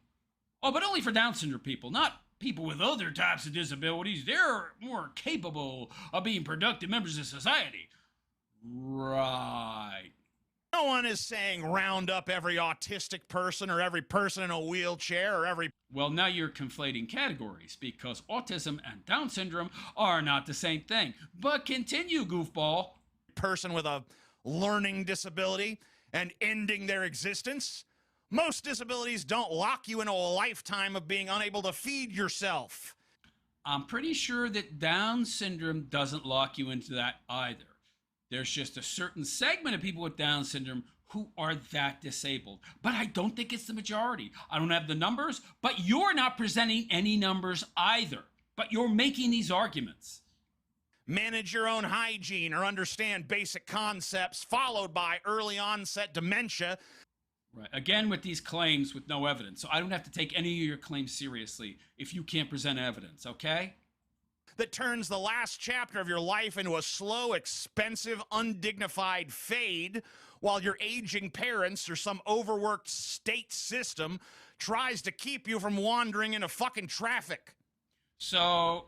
Oh, but only for Down syndrome people, not people with other types of disabilities. They're more capable of being productive members of society. Right. No one is saying round up every autistic person or every person in a wheelchair or every Well, now you're conflating categories because autism and Down syndrome are not the same thing. But continue, goofball. person with a learning disability and ending their existence. Most disabilities don't lock you into a lifetime of being unable to feed yourself. I'm pretty sure that Down syndrome doesn't lock you into that either. There's just a certain segment of people with Down syndrome who are that disabled. But I don't think it's the majority. I don't have the numbers, but you're not presenting any numbers either. But you're making these arguments. Manage your own hygiene or understand basic concepts, followed by early onset dementia. Right. Again, with these claims with no evidence. So I don't have to take any of your claims seriously if you can't present evidence, okay? That turns the last chapter of your life into a slow, expensive, undignified fade while your aging parents or some overworked state system tries to keep you from wandering into fucking traffic. So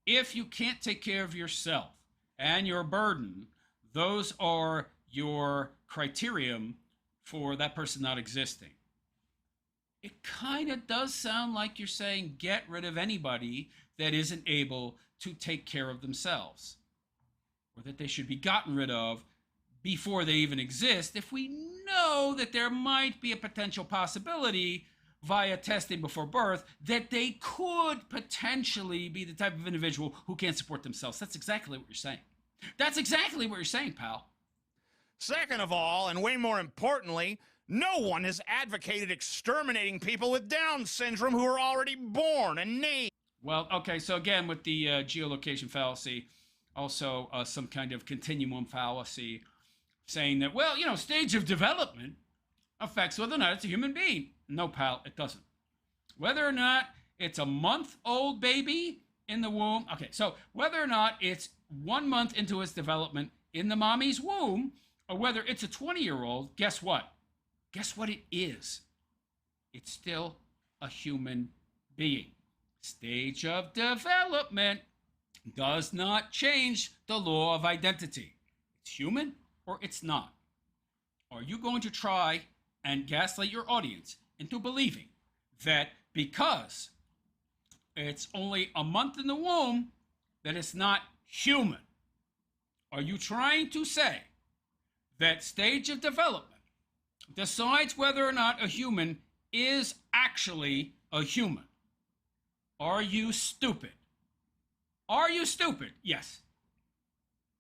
if you can't take care of yourself and your burden, those are your criterion for that person not existing. It kind of does sound like you're saying get rid of anybody that isn't able to take care of themselves, or that they should be gotten rid of before they even exist if we know that there might be a potential possibility via testing before birth that they could potentially be the type of individual who can't support themselves. That's exactly what you're saying. That's exactly what you're saying, pal. Second of all, and way more importantly, no one has advocated exterminating people with Down syndrome who are already born and named. Well, okay, so again, with the geolocation fallacy, also some kind of continuum fallacy, saying that, well, stage of development affects whether or not it's a human being. No, pal, it doesn't. Whether or not it's a month-old baby in the womb, okay, so whether or not it's 1 month into its development in the mommy's womb, or whether it's a 20-year-old, guess what? Guess what it is? It's still a human being. Stage of development does not change the law of identity. It's human or it's not. Are you going to try and gaslight your audience into believing that because it's only a month in the womb, that it's not human? Are you trying to say that stage of development decides whether or not a human is actually a human? Are you stupid? Are you stupid? Yes.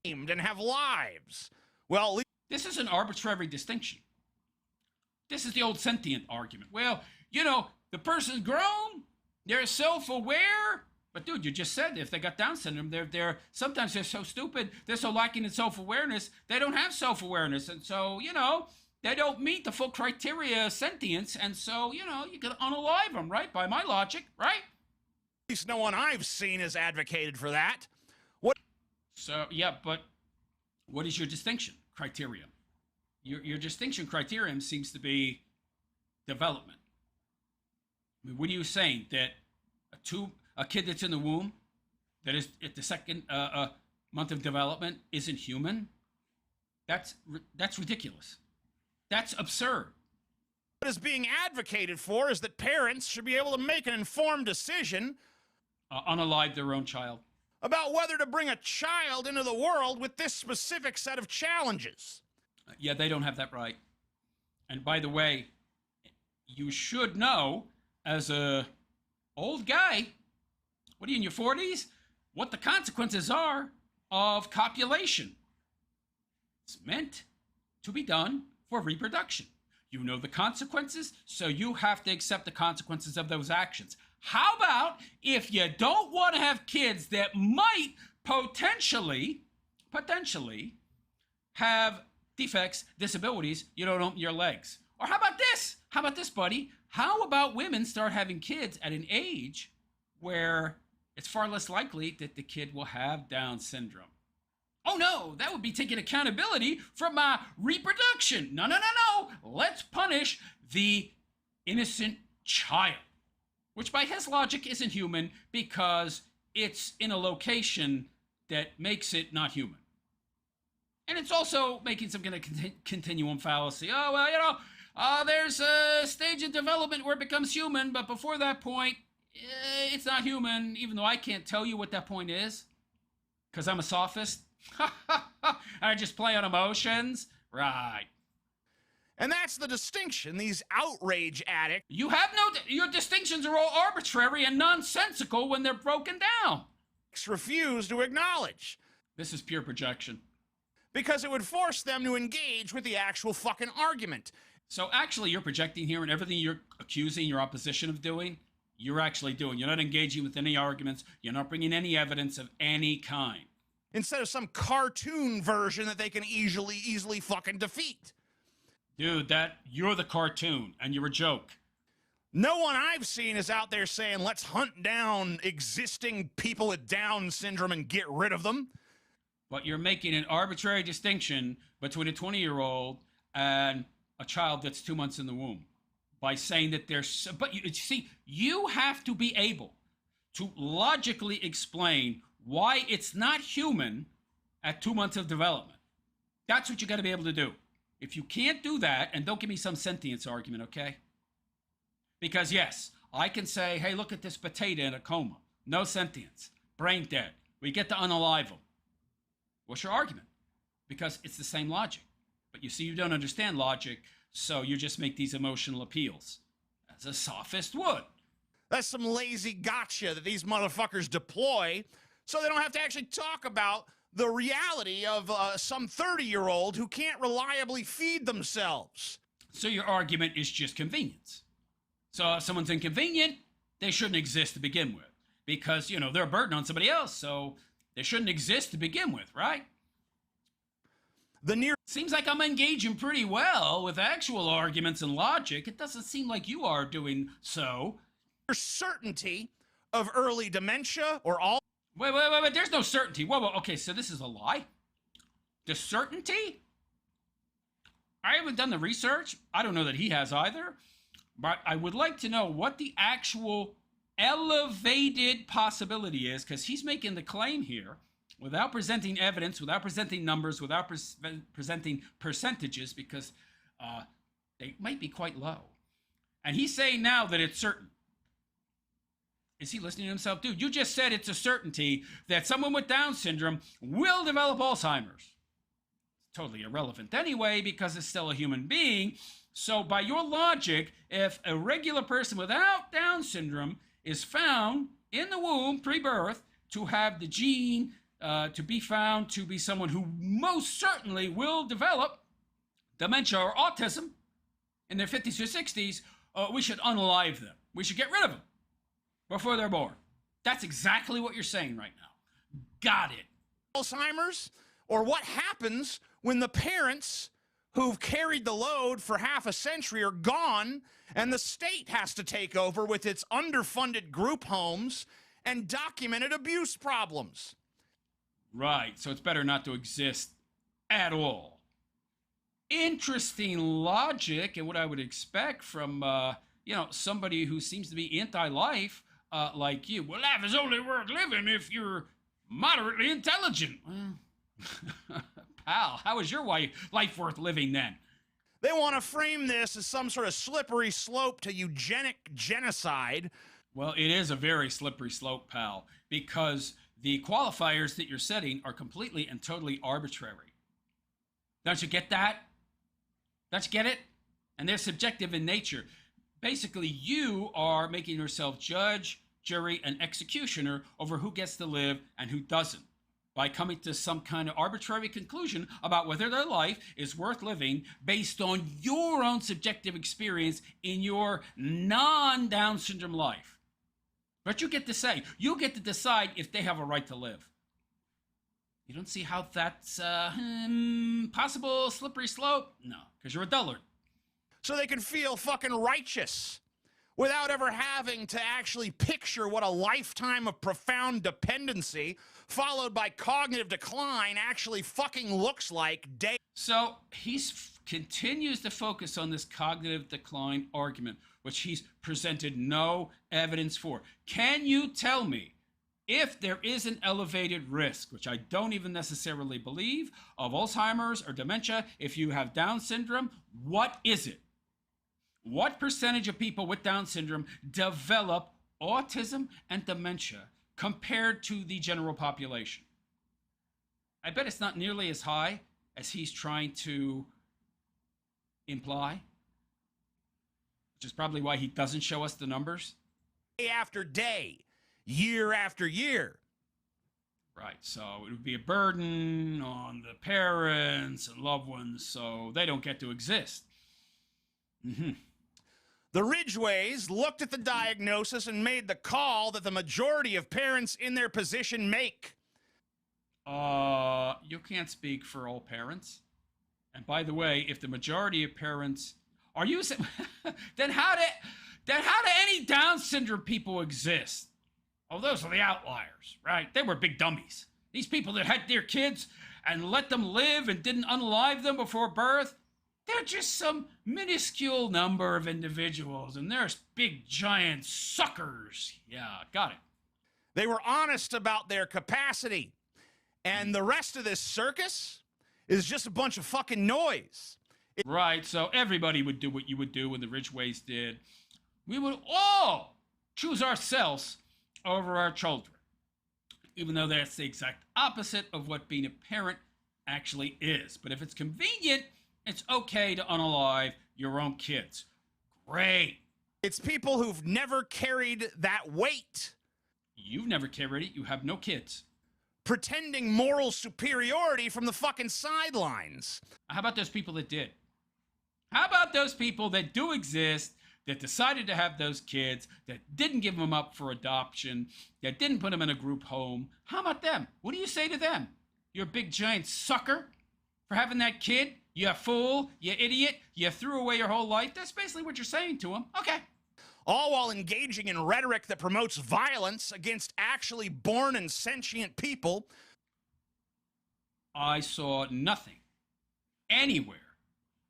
And have lives. Well, this is an arbitrary distinction. This is the old sentient argument. Well, the person's grown, they're self-aware, but dude, you just said if they got Down syndrome, they're sometimes they're so stupid, they're so lacking in self-awareness, they don't have self-awareness, and so they don't meet the full criteria of sentience, and so you can unalive them, right? By my logic, right? At least no one I've seen has advocated for that. What? So yeah, but what is your distinction criterion? Your distinction criterion seems to be development. I mean, what are you saying, that a kid that's in the womb, that is at the second month of development, isn't human? That's ridiculous. That's absurd. What is being advocated for is that parents should be able to make an informed decision unalive their own child about whether to bring a child into the world with this specific set of challenges. Yeah, they don't have that right. And by the way, you should know, as a old guy, what are you, in your 40s, what the consequences are of copulation. It's meant to be done for reproduction. You know the consequences, so you have to accept the consequences of those actions. How about if you don't want to have kids that might potentially have defects, disabilities, you don't open your legs? Or how about this? How about this, buddy? How about women start having kids at an age where it's far less likely that the kid will have Down syndrome? Oh no, that would be taking accountability from reproduction. No. Let's punish the innocent child, which by his logic isn't human because it's in a location that makes it not human. And it's also making some kind of continuum fallacy. Oh, well, there's a stage of development where it becomes human, but before that point, it's not human, even though I can't tell you what that point is, because I'm a sophist. I just play on emotions. Right. And that's the distinction, these outrage addicts. Your distinctions are all arbitrary and nonsensical when they're broken down. Refuse to acknowledge. This is pure projection. Because it would force them to engage with the actual fucking argument. So actually, you're projecting here, and everything you're accusing your opposition of doing, you're actually doing. You're not engaging with any arguments. You're not bringing any evidence of any kind. Instead of some cartoon version that they can easily fucking defeat. Dude, you're the cartoon, and you're a joke. No one I've seen is out there saying, let's hunt down existing people with Down syndrome and get rid of them. But you're making an arbitrary distinction between a 20-year-old and a child that's 2 months in the womb by saying that there's... But you have to be able to logically explain why it's not human at 2 months of development. That's what you got to be able to do. If you can't do that, and don't give me some sentience argument, okay? Because yes, I can say, hey, look at this potato in a coma. No sentience. Brain dead. We get to unalive him. What's your argument? Because it's the same logic. But you see, you don't understand logic, so you just make these emotional appeals, as a sophist would. That's some lazy gotcha that these motherfuckers deploy so they don't have to actually talk about the reality of some 30-year-old who can't reliably feed themselves. So your argument is just convenience. So if someone's inconvenient, they shouldn't exist to begin with. Because, they're a burden on somebody else, so they shouldn't exist to begin with, right? Seems like I'm engaging pretty well with actual arguments and logic. It doesn't seem like you are doing so. Certainty of early dementia or all... Wait, there's no certainty. Whoa, okay, so this is a lie? The certainty? I haven't done the research. I don't know that he has either. But I would like to know what the actual elevated possibility is, because he's making the claim here without presenting evidence, without presenting numbers, without presenting percentages, because they might be quite low. And he's saying now that it's certain. Is he listening to himself? Dude, you just said it's a certainty that someone with Down syndrome will develop Alzheimer's. It's totally irrelevant anyway, because it's still a human being. So by your logic, if a regular person without Down syndrome is found in the womb, pre-birth, to have the gene to be found to be someone who most certainly will develop dementia or autism in their 50s or 60s, we should unalive them. We should get rid of them before they're born. That's exactly what you're saying right now. Got it. Alzheimer's, or what happens when the parents who've carried the load for half a century are gone and the state has to take over with its underfunded group homes and documented abuse problems. Right, so it's better not to exist at all. Interesting logic, and what I would expect from, somebody who seems to be anti-life like you. Well, life is only worth living if you're moderately intelligent. Pal, how is your life worth living then? They want to frame this as some sort of slippery slope to eugenic genocide. Well, it is a very slippery slope, pal, because the qualifiers that you're setting are completely and totally arbitrary. Don't you get that? Don't you get it? And they're subjective in nature. Basically, you are making yourself judge, jury, and executioner over who gets to live and who doesn't, by coming to some kind of arbitrary conclusion about whether their life is worth living based on your own subjective experience in your non-Down syndrome life. But you get to say, you get to decide if they have a right to live. You don't see how that's possible slippery slope? No, because you're a dullard. So they can feel fucking righteous without ever having to actually picture what a lifetime of profound dependency followed by cognitive decline actually fucking looks like. So he continues to focus on this cognitive decline argument, which he's presented no evidence for. Can you tell me if there is an elevated risk, which I don't even necessarily believe, of Alzheimer's or dementia, if you have Down syndrome, what is it? What percentage of people with Down syndrome develop autism and dementia compared to the general population? I bet it's not nearly as high as he's trying to imply, which is probably why he doesn't show us the numbers. Day after day, year after year. Right, so it would be a burden on the parents and loved ones, so they don't get to exist. Mm-hmm. The Ridgeways looked at the diagnosis and made the call that the majority of parents in their position make. You can't speak for all parents. And by the way, if the majority of parents are using, then how do any Down syndrome people exist? Oh, those are the outliers, right? They were big dummies. These people that had their kids and let them live and didn't unalive them before birth, they're just some minuscule number of individuals, and there's big, giant suckers. Yeah, got it. They were honest about their capacity. And the rest of this circus is just a bunch of fucking noise. Right, so everybody would do what you would do when the Ridgeways did. We would all choose ourselves over our children, even though that's the exact opposite of what being a parent actually is. But if it's convenient, it's okay to unalive your own kids. Great. It's people who've never carried that weight. You've never carried it. You have no kids. Pretending moral superiority from the fucking sidelines. How about those people that did? How about those people that do exist, that decided to have those kids, that didn't give them up for adoption, that didn't put them in a group home? How about them? What do you say to them? You're a big giant sucker for having that kid? You fool, you idiot, you threw away your whole life? That's basically what you're saying to them. Okay. All while engaging in rhetoric that promotes violence against actually born and sentient people. I saw nothing anywhere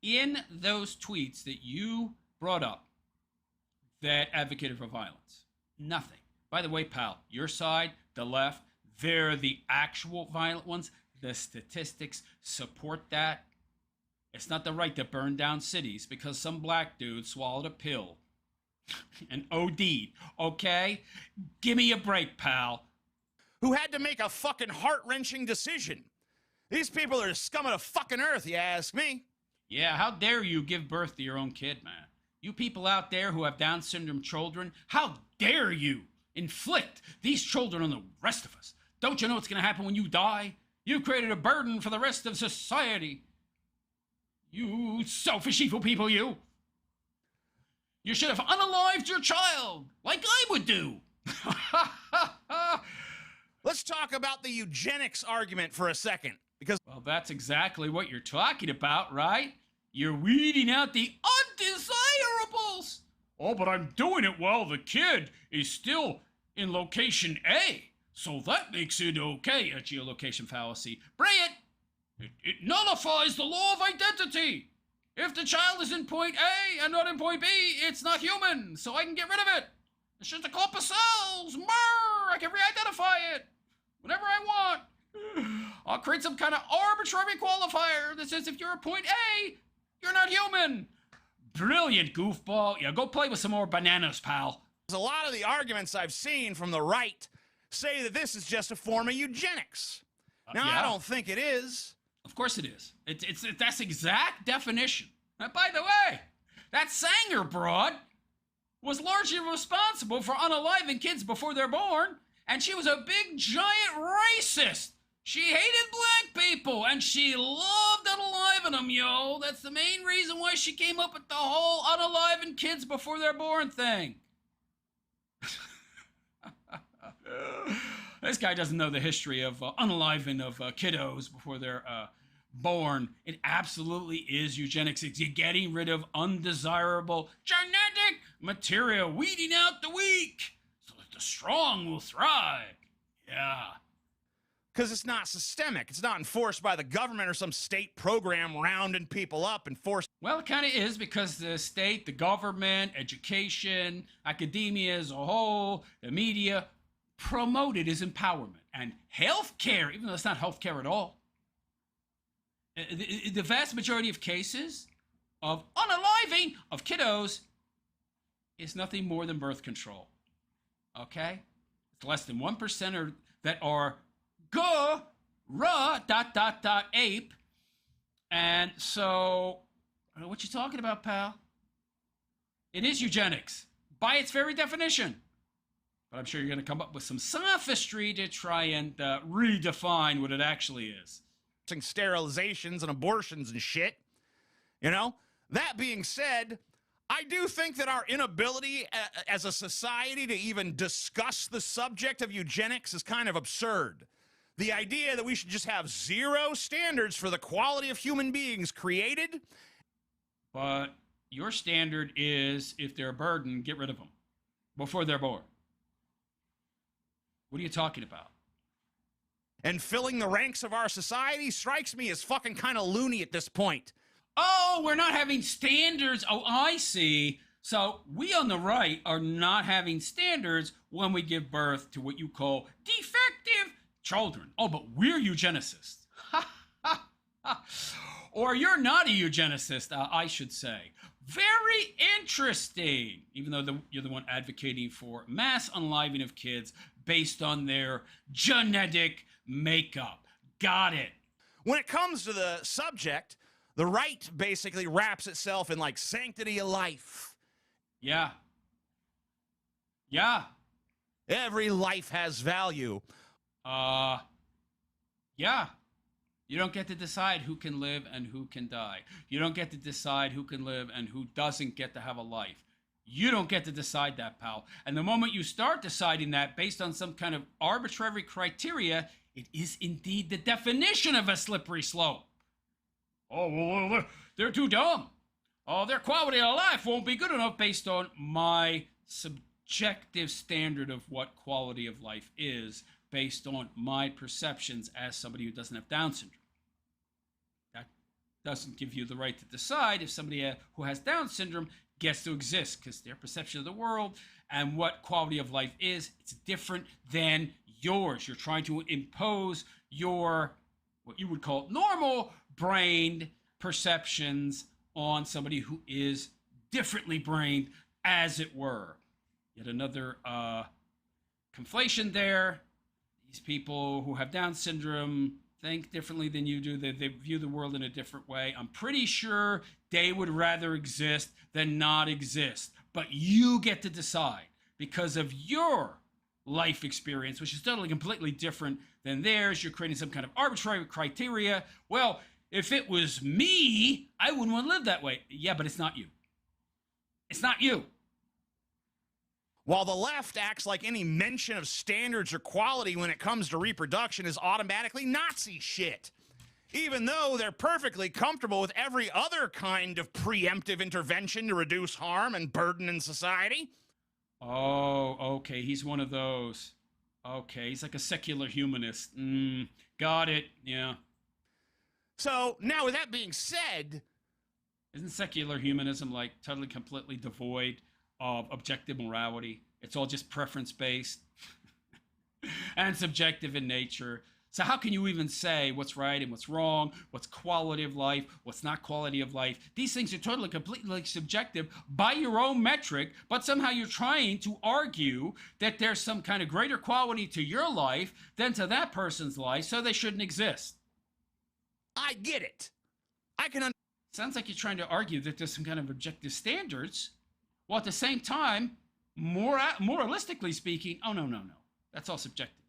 in those tweets that you brought up that advocated for violence. Nothing. By the way, pal, your side, the left, they're the actual violent ones. The statistics support that. It's not the right to burn down cities because some black dude swallowed a pill and OD'd, okay? Give me a break, pal. Who had to make a fucking heart-wrenching decision. These people are the scum of the fucking earth, you ask me. Yeah, how dare you give birth to your own kid, man? You people out there who have Down syndrome children, how dare you inflict these children on the rest of us? Don't you know what's going to happen when you die? You created a burden for the rest of society. You selfish, evil people, you. You should have unalived your child, like I would do. Let's talk about the eugenics argument for a second, because... Well, that's exactly what you're talking about, right? You're weeding out the undesirables. Oh, but I'm doing it while the kid is still in location A. So that makes it okay, a geolocation fallacy. Bray it nullifies the law of identity. If the child is in point A and not in point B, it's not human, so I can get rid of it. It's just a clump of cells. Murr! I can re-identify it whenever I want. I'll create some kind of arbitrary qualifier that says if you're a point A, you're not human. Brilliant, goofball. Yeah, go play with some more bananas, pal. A lot of the arguments I've seen from the right say that this is just a form of eugenics. Now, yeah. I don't think it is. Of course it is. That's exact definition. And by the way, that Sanger broad was largely responsible for unaliving kids before they're born, and she was a big giant racist. She hated black people, and she loved unaliving them, yo. That's the main reason why she came up with the whole unaliving kids before they're born thing. This guy doesn't know the history of unaliving of kiddos before they're born. It absolutely is eugenics. It's getting rid of undesirable genetic material, weeding out the weak so that the strong will thrive. Yeah. Because it's not systemic. It's not enforced by the government or some state program rounding people up and forcing. Well, it kind of is, because the state, the government, education, academia as a whole, the media, promoted is empowerment. And healthcare, even though it's not healthcare at all, the vast majority of cases of unaliving of kiddos is nothing more than birth control. Okay? It's less than 1% that are ape. And so, I don't know what you're talking about, pal. It is eugenics, by its very definition. But I'm sure you're going to come up with some sophistry to try and redefine what it actually is. Sterilizations and abortions and shit. You know? That being said, I do think that our inability as a society to even discuss the subject of eugenics is kind of absurd. The idea that we should just have zero standards for the quality of human beings created. But your standard is, if they're a burden, get rid of them before they're born. What are you talking about? And filling the ranks of our society strikes me as fucking kind of loony at this point. Oh, we're not having standards. Oh, I see. So we on the right are not having standards when we give birth to what you call defective children. Oh, but we're eugenicists. Or you're not a eugenicist, I should say. Very interesting. Even though you're the one advocating for mass unaliving of kids based on their genetic makeup. Got it. When it comes to the subject, the right basically wraps itself in like sanctity of life. Yeah. Yeah. Every life has value. Yeah. You don't get to decide who can live and who can die. You don't get to decide who can live and who doesn't get to have a life. You don't get to decide that, pal. And the moment you start deciding that based on some kind of arbitrary criteria, it is indeed the definition of a slippery slope. Oh, well, they're too dumb. Oh, their quality of life won't be good enough based on my subjective standard of what quality of life is based on my perceptions as somebody who doesn't have Down syndrome. That doesn't give you the right to decide if somebody who has Down syndrome gets to exist, because their perception of the world and what quality of life is, it's different than yours. You're trying to impose your, what you would call normal brained perceptions on somebody who is differently brained, as it were. Yet another conflation there. These people who have Down syndrome think differently than you do. They view the world in a different way. I'm pretty sure they would rather exist than not exist. But you get to decide because of your life experience, which is totally completely different than theirs. You're creating some kind of arbitrary criteria. Well, if it was me, I wouldn't want to live that way. Yeah, but it's not you. It's not you. While the left acts like any mention of standards or quality when it comes to reproduction is automatically Nazi shit, even though they're perfectly comfortable with every other kind of preemptive intervention to reduce harm and burden in society. Oh, okay, he's one of those. Okay, he's like a secular humanist. Got it, yeah. So, now with that being said... Isn't secular humanism like totally completely devoid of objective morality? It's all just preference-based and subjective in nature. So how can you even say what's right and what's wrong, what's quality of life, what's not quality of life? These things are totally, completely subjective by your own metric, but somehow you're trying to argue that there's some kind of greater quality to your life than to that person's life, so they shouldn't exist. I get it. I can Sounds like you're trying to argue that there's some kind of objective standards, while at the same time, moralistically speaking, oh, no. That's all subjective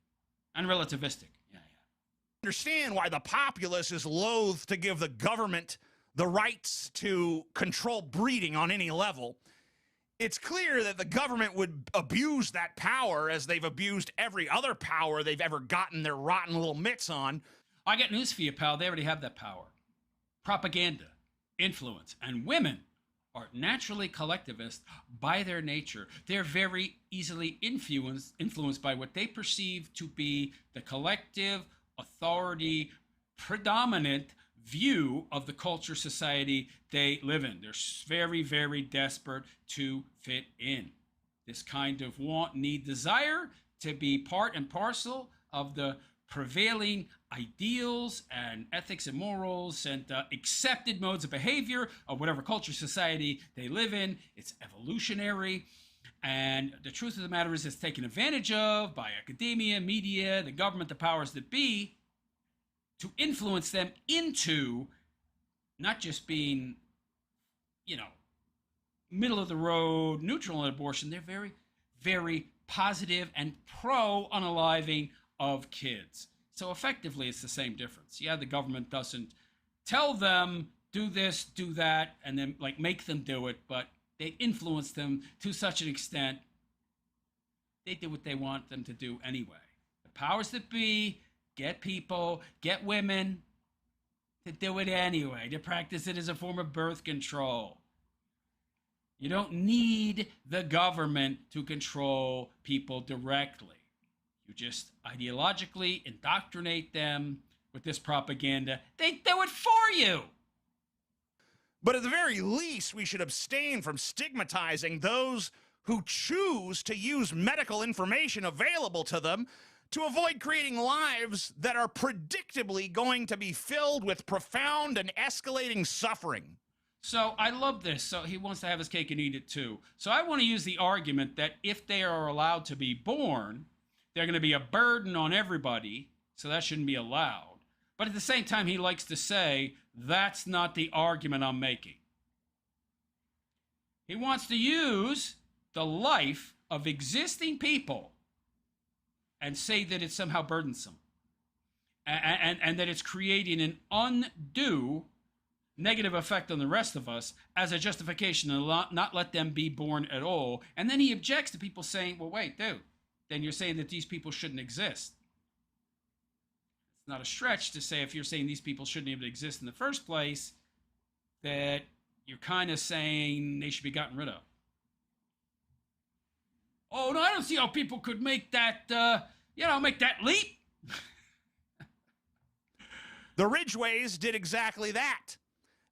and relativistic. Yeah. Understand why the populace is loath to give the government the rights to control breeding on any level. It's clear that the government would abuse that power as they've abused every other power they've ever gotten their rotten little mitts on. I got news for you, pal. They already have that power. Propaganda, influence, and women are naturally collectivist by their nature. They're very easily influenced by what they perceive to be the collective authority predominant view of the culture society they live in. They're very, very desperate to fit in. This kind of want, need, desire to be part and parcel of the prevailing ideals and ethics and morals and accepted modes of behavior of whatever culture, society they live in. It's evolutionary. And the truth of the matter is it's taken advantage of by academia, media, the government, the powers that be, to influence them into not just being, middle of the road, neutral on abortion. They're very, very positive and pro unaliving of kids. So effectively, it's the same difference. Yeah, the government doesn't tell them, do this, do that, and then make them do it, but they influence them to such an extent, they do what they want them to do anyway. The powers that be get people, get women to do it anyway, to practice it as a form of birth control. You don't need the government to control people directly. You just ideologically indoctrinate them with this propaganda. They do it for you. But at the very least, we should abstain from stigmatizing those who choose to use medical information available to them to avoid creating lives that are predictably going to be filled with profound and escalating suffering. So I love this. So he wants to have his cake and eat it too. So I want to use the argument that if they are allowed to be born, they're going to be a burden on everybody, so that shouldn't be allowed. But at the same time, he likes to say, that's not the argument I'm making. He wants to use the life of existing people and say that it's somehow burdensome and that it's creating an undue negative effect on the rest of us as a justification to not let them be born at all. And then he objects to people saying, well, wait, dude, then you're saying that these people shouldn't exist. It's not a stretch to say if you're saying these people shouldn't even exist in the first place, that you're kind of saying they should be gotten rid of. Oh, no, I don't see how people could make that, make that leap. The Ridgeways did exactly that.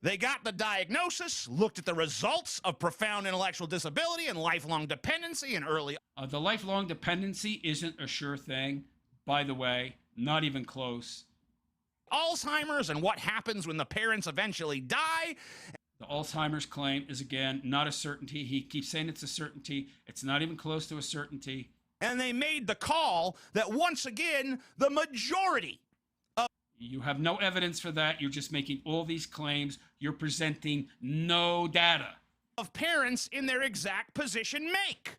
They got the diagnosis, looked at the results of profound intellectual disability and lifelong dependency in early... The lifelong dependency isn't a sure thing, by the way, not even close. Alzheimer's and what happens when the parents eventually die. The Alzheimer's claim is, again, not a certainty. He keeps saying it's a certainty. It's not even close to a certainty. And they made the call that, once again, the majority of... You have no evidence for that. You're just making all these claims. You're presenting no data. ...of parents in their exact position make.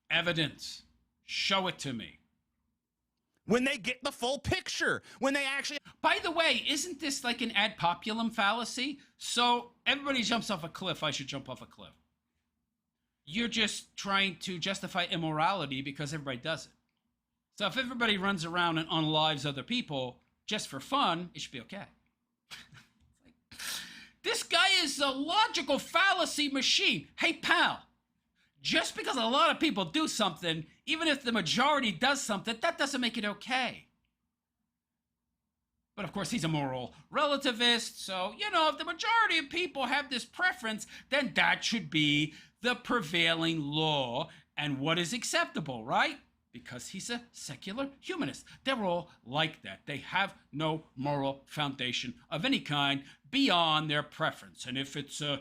Evidence. Show it to me. When they get the full picture, when they actually... By the way, isn't this like an ad populum fallacy? So everybody jumps off a cliff, I should jump off a cliff. You're just trying to justify immorality because everybody does it. So if everybody runs around and unalives other people just for fun, it should be okay. This guy is a logical fallacy machine. Hey, pal, just because a lot of people do something, even if the majority does something, that doesn't make it okay. But of course, he's a moral relativist, so, if the majority of people have this preference, then that should be the prevailing law and what is acceptable, right? Because he's a secular humanist. They're all like that. They have no moral foundation of any kind beyond their preference. And if it's a,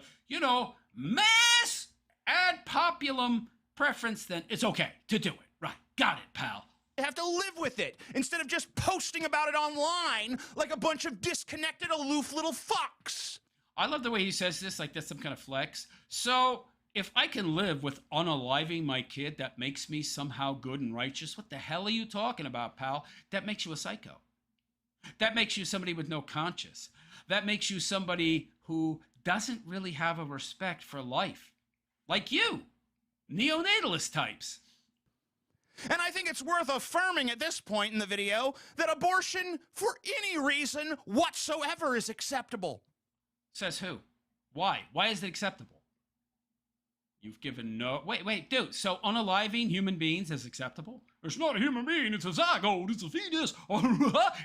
mass ad populum preference, then it's okay to do it. Right. Got it, pal. Have to live with it instead of just posting about it online like a bunch of disconnected, aloof little fucks. I love the way he says this, like that's some kind of flex. So if I can live with unaliving my kid, that makes me somehow good and righteous. What the hell are you talking about, pal? That makes you a psycho. That makes you somebody with no conscience. That makes you somebody who doesn't really have a respect for life. Like you, neonatalist types. And I think it's worth affirming at this point in the video that abortion, for any reason whatsoever, is acceptable. Says who? Why? Why is it acceptable? You've given no... Wait, dude. So unaliving human beings is acceptable? It's not a human being. It's a zygote. It's a fetus.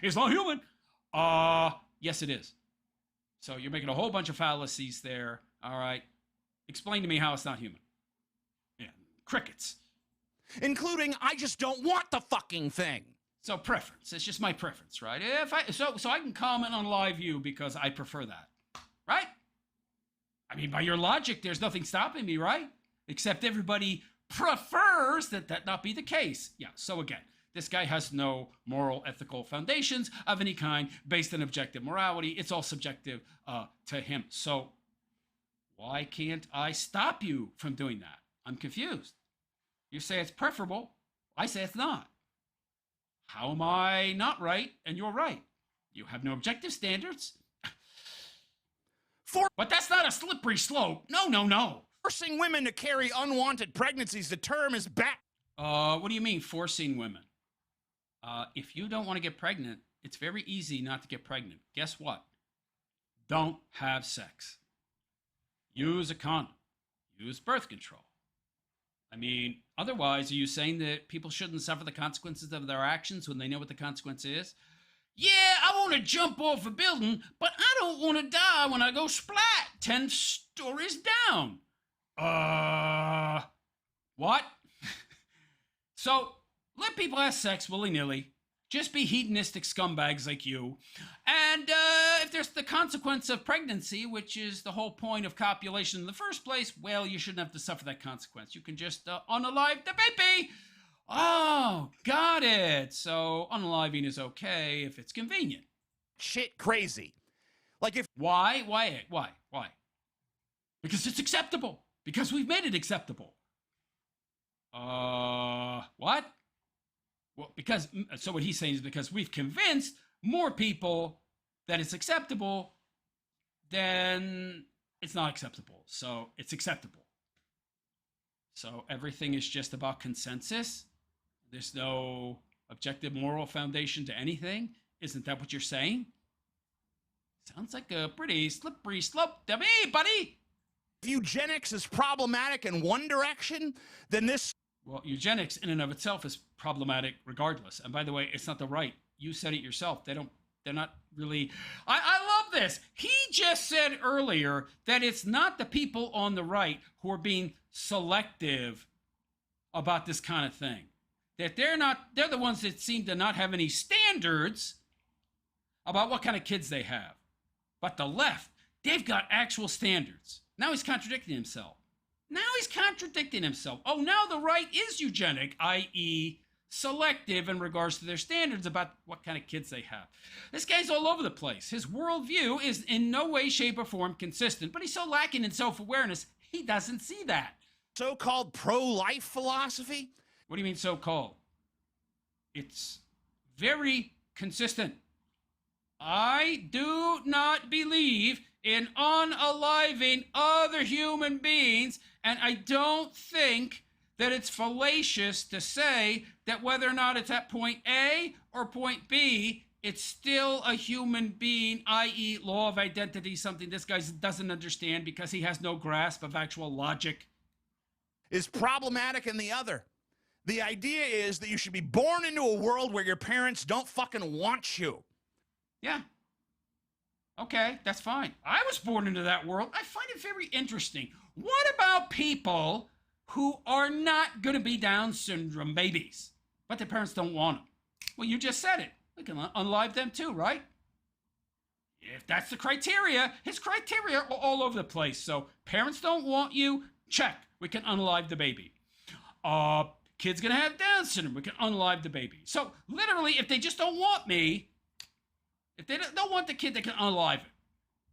It's not human. Yes, it is. So you're making a whole bunch of fallacies there. All right. Explain to me how it's not human. Yeah. Crickets. including I just don't want the fucking thing. So preference. It's just my preference, right? So I can comment on live view because I prefer that, right? I mean, by your logic, there's nothing stopping me, right? Except everybody prefers that not be the case. Yeah, so again, this guy has no moral, ethical foundations of any kind based on objective morality. It's all subjective to him. So why can't I stop you from doing that? I'm confused. You say it's preferable. I say it's not. How am I not right and you're right? You have no objective standards. But that's not a slippery slope. No. Forcing women to carry unwanted pregnancies to term is bad. What do you mean forcing women? If you don't want to get pregnant, it's very easy not to get pregnant. Guess what? Don't have sex. Use a condom. Use birth control. I mean, otherwise, are you saying that people shouldn't suffer the consequences of their actions when they know what the consequence is? Yeah, I want to jump off a building, but I don't want to die when I go splat 10 stories down. What? So, let people have sex willy-nilly. Just be hedonistic scumbags like you. And if there's the consequence of pregnancy, which is the whole point of copulation in the first place, well, you shouldn't have to suffer that consequence. You can just unalive the baby. Oh, got it. So unaliving is okay if it's convenient. Shit crazy. Like if... Why? Because it's acceptable. Because we've made it acceptable. What? Well, so what he's saying is because we've convinced more people that it's acceptable, then it's not acceptable. So it's acceptable. So everything is just about consensus. There's no objective moral foundation to anything. Isn't that what you're saying? Sounds like a pretty slippery slope to me, buddy. If eugenics is problematic in one direction, then this... Well, eugenics in and of itself is problematic regardless. And by the way, it's not the right. You said it yourself. They're not really... I love this. He just said earlier that it's not the people on the right who are being selective about this kind of thing. That they're the ones that seem to not have any standards about what kind of kids they have. But the left, they've got actual standards. Now he's contradicting himself. Oh, now the right is eugenic, i.e. selective in regards to their standards about what kind of kids they have. This guy's all over the place. His worldview is in no way, shape, or form consistent, but he's so lacking in self-awareness, he doesn't see that. So-called pro-life philosophy? What do you mean so-called? It's very consistent. I do not believe in unaliving other human beings, and I don't think that it's fallacious to say that whether or not it's at point A or point B, it's still a human being, i.e. law of identity, something this guy doesn't understand because he has no grasp of actual logic. Is problematic in the other. The idea is that you should be born into a world where your parents don't fucking want you. Yeah. Okay, that's fine. I was born into that world. I find it very interesting. What about people who are not going to be Down syndrome babies, but their parents don't want them? Well, you just said it. We can unalive them too, right? If that's the criteria, his criteria are all over the place. So parents don't want you, check. We can unalive the baby. Kid's going to have Down syndrome. We can unalive the baby. So literally, if they just don't want me, if they don't want the kid, they can unalive it.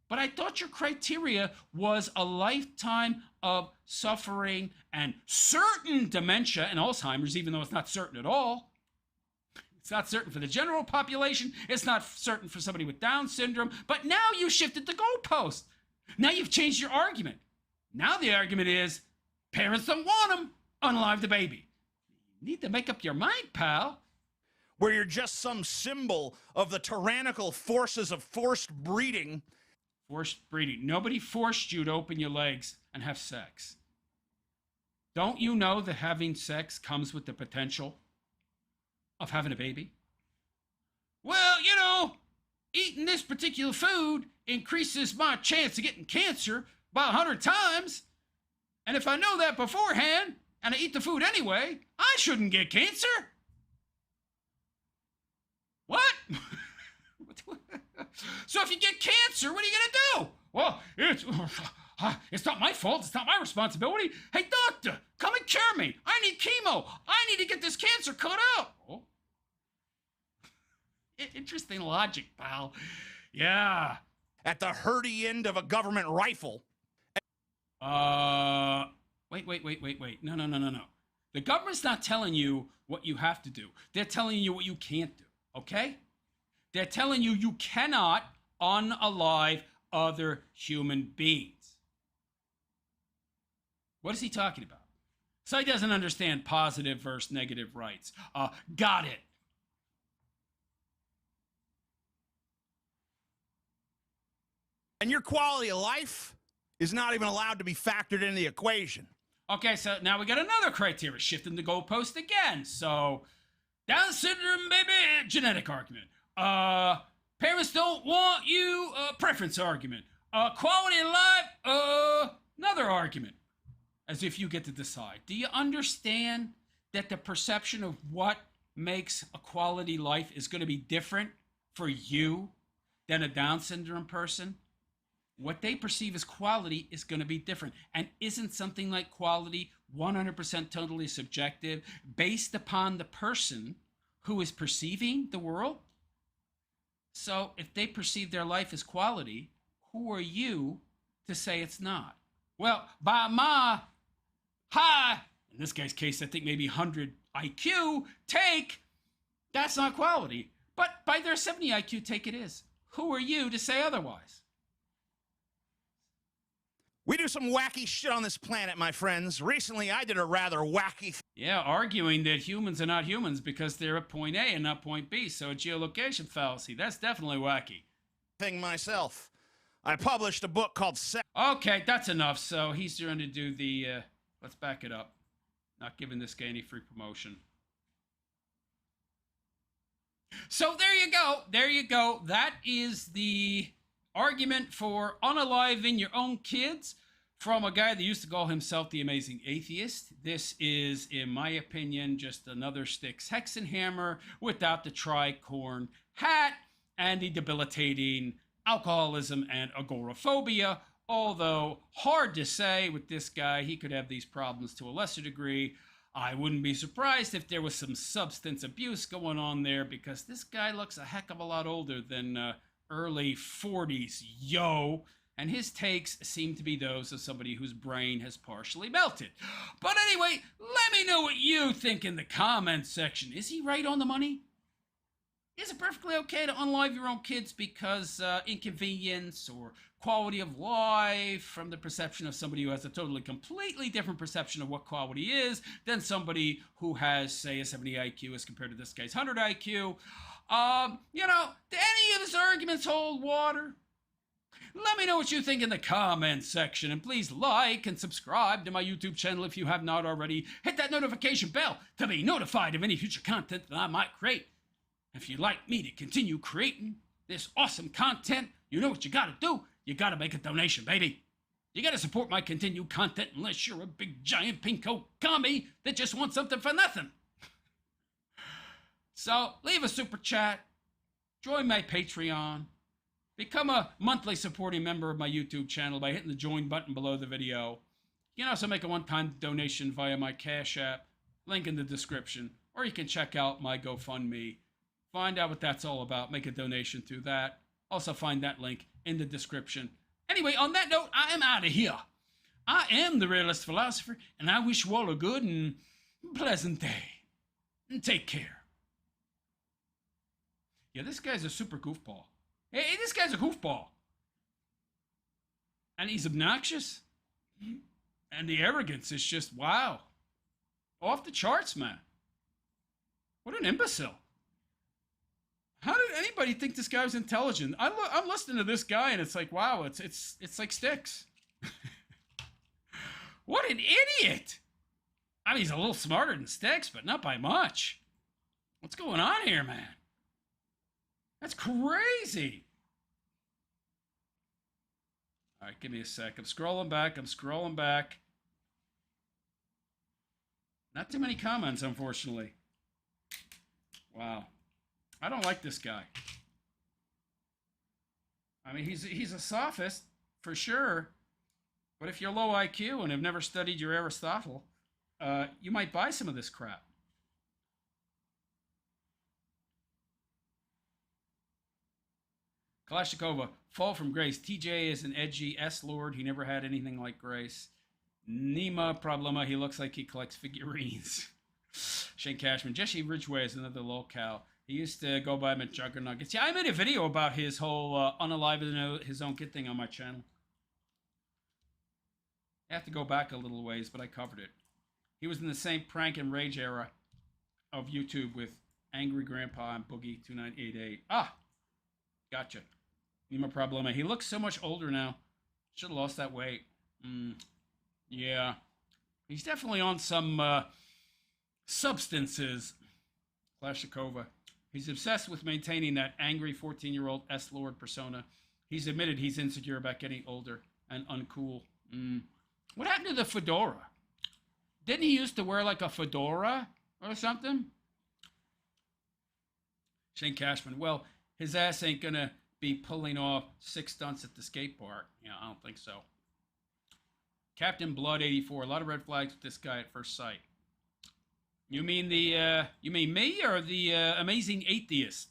But I thought your criteria was a lifetime of suffering and certain dementia and Alzheimer's, even though it's not certain at all. It's not certain for the general population. It's not certain for somebody with Down syndrome. But now you shifted the goalpost. Now you've changed your argument. Now the argument is parents don't want them. Unalive the baby. You need to make up your mind, pal. Where you're just some symbol of the tyrannical forces of forced breeding. Forced breeding. Nobody forced you to open your legs and have sex. Don't you know that having sex comes with the potential of having a baby? Well, you know, eating this particular food increases my chance of getting cancer by 100 times. And if I know that beforehand, and I eat the food anyway, I shouldn't get cancer. What? So if you get cancer, what are you going to do? Well, it's not my fault. It's not my responsibility. Hey, doctor, come and cure me. I need chemo. I need to get this cancer cut out. Oh. Interesting logic, pal. Yeah. At the herdy end of a government rifle. Wait. No. The government's not telling you what you have to do. They're telling you what you can't do, okay? They're telling you you cannot unalive other human beings. What is he talking about? So he doesn't understand positive versus negative rights. Got it. And your quality of life is not even allowed to be factored into the equation. Okay, so now we got another criteria, shifting the goalpost again. So, Down syndrome, baby, genetic argument. Parents don't want you, preference argument. Quality of life, another argument. As if you get to decide. Do you understand that the perception of what makes a quality life is going to be different for you than a Down syndrome person? What they perceive as quality is going to be different. And isn't something like quality 100% totally subjective based upon the person who is perceiving the world? So if they perceive their life as quality, who are you to say it's not? Well, by my high, in this guy's case, I think maybe 100 IQ take, that's not quality. But by their 70 IQ take, it is. Who are you to say otherwise? We do some wacky shit on this planet, my friends. Recently, I did a rather wacky Yeah, arguing that humans are not humans because they're at point A and not point B. So a geolocation fallacy. That's definitely wacky. thing myself. I published a book called Okay, that's enough. So he's trying to do the, let's back it up. Not giving this guy any free promotion. So there you go. There you go. That is the argument for unaliving your own kids from a guy that used to call himself the Amazing Atheist. This is, in my opinion, just another Styx Hexenhammer without the tricorn hat and the debilitating alcoholism and agoraphobia. Although, hard to say with this guy, he could have these problems to a lesser degree. I wouldn't be surprised if there was some substance abuse going on there because this guy looks a heck of a lot older than early 40s, yo. And his takes seem to be those of somebody whose brain has partially melted. But anyway, let me know what you think in the comments section. Is he right on the money? Is it perfectly okay to unalive your own kids because inconvenience or quality of life from the perception of somebody who has a totally completely different perception of what quality is than somebody who has, say, a 70 IQ as compared to this guy's 100 IQ? You know, do any of his arguments hold water? Let me know what you think in the comments section, and please like and subscribe to my YouTube channel if you have not already. Hit that notification bell to be notified of any future content that I might create. If you'd like me to continue creating this awesome content, you know what you gotta do. You gotta make a donation, baby. You gotta support my continued content unless you're a big giant pinko commie that just wants something for nothing. So leave a super chat, join my Patreon, become a monthly supporting member of my YouTube channel by hitting the join button below the video. You can also make a one-time donation via my Cash App, link in the description, or you can check out my GoFundMe. Find out what that's all about, make a donation through that. Also find that link in the description. Anyway, on that note, I am out of here. I am the Realist Philosopher, and I wish you all a good and pleasant day. And take care. Yeah, this guy's a super goofball. Hey, this guy's a goofball. And he's obnoxious. And the arrogance is just, wow. Off the charts, man. What an imbecile. How did anybody think this guy was intelligent? I'm listening to this guy, and it's like, wow, it's like Styx. What an idiot! I mean, he's a little smarter than Styx, but not by much. What's going on here, man? That's crazy. All right, give me a sec. I'm scrolling back. Not too many comments, unfortunately. Wow. I don't like this guy. I mean, he's a sophist, for sure. But if you're low IQ and have never studied your Aristotle, you might buy some of this crap. Kalashnikova, fall from grace. TJ is an edgy S-Lord. He never had anything like grace. Nima Problema, he looks like he collects figurines. Shane Cashman, Jesse Ridgway is another Lolcow. He used to go by McJuggernuggets. Yeah, I made a video about his whole unalive his own kid thing on my channel. I have to go back a little ways, but I covered it. He was in the same prank and rage era of YouTube with Angry Grandpa and Boogie2988. Ah, gotcha. Nima Problema. He looks so much older now. Should have lost that weight. Yeah. He's definitely on some substances. Kalashnikova. He's obsessed with maintaining that angry 14-year-old S-Lord persona. He's admitted he's insecure about getting older and uncool. What happened to the fedora? Didn't he used to wear like a fedora or something? Shane Cashman. Well, his ass ain't going to be pulling off 6 stunts at the skate park. Yeah, I don't think so. Captain Blood 84. A lot of red flags with this guy at first sight. You mean you mean me or the amazing atheist?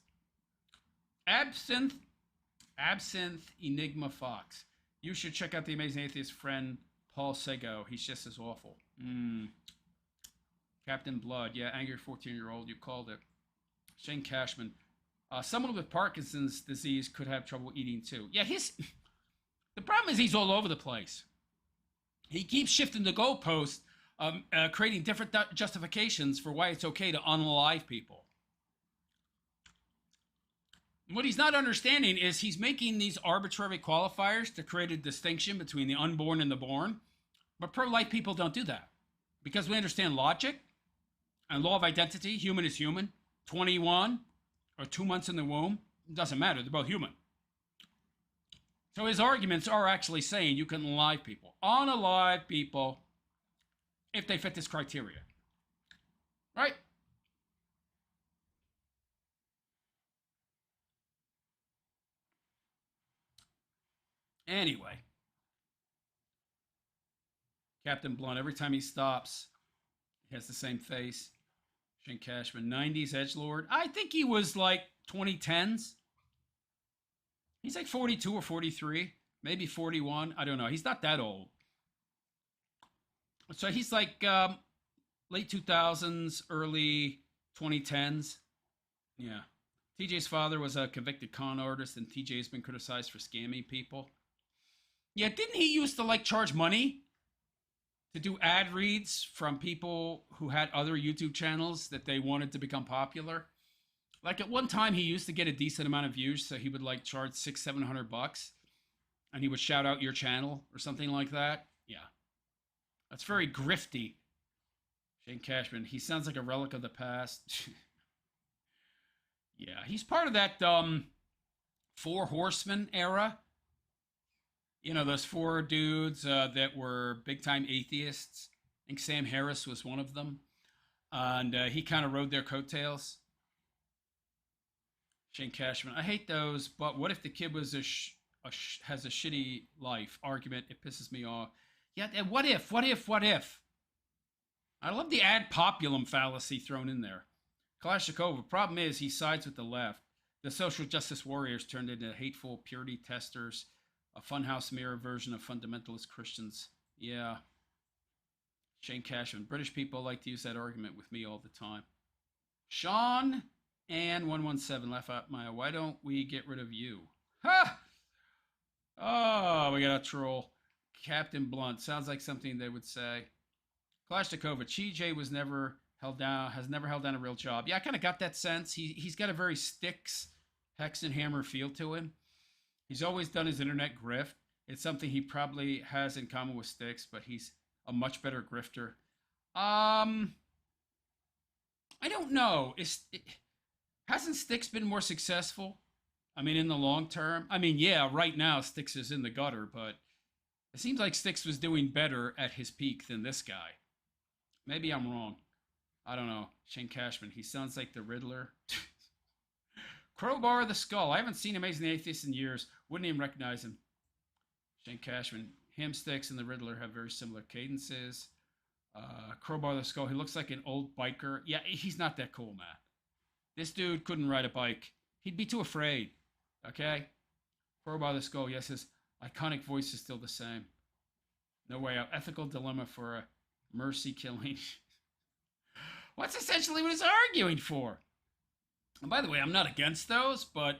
Absinthe Enigma Fox. You should check out the amazing atheist friend Paul Sego. He's just as awful. Captain Blood. Yeah, angry 14-year-old. You called it. Shane Cashman. Someone with Parkinson's disease could have trouble eating too. Yeah, the problem is he's all over the place. He keeps shifting the goalpost, creating different justifications for why it's okay to unalive people. What he's not understanding is he's making these arbitrary qualifiers to create a distinction between the unborn and the born. But pro-life people don't do that. Because we understand logic and law of identity. Human is human. 21 or 2 months in the womb, it doesn't matter. They're both human. So his arguments are actually saying you can unalive people. Unalive people if they fit this criteria. Right? Anyway. Captain Blunt, every time he stops, he has the same face. Shane Cashman, 90s edgelord. I think he was like 2010s. He's like 42 or 43, maybe 41. I don't know. He's not that old. So he's like late 2000s, early 2010s. Yeah. TJ's father was a convicted con artist, and TJ's been criticized for scamming people. Yeah, didn't he used to like charge money to do ad reads from people who had other YouTube channels that they wanted to become popular? Like at one time he used to get a decent amount of views, so he would like charge $600-700 and he would shout out your channel or something like that. Yeah. That's very grifty. Shane Cashman, he sounds like a relic of the past. Yeah, he's part of that Four Horsemen era. You know, those 4 dudes that were big-time atheists. I think Sam Harris was one of them. And he kind of rode their coattails. Shane Cashman, I hate those, but what if the kid was has a shitty life? Argument, it pisses me off. Yeah, and what if? I love the ad populum fallacy thrown in there. Kalashnikova, problem is he sides with the left. The social justice warriors turned into hateful purity testers. A funhouse mirror version of fundamentalist Christians. Yeah. Shane Cashman. British people like to use that argument with me all the time. Sean and 117 laugh at Maya. Why don't we get rid of you? Ha! Oh, we got a troll. Captain Blunt. Sounds like something they would say. Kalashnikova. TJ was never held down. Has never held down a real job. Yeah, I kind of got that sense. He's got a very Styx, Hex and Hammer feel to him. He's always done his internet grift. It's something he probably has in common with Styx, but he's a much better grifter. I don't know. Hasn't Styx been more successful? I mean, in the long term? I mean, yeah, right now Styx is in the gutter, but it seems like Styx was doing better at his peak than this guy. Maybe I'm wrong. I don't know. Shane Cashman. He sounds like the Riddler. Crowbar the Skull. I haven't seen Amazing Atheist in years. Wouldn't even recognize him. Shane Cashman. Hamsticks and the Riddler have very similar cadences. Crowbar the Skull. He looks like an old biker. Yeah, he's not that cool, man. This dude couldn't ride a bike. He'd be too afraid. Okay? Crowbar the Skull. Yes, his iconic voice is still the same. No way out. Ethical dilemma for a mercy killing. What's essentially what he's arguing for? And by the way, I'm not against those, but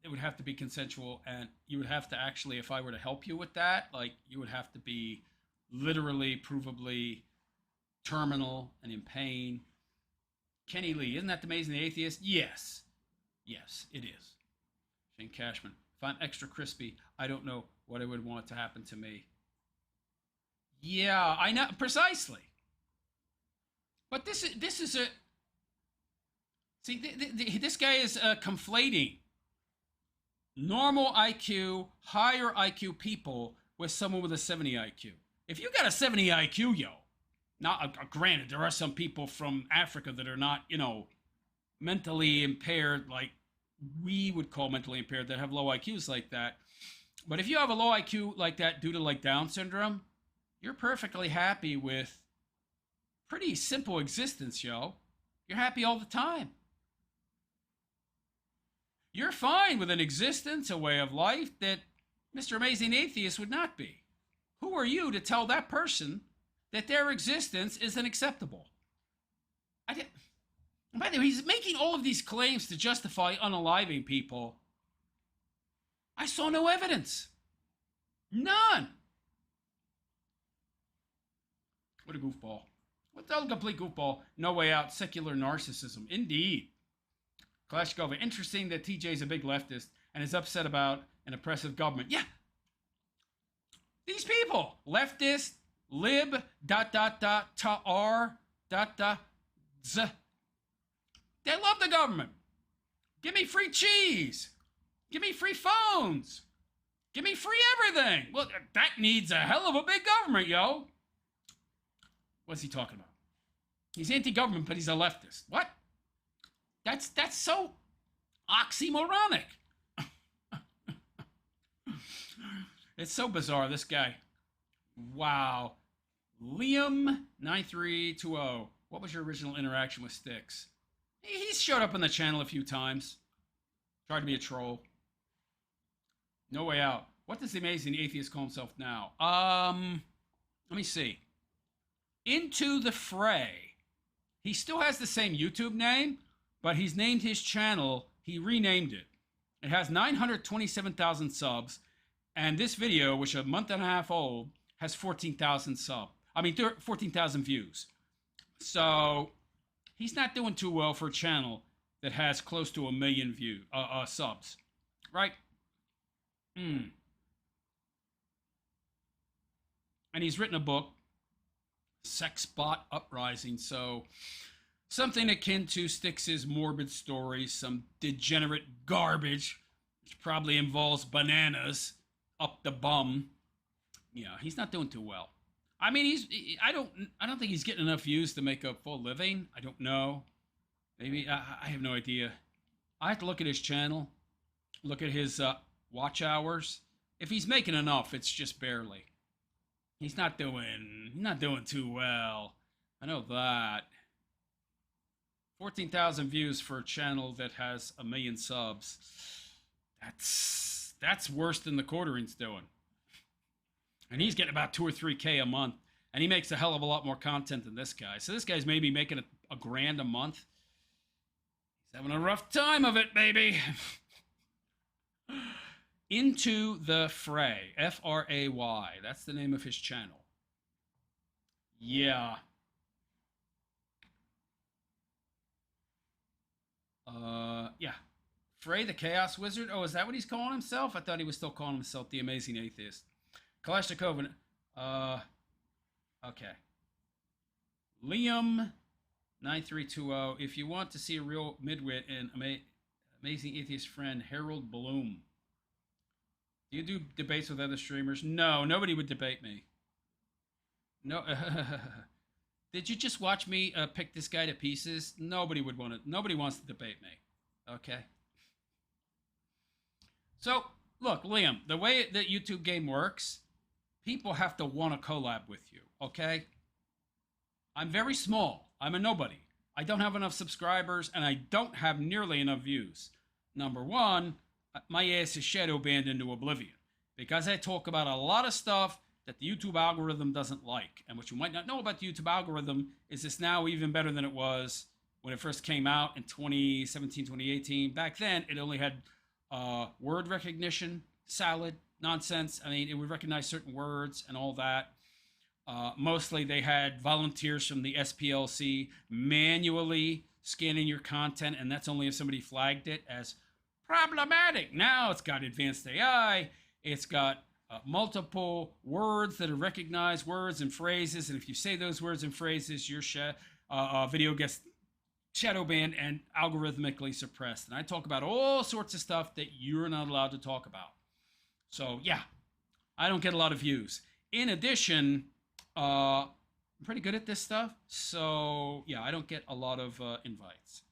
it would have to be consensual, and you would have to actually, if I were to help you with that, like, you would have to be literally, provably terminal and in pain. Kenny Lee, isn't that the Amazing Atheist? Yes. Yes, it is. Shane Cashman, if I'm extra crispy, I don't know what I would want to happen to me. Yeah, I know, precisely. But this is a... See, this guy is conflating normal IQ, higher IQ people with someone with a 70 IQ. If you got a 70 IQ, yo, now, granted, there are some people from Africa that are not, you know, mentally impaired, like we would call mentally impaired, that have low IQs like that. But if you have a low IQ like that due to, like, Down syndrome, you're perfectly happy with pretty simple existence, yo. You're happy all the time. You're fine with an existence, a way of life that Mr. Amazing Atheist would not be. Who are you to tell that person that their existence isn't acceptable? By the way, he's making all of these claims to justify unaliving people. I saw no evidence. None. What a goofball. What the complete goofball. No way out. Secular narcissism. Indeed. Kalashnikova. Interesting that TJ's a big leftist and is upset about an oppressive government. Yeah. These people. Leftist, lib, ... z. They love the government. Give me free cheese. Give me free phones. Give me free everything. Well, that needs a hell of a big government, yo. What's he talking about? He's anti-government, but he's a leftist. What? That's so oxymoronic. It's so bizarre, this guy. Wow. Liam9320. What was your original interaction with Styx? He's showed up on the channel a few times. Tried to be a troll. No way out. What does the Amazing Atheist call himself now? Let me see. Into the Fray. He still has the same YouTube name, but he's named his channel. He renamed it. It has 927,000 subs, and this video, which is a month and a half old, has 14,000 14,000 views. So he's not doing too well for a channel that has close to 1 million subs, right? And he's written a book, Sexbot Uprising, so something akin to Styx's morbid stories, some degenerate garbage, which probably involves bananas up the bum. Yeah, he's not doing too well. I mean, I don't think he's getting enough views to make a full living. I don't know. Maybe, I have no idea. I have to look at his channel, look at his watch hours. If he's making enough, it's just barely. He's not doing too well. I know that. 14,000 views for a channel that has 1 million subs. That's worse than the Quartering's doing. And he's getting about 2 or 3K a month. And he makes a hell of a lot more content than this guy. So this guy's maybe making a grand a month. He's having a rough time of it, baby. Into the Fray. F-R-A-Y. That's the name of his channel. Yeah. Yeah. Fray the Chaos Wizard. Oh, is that what he's calling himself? I thought he was still calling himself the Amazing Atheist. Kalashnikov. Okay. Liam9320. If you want to see a real midwit and Amazing Atheist friend, Harold Bloom. Do you do debates with other streamers? No, nobody would debate me. No. Did you just watch me pick this guy to pieces? Nobody would want to. Nobody wants to debate me. Okay. So look, Liam, the way that YouTube game works, people have to want to collab with you. Okay. I'm very small. I'm a nobody. I don't have enough subscribers, and I don't have nearly enough views. Number one, my ass is shadow banned into oblivion because I talk about a lot of stuff that the YouTube algorithm doesn't like. And what you might not know about the YouTube algorithm is it's now even better than it was when it first came out in 2017, 2018. Back then, it only had word recognition, salad, nonsense. I mean, it would recognize certain words and all that. Mostly they had volunteers from the SPLC manually scanning your content, and that's only if somebody flagged it as problematic. Now it's got advanced AI. It's got multiple words that are recognized, words and phrases, and if you say those words and phrases, your video gets shadow banned and algorithmically suppressed. And I talk about all sorts of stuff that you're not allowed to talk about. So yeah, I don't get a lot of views. In addition, I'm pretty good at this stuff, so yeah, I don't get a lot of invites.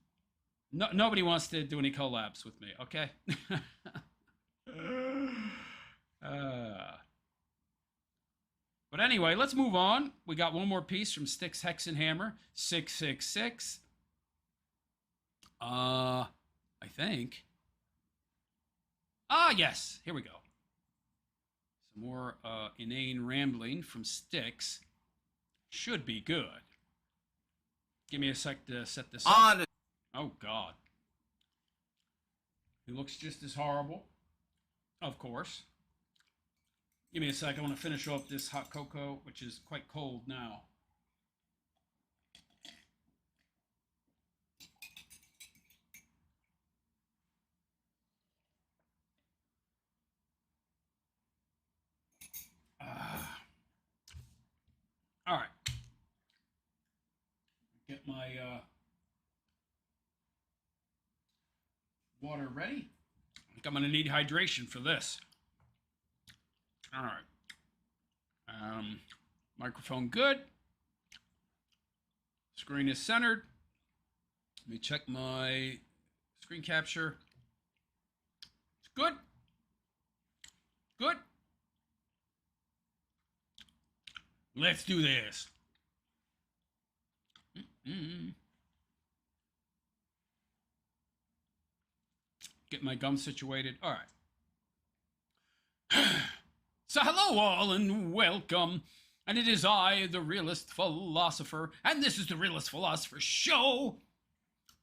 Nobody wants to do any collabs with me, okay? But anyway, let's move on. We got one more piece from Styx Hexenhammer, 666. I think. Ah, yes, here we go. Some more inane rambling from Styx. Should be good. Give me a sec to set this up. Oh, God. He looks just as horrible. Of course. Give me a sec. I want to finish off this hot cocoa, which is quite cold now. All right. Get my water ready. I think I'm going to need hydration for this. All right. Microphone good. Screen is centered. Let me check my screen capture. It's good. Good. Let's do this. Get my gum situated. All right. So hello all and welcome. And it is I, the Realist Philosopher, and this is the Realist Philosopher Show.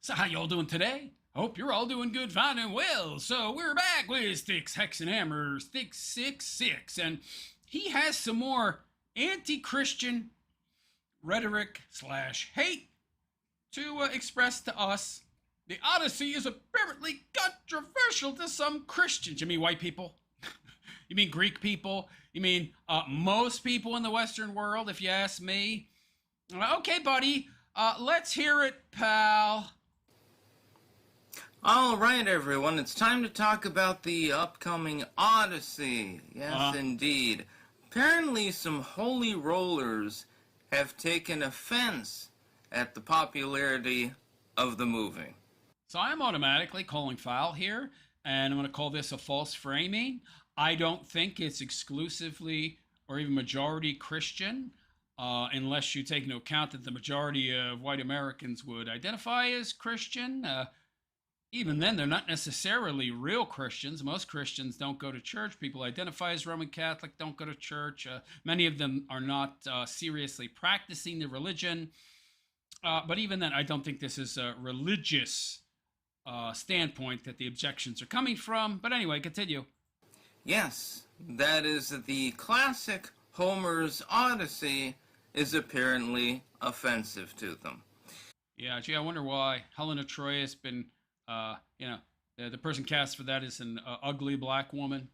So how y'all doing today? I hope you're all doing good, fine, and well. So we're back with Styx Hexenhammer, Styx 66, and he has some more anti-Christian rhetoric / hate to express to us. The Odyssey is apparently controversial to some Christians. You mean white people? You mean Greek people? You mean most people in the Western world, if you ask me? Okay, buddy, let's hear it, pal. All right, everyone, it's time to talk about the upcoming Odyssey. Yes, indeed. Apparently, some holy rollers have taken offense at the popularity of the movie. So I'm automatically calling foul here, and I'm going to call this a false framing. I don't think it's exclusively or even majority Christian, unless you take into account that the majority of white Americans would identify as Christian. Even then, they're not necessarily real Christians. Most Christians don't go to church. People identify as Roman Catholic don't go to church. Many of them are not seriously practicing their religion. But even then, I don't think this is a religious standpoint that the objections are coming from. But anyway, continue. Yes, that is the classic Homer's Odyssey is apparently offensive to them. Yeah, gee, I wonder why. Helena Troy has been... the person cast for that is an ugly black woman.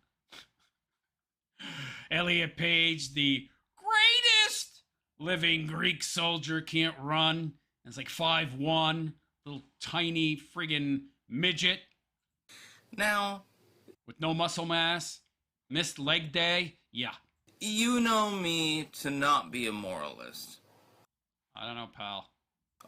Elliot Page, the greatest living Greek soldier, can't run. And it's like 5'1", little tiny friggin' midget. Now, with no muscle mass, missed leg day, yeah. You know me to not be a moralist. I don't know, pal.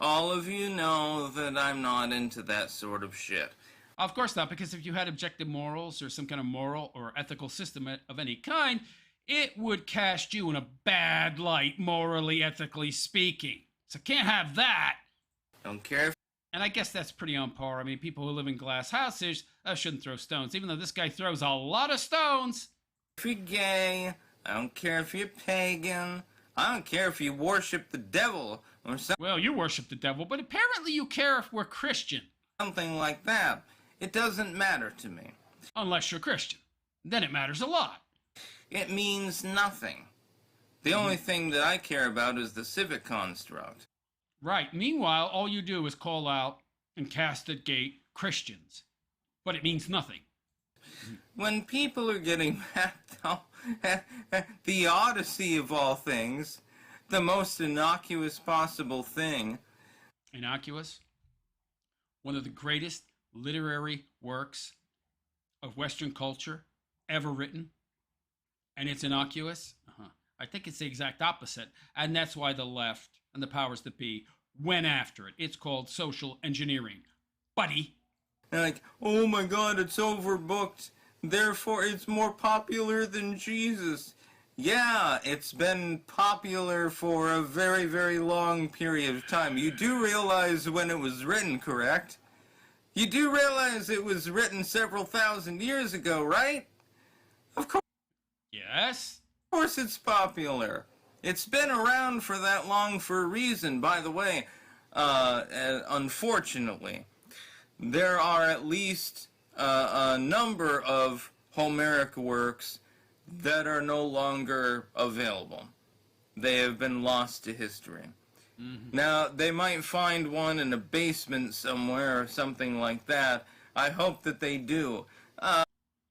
All of you know that I'm not into that sort of shit. Of course not, because if you had objective morals or some kind of moral or ethical system of any kind, it would cast you in a bad light, morally, ethically speaking. So can't have that. Don't care if And I guess that's pretty on par. I mean, people who live in glass houses shouldn't throw stones, even though this guy throws a lot of stones. you're gay. I don't care if you're pagan. I don't care if you worship the devil or Well, you worship the devil, but apparently you care if we're Christian. something like that. It doesn't matter to me. Unless you're Christian. Then it matters a lot. It means nothing. The only thing that I care about is the civic construct. Right. Meanwhile, all you do is call out and castigate Christians. But it means nothing. When people are getting mad, though, the Odyssey of all things, the most innocuous possible thing. Innocuous? One of the greatest literary works of Western culture ever written. And it's innocuous? I think it's the exact opposite. And that's why the left and the powers that be went after it. It's called social engineering. Buddy. And like, oh my God, it's overbooked. Therefore, it's more popular than Jesus. Yeah, it's been popular for a very, very long period of time. You do realize when it was written, correct? You do realize it was written several thousand years ago, right? Of Yes? course it's popular. It's been around for that long for a reason. By the way, unfortunately, there are at least a number of Homeric works that are no longer available. They have been lost to history. Now, they might find one in a basement somewhere or something like that. I hope that they do.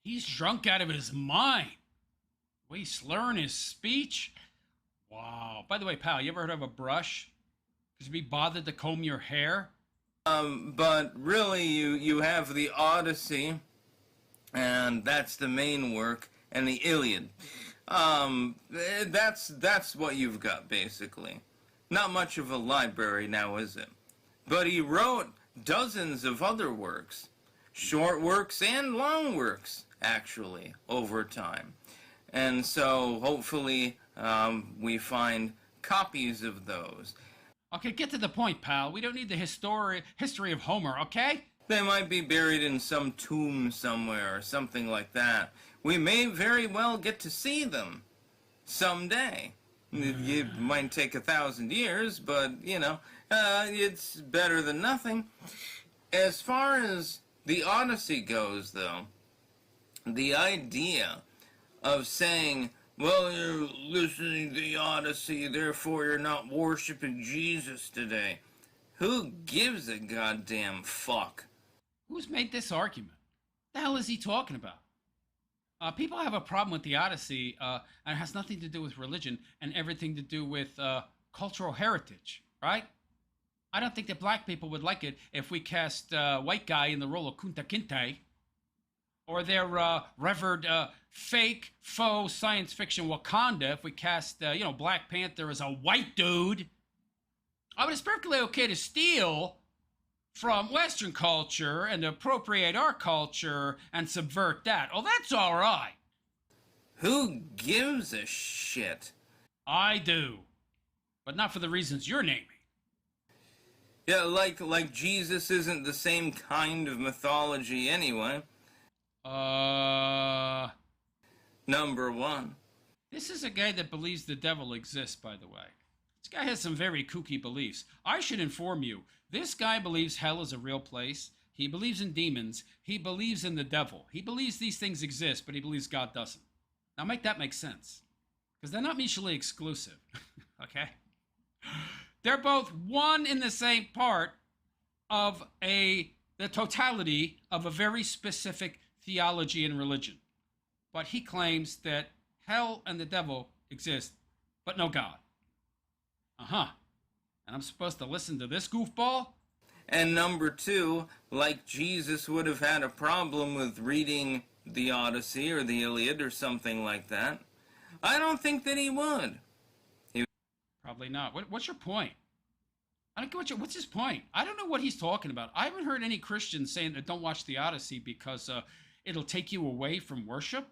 He's drunk out of his mind. The way he's slurring his speech. Wow. By the way, pal, you ever heard of a brush? Could you be bothered to comb your hair? But really, you have the Odyssey, and that's the main work, and the Iliad. That's what you've got, basically. Not much of a library now, is it? But he wrote dozens of other works. Short works and long works, actually, over time. And so, hopefully, we find copies of those. Okay, get to the point, pal. We don't need the history of Homer, okay? They might be buried in some tomb somewhere or something like that. We may very well get to see them someday. It might take 1,000 years, but, it's better than nothing. As far as the Odyssey goes, though, the idea of saying, well, you're listening to the Odyssey, therefore you're not worshiping Jesus today. Who gives a goddamn fuck? Who's made this argument? The hell is he talking about? People have a problem with the Odyssey, and it has nothing to do with religion and everything to do with cultural heritage, right? I don't think that black people would like it if we cast a white guy in the role of Kunta Kinte, or their revered fake, faux science fiction Wakanda if we cast, Black Panther as a white dude. I mean, it's perfectly okay to steal from Western culture and appropriate our culture and subvert that. Oh, that's all right. Who gives a shit? I do. But not for the reasons you're naming. Yeah, like Jesus isn't the same kind of mythology anyway. Number one. This is a guy that believes the devil exists, by the way. This guy has some very kooky beliefs. I should inform you, this guy believes hell is a real place. He believes in demons. He believes in the devil. He believes these things exist, but he believes God doesn't. Now make that make sense. Because they're not mutually exclusive, okay? They're both one in the same part of the totality of a very specific theology and religion. But he claims that hell and the devil exist, but no God. And I'm supposed to listen to this goofball? And number two, like Jesus would have had a problem with reading the Odyssey or the Iliad or something like that. I don't think that he would. Probably not. What's your point? I don't get what's his point. I don't know what he's talking about. I haven't heard any Christians saying that don't watch the Odyssey because it'll take you away from worship.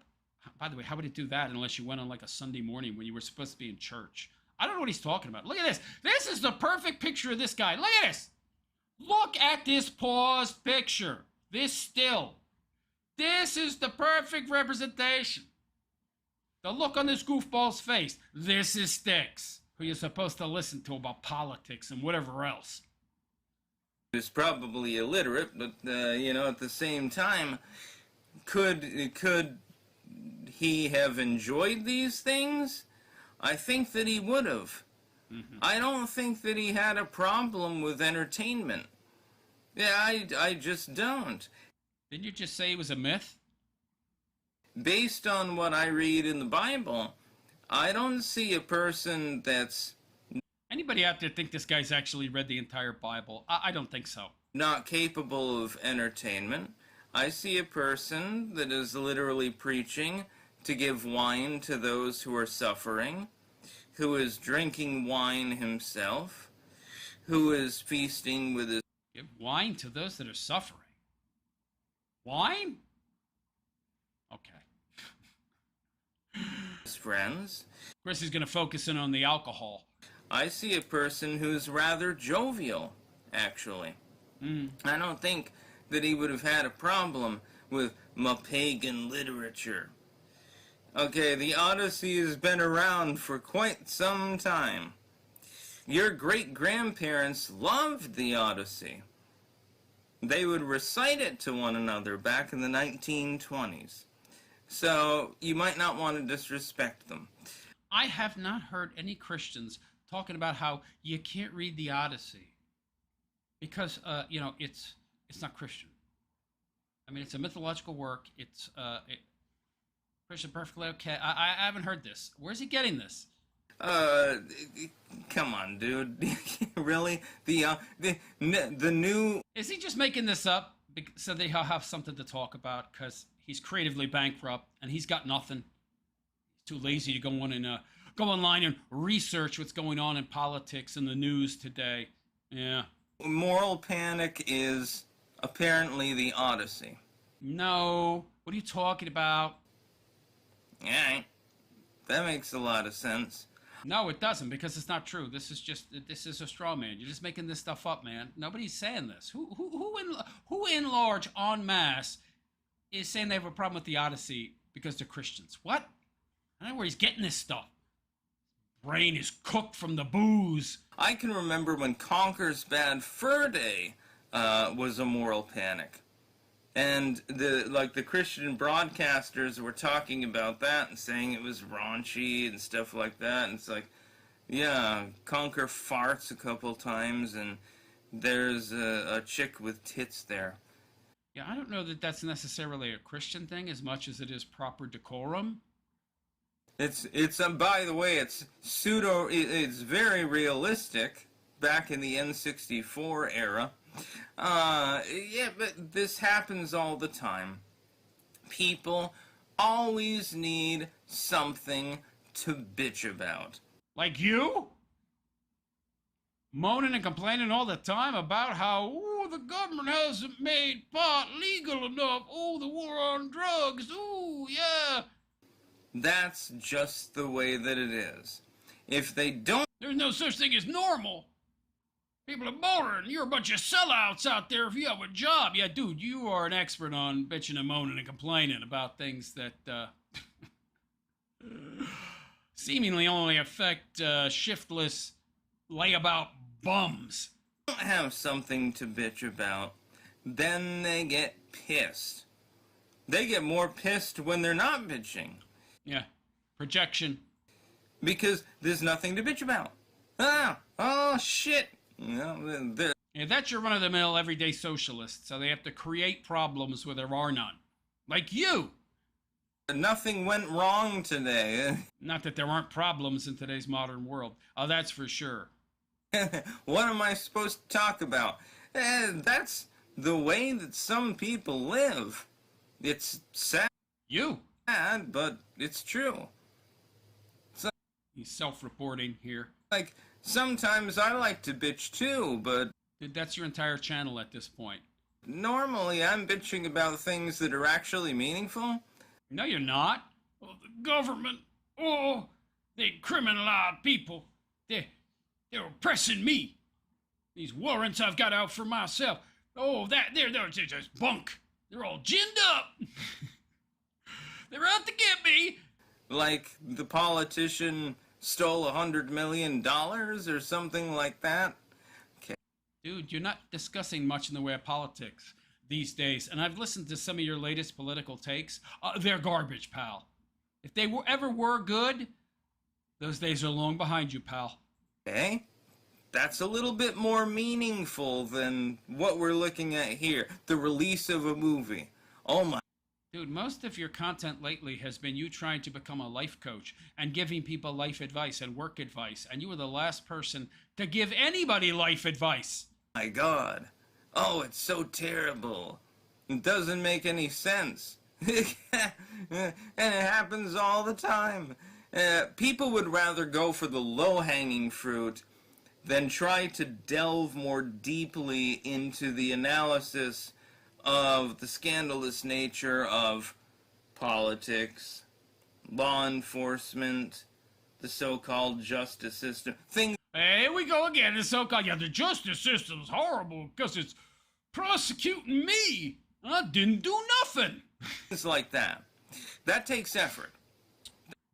By the way, how would it do that unless you went on like a Sunday morning when you were supposed to be in church? I don't know what he's talking about. Look at this. This is the perfect picture of this guy. Look at this. Look at this paused picture. This still. This is the perfect representation. The look on this goofball's face. This is Styx, who you're supposed to listen to about politics and whatever else. He's probably illiterate, but, at the same time, could he have enjoyed these things? I think that he would have. Mm-hmm. I don't think that he had a problem with entertainment. Yeah, I just don't. Didn't you just say he was a myth? Based on what I read in the Bible, I don't see a person that's... Anybody out there think this guy's actually read the entire Bible? I don't think so. Not capable of entertainment. I see a person that is literally preaching to give wine to those who are suffering, who is drinking wine himself, who is feasting with his... Give wine to those that are suffering. Wine? Okay. His friends. Of course, he's going to focus in on the alcohol. I see a person who's rather jovial, actually. I don't think that he would have had a problem with my pagan literature. Okay, the Odyssey has been around for quite some time. Your great-grandparents loved the Odyssey. They would recite it to one another back in the 1920s. So you might not want to disrespect them. I have not heard any Christians talking about how you can't read the Odyssey because, it's not Christian. I mean, it's a mythological work. It's Christian perfectly okay. I haven't heard this. Where's he getting this? Come on, dude. Really? The new... Is he just making this up so they have something to talk about? Because he's creatively bankrupt and he's got nothing. He's too lazy to go online and research what's going on in politics and the news today. Yeah. Moral panic is apparently the Odyssey. No. What are you talking about? Yeah, that makes a lot of sense. No, it doesn't, because it's not true. This is a straw man. You're just making this stuff up, man. Nobody's saying this. Who in large, en masse, is saying they have a problem with the Odyssey because they're Christians? What? I don't know where he's getting this stuff. Brain is cooked from the booze. I can remember when Conker's Bad Fur Day was a moral panic. And the Christian broadcasters were talking about that and saying it was raunchy and stuff like that. And it's like, yeah, Conker farts a couple times and there's a chick with tits there. Yeah, I don't know that that's necessarily a Christian thing as much as it is proper decorum. It's by the way, it's very realistic back in the N64 era. Yeah, but this happens all the time. People always need something to bitch about. Like you? Moaning and complaining all the time about how, the government hasn't made pot legal enough. The war on drugs. Yeah. That's just the way that it is. If they don't... There's no such thing as normal. People are moaning. You're a bunch of sellouts out there if you have a job. Yeah, dude, you are an expert on bitching and moaning and complaining about things that seemingly only affect shiftless, layabout bums. Don't have something to bitch about, then they get pissed. They get more pissed when they're not bitching. Yeah, projection. Because there's nothing to bitch about. Oh, shit. Yeah, that's your run-of-the-mill everyday socialist, so they have to create problems where there are none. Like you! Nothing went wrong today. Not that there aren't problems in today's modern world. Oh, that's for sure. What am I supposed to talk about? That's the way that some people live. It's sad. You? But it's true. He's self-reporting here. Like, Sometimes I like to bitch too, but Dude, that's your entire channel at this point. normally I'm bitching about things that are actually meaningful. No, you're not. Oh, the government. Oh, they criminalize people. They're oppressing me. These warrants I've got out for myself. Oh, they're just bunk. They're all ginned up. They're out to get me. Like the politician stole $100 million or something like that. Dude, you're not discussing much in the way of politics these days, and I've listened to some of your latest political takes. They're garbage, pal. If they ever were good, those days are long behind you, pal. Okay? That's a little bit more meaningful than what we're looking at here. The release of a movie. Oh my. Dude, most of your content lately has been you trying to become a life coach and giving people life advice and work advice, and you were the last person to give anybody life advice. My God. Oh, it's so terrible. It doesn't make any sense. And it happens all the time. People would rather go for the low-hanging fruit than try to delve more deeply into the analysis of the scandalous nature of politics, law enforcement, the so-called justice system. Things Hey, here we go again. The so-called, the justice system's horrible because it's prosecuting me. I didn't do nothing. like that. That takes effort.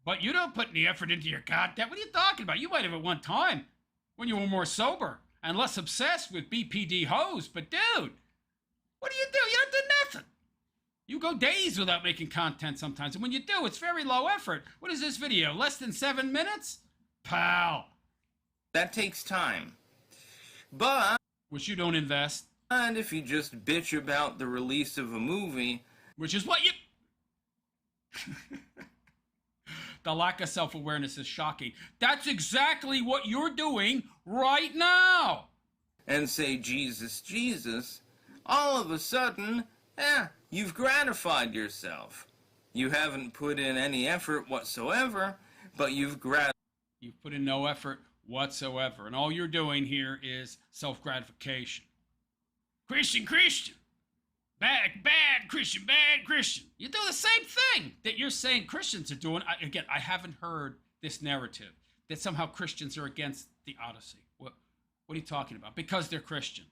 But you don't put any effort into your content. What are you talking about? You might have at one time when you were more sober and less obsessed with BPD hoes. But dude, what do? You don't do nothing. You go days without making content sometimes. And when you do, it's very low effort. What is this video? Less than 7 minutes? Pal. That takes time. But Which you don't invest. and if you just bitch about the release of a movie, Which is what you... The lack of self-awareness is shocking. That's exactly what you're doing right now. and say Jesus, Jesus, all of a sudden, you've gratified yourself. You haven't put in any effort whatsoever, but you've You've put in no effort whatsoever. And all you're doing here is self-gratification. Christian. Bad Christian. You do the same thing that you're saying Christians are doing. I haven't heard this narrative that somehow Christians are against the Odyssey. What are you talking about? Because they're Christian.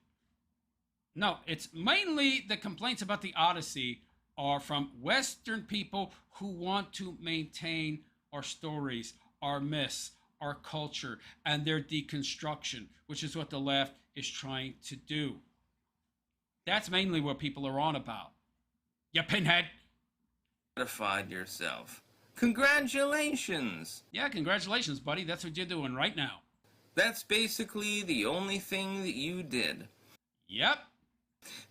No, it's mainly the complaints about the Odyssey are from Western people who want to maintain our stories, our myths, our culture, and their deconstruction, which is what the left is trying to do. That's mainly what people are on about. You pinhead. gratified yourself. Congratulations! Yeah, congratulations, buddy. That's what you're doing right now. That's basically the only thing that you did. Yep.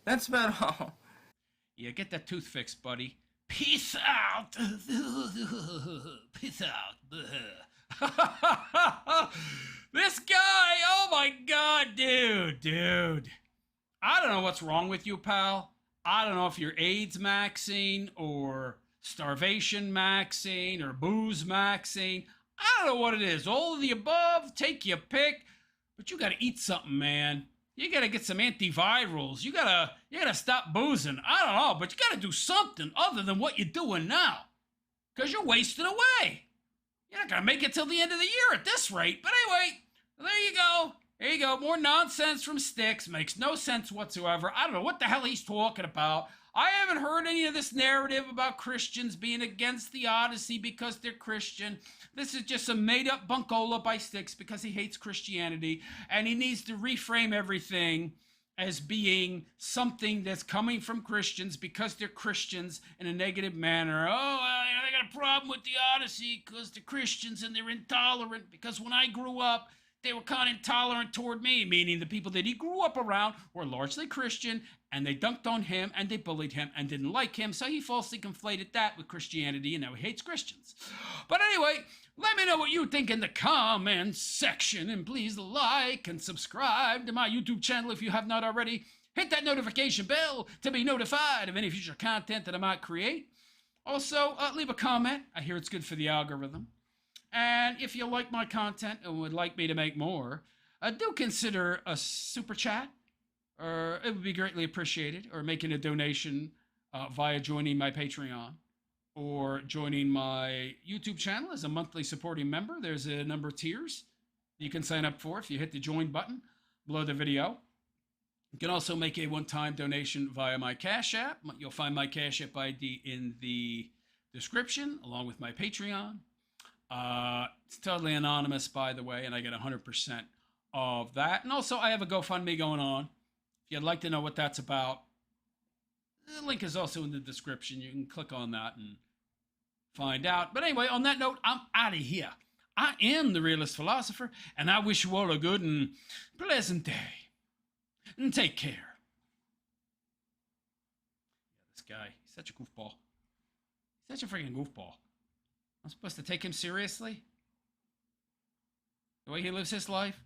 That's about all. Yeah, get that tooth fixed, buddy. Peace out. Peace out. This guy, oh my God, dude. I don't know what's wrong with you, pal. I don't know if you're AIDS maxing or starvation maxing or booze maxing. I don't know what it is. All of the above, take your pick. But you gotta eat something, man. You gotta get some antivirals. You gotta stop boozing. I don't know, but you gotta do something other than what you're doing now. Because you're wasting away. You're not gonna make it till the end of the year at this rate. But anyway, there you go. There you go. More nonsense from Styx. Makes no sense whatsoever. I don't know what the hell he's talking about. I haven't heard any of this narrative about Christians being against the Odyssey because they're Christian. This is just some made-up buncola by Styx because he hates Christianity, and he needs to reframe everything as being something that's coming from Christians because they're Christians in a negative manner. Oh, I got a problem with the Odyssey because they're Christians and they're intolerant because when I grew up, they were kind of intolerant toward me, meaning the people that he grew up around were largely Christian, and they dunked on him, and they bullied him, and didn't like him, so he falsely conflated that with Christianity, and now he hates Christians. But anyway, let me know what you think in the comments section, and please like and subscribe to my YouTube channel if you have not already. Hit that notification bell to be notified of any future content that I might create. Also, leave a comment. I hear it's good for the algorithm. And if you like my content and would like me to make more, do consider a super chat, or it would be greatly appreciated, or making a donation via joining my Patreon or joining my YouTube channel as a monthly supporting member. There's a number of tiers you can sign up for if you hit the join button below the video. You can also make a one-time donation via my Cash App. You'll find my Cash App ID in the description, along with my Patreon. It's totally anonymous, by the way, and I get 100% of that. And also, I have a GoFundMe going on. If you'd like to know what that's about, the link is also in the description. You can click on that and find out. But anyway, on that note, I'm out of here. I am the Realist Philosopher, and I wish you all a good and pleasant day. And take care. This guy, he's such a goofball. He's such a freaking goofball. I'm supposed to take him seriously? The way he lives his life?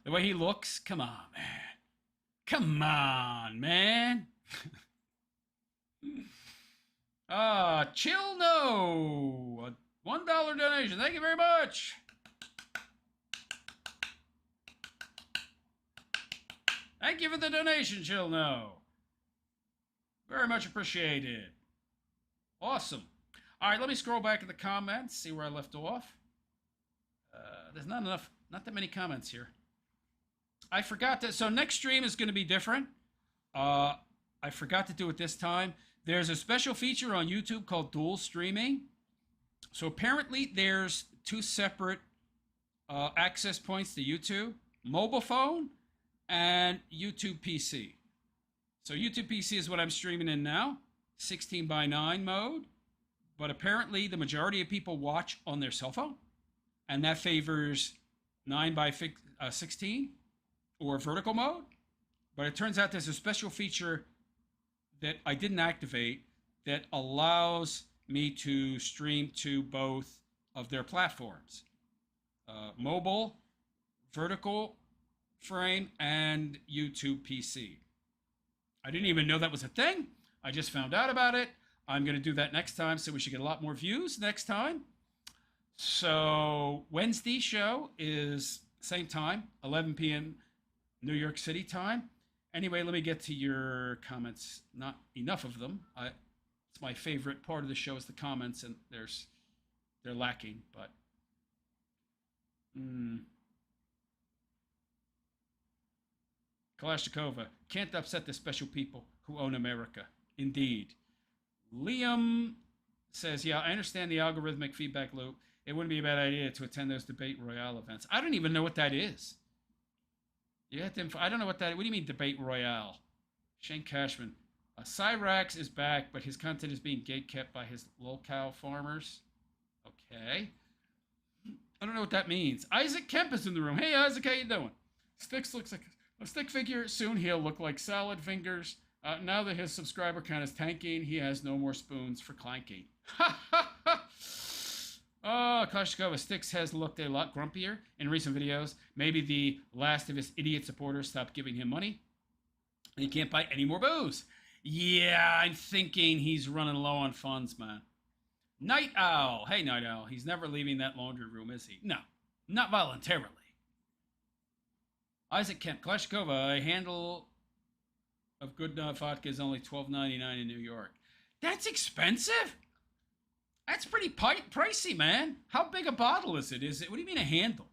The way he looks? Come on, man. Come on, man. Chill no. A $1 donation. Thank you very much. Thank you for the donation, Chill no. Very much appreciated. Awesome. All right, let me scroll back in the comments, see where I left off. There's not that many comments here. I forgot that. So next stream is going to be different. I forgot to do it this time. There's a special feature on YouTube called dual streaming. So apparently there's two separate access points to YouTube: mobile phone and YouTube PC. So YouTube PC is what I'm streaming in now, 16:9 mode. But apparently the majority of people watch on their cell phone, and that favors 9:16 or vertical mode. But it turns out there's a special feature that I didn't activate that allows me to stream to both of their platforms, mobile, vertical frame, and YouTube PC. I didn't even know that was a thing. I just found out about it. I'm going to do that next time, so we should get a lot more views next time. So Wednesday show is same time, 11 p.m. New York City time. Anyway, let me get to your comments. Not enough of them. It's my favorite part of the show is the comments, and they're lacking. But Kalashnikova, can't upset the special people who own America. Indeed. Liam says, yeah, I understand the algorithmic feedback loop. It wouldn't be a bad idea to attend those debate royale events. I don't even know what that is. You have to I don't know what that is. What do you mean debate royale? Shane Cashman. Cyrax is back, but his content is being gatekept by his Lolcow farmers. Okay. I don't know what that means. Isaac Kemp is in the room. Hey, Isaac, how you doing? Sticks looks like a stick figure. Soon he'll look like salad fingers. Now that his subscriber count is tanking, he has no more spoons for clanking. Oh, Kalashnikova, Sticks has looked a lot grumpier in recent videos. Maybe the last of his idiot supporters stopped giving him money. And he can't buy any more booze. Yeah, I'm thinking he's running low on funds, man. Night Owl. Hey, Night Owl. He's never leaving that laundry room, is he? No, not voluntarily. Isaac Kemp. Kalashnikova, a handle of good vodka is only $12.99 in New York. That's expensive? That's pretty pricey, man. How big a bottle is it? What do you mean a handle?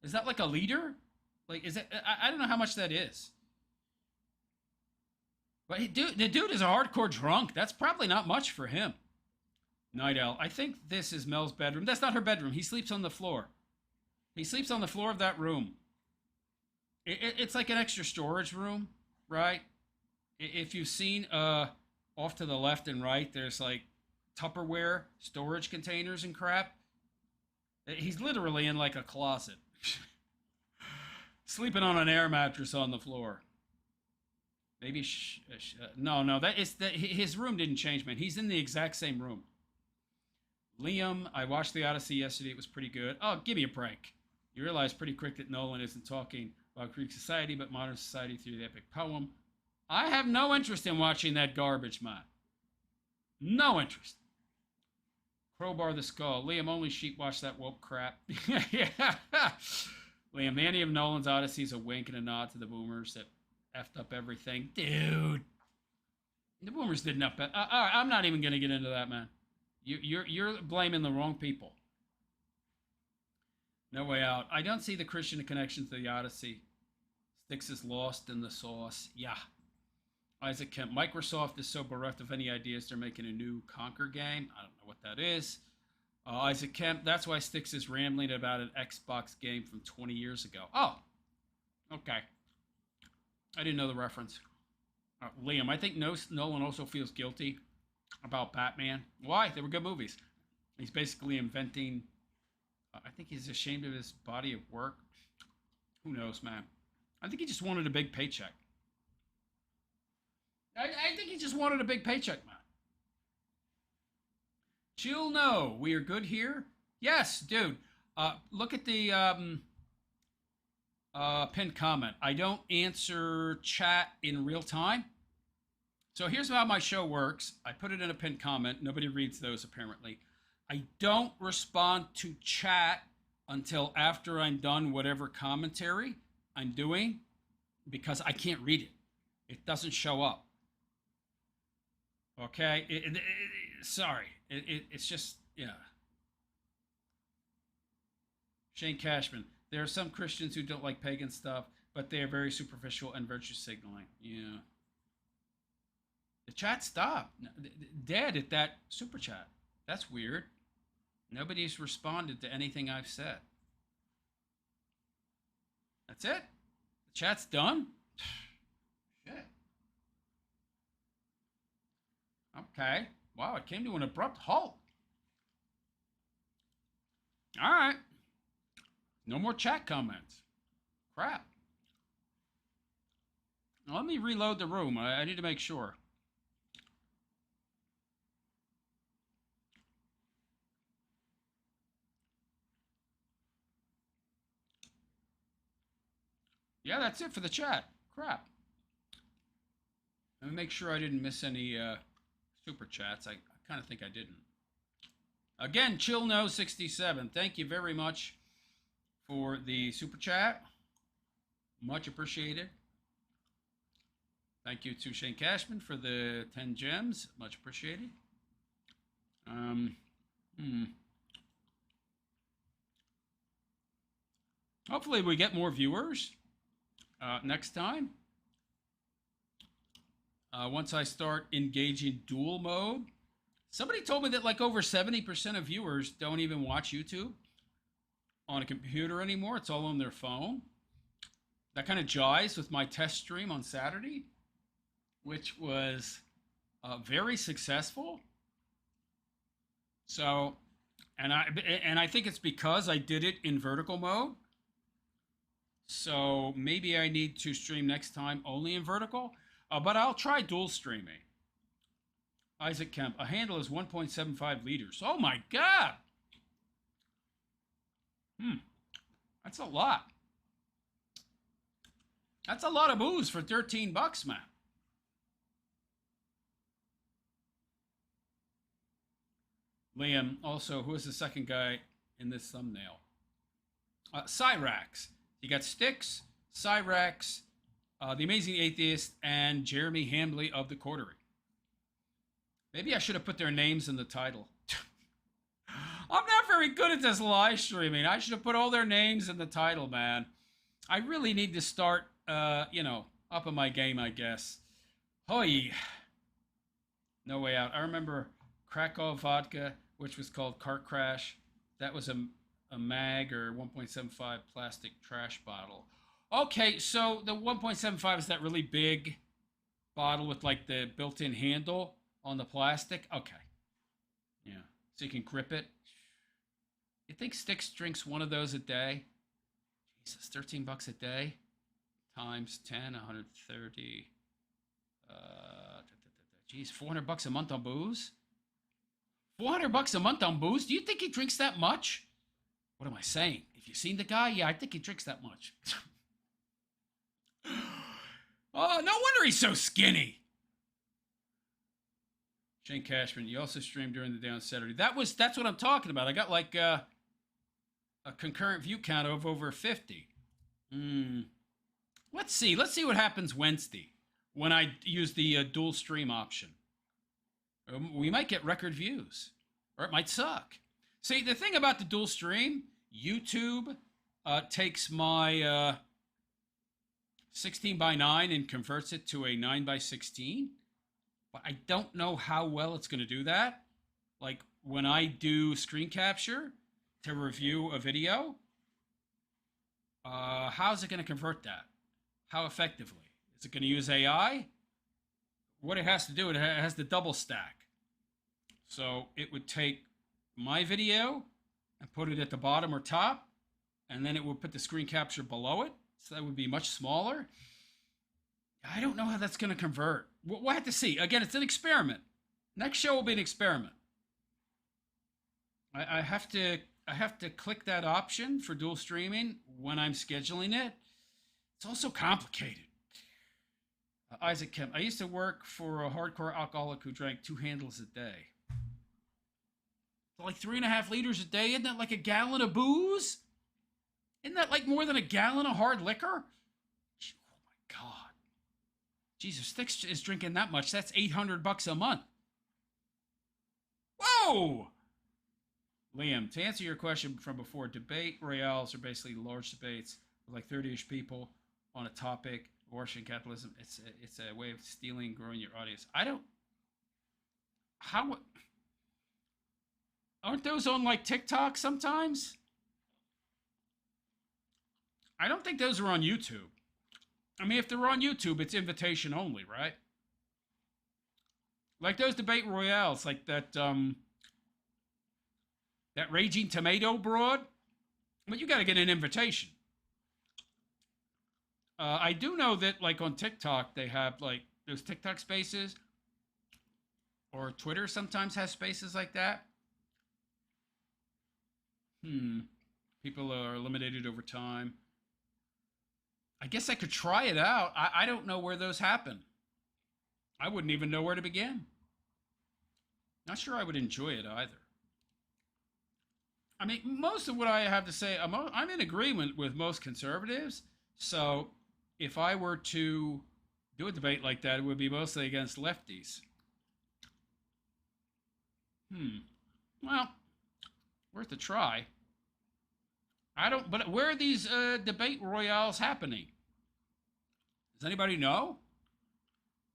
Is that like a liter? Like, is it? I don't know how much that is. But the dude is a hardcore drunk. That's probably not much for him. Night Owl. I think this is Mel's bedroom. That's not her bedroom. He sleeps on the floor. He sleeps on the floor of that room. It's like an extra storage room, right? If you've seen off to the left and right, there's like Tupperware storage containers and crap. He's literally in like a closet. Sleeping on an air mattress on the floor. Maybe, no, his room didn't change, man. He's in the exact same room. Liam, I watched The Odyssey yesterday. It was pretty good. Oh, give me a break. You realize pretty quick that Nolan isn't talking about Greek society, but modern society through the epic poem. I have no interest in watching that garbage, man. No interest. Crowbar the skull. Liam, only sheep watch that woke crap. Yeah. Liam, the ending of Nolan's Odyssey is a wink and a nod to the boomers that effed up everything. Dude. The boomers didn't up it. All right, I'm not even going to get into that, man. You're blaming the wrong people. No way out. I don't see the Christian connection to the Odyssey. Styx is lost in the sauce. Yeah. Isaac Kemp. Microsoft is so bereft of any ideas they're making a new Conquer game. I don't know what that is. Isaac Kemp. That's why Styx is rambling about an Xbox game from 20 years ago. Oh. Okay. I didn't know the reference. Liam. I think Nolan also feels guilty about Batman. Why? They were good movies. He's basically inventing... I think he's ashamed of his body of work. Who knows, man? I think he just wanted a big paycheck. I think he just wanted a big paycheck, man. Chill, no. We are good here? Yes, dude. Look at the pinned comment. I don't answer chat in real time. So here's how my show works. I put it in a pinned comment. Nobody reads those, apparently. I don't respond to chat until after I'm done whatever commentary I'm doing because I can't read it. It doesn't show up. Okay? Sorry. It's just, yeah. Shane Cashman. There are some Christians who don't like pagan stuff, but they are very superficial and virtue signaling. Yeah. The chat stopped. Dead at that super chat. That's weird. Nobody's responded to anything I've said. That's it? The chat's done? Shit. Okay. Wow, it came to an abrupt halt. All right. No more chat comments. Crap. Now, let me reload the room. I need to make sure. Yeah, that's it for the chat. Crap. Let me make sure I didn't miss any super chats. I kind of think I didn't. Again, ChillNo67. Thank you very much for the super chat. Much appreciated. Thank you to Shane Cashman for the 10 gems. Much appreciated. Hopefully we get more viewers next time. Once I start engaging dual mode. Somebody told me that like over 70% of viewers don't even watch YouTube on a computer anymore. It's all on their phone. That kind of jives with my test stream on Saturday, which was very successful. So, and I think it's because I did it in vertical mode. So maybe I need to stream next time only in vertical, but I'll try dual streaming. Isaac Kemp, a handle is 1.75 liters. Oh my God. That's a lot. That's a lot of booze for $13, man. Liam, also, who is the second guy in this thumbnail? Cyrax. You got Styx, Cyrax, The Amazing Atheist, and Jeremy Hambley of the Coterie. Maybe I should have put their names in the title. I'm not very good at this live streaming. I should have put all their names in the title, man. I really need to start, upping my game, I guess. Hoy. No way out. I remember Krakow vodka, which was called Cart Crash. That was a mag or 1.75 plastic trash bottle. Okay, so the 1.75 is that really big bottle with like the built-in handle on the plastic. Okay. Yeah. So you can grip it. You think Styx drinks one of those a day? Jesus, $13 a day times 10, 130. Geez, $400 a month on booze? $400 a month on booze? Do you think he drinks that much? What am I saying? If you've seen the guy, yeah, I think he drinks that much. Oh, no wonder he's so skinny. Shane Cashman, you also streamed during the day on Saturday. That's what I'm talking about. I got like a concurrent view count of over 50. Let's see what happens Wednesday when I use the dual stream option. We might get record views, or it might suck. See, the thing about the dual stream, YouTube takes my 16:9 and converts it to a 9:16. But I don't know how well it's going to do that. Like when I do screen capture to review a video, how's it going to convert that? How effectively? Is it going to use AI? What it has to do, it has to double stack. So it would take my video and put it at the bottom or top, and then it would put the screen capture below it. So that would be much smaller. I don't know how that's going to convert. We'll have to see. Again, it's an experiment. Next show will be an experiment. I have to click that option for dual streaming when I'm scheduling it. It's also complicated. Isaac Kemp, I used to work for a hardcore alcoholic who drank 2 handles a day. So like 3.5 liters a day. Isn't that like a gallon of booze? Isn't that like more than a gallon of hard liquor? Oh my God. Jesus, Sticks is drinking that much. That's $800 a month. Whoa! Liam, to answer your question from before, debate royales are basically large debates with like 30-ish people on a topic, abortion, capitalism. It's a way of stealing and growing your audience. Aren't those on like TikTok sometimes? I don't think those are on YouTube. I mean, if they're on YouTube, it's invitation only, right? Like those debate royales, like that Raging Tomato broad. But you got to get an invitation. I do know that, like on TikTok, they have like those TikTok spaces, or Twitter sometimes has spaces like that. People are eliminated over time. I guess I could try it out. I don't know where those happen. I wouldn't even know where to begin. Not sure I would enjoy it either. I mean, most of what I have to say, I'm in agreement with most conservatives. So if I were to do a debate like that, it would be mostly against lefties. Well, worth a try. But where are these debate royales happening? Does anybody know?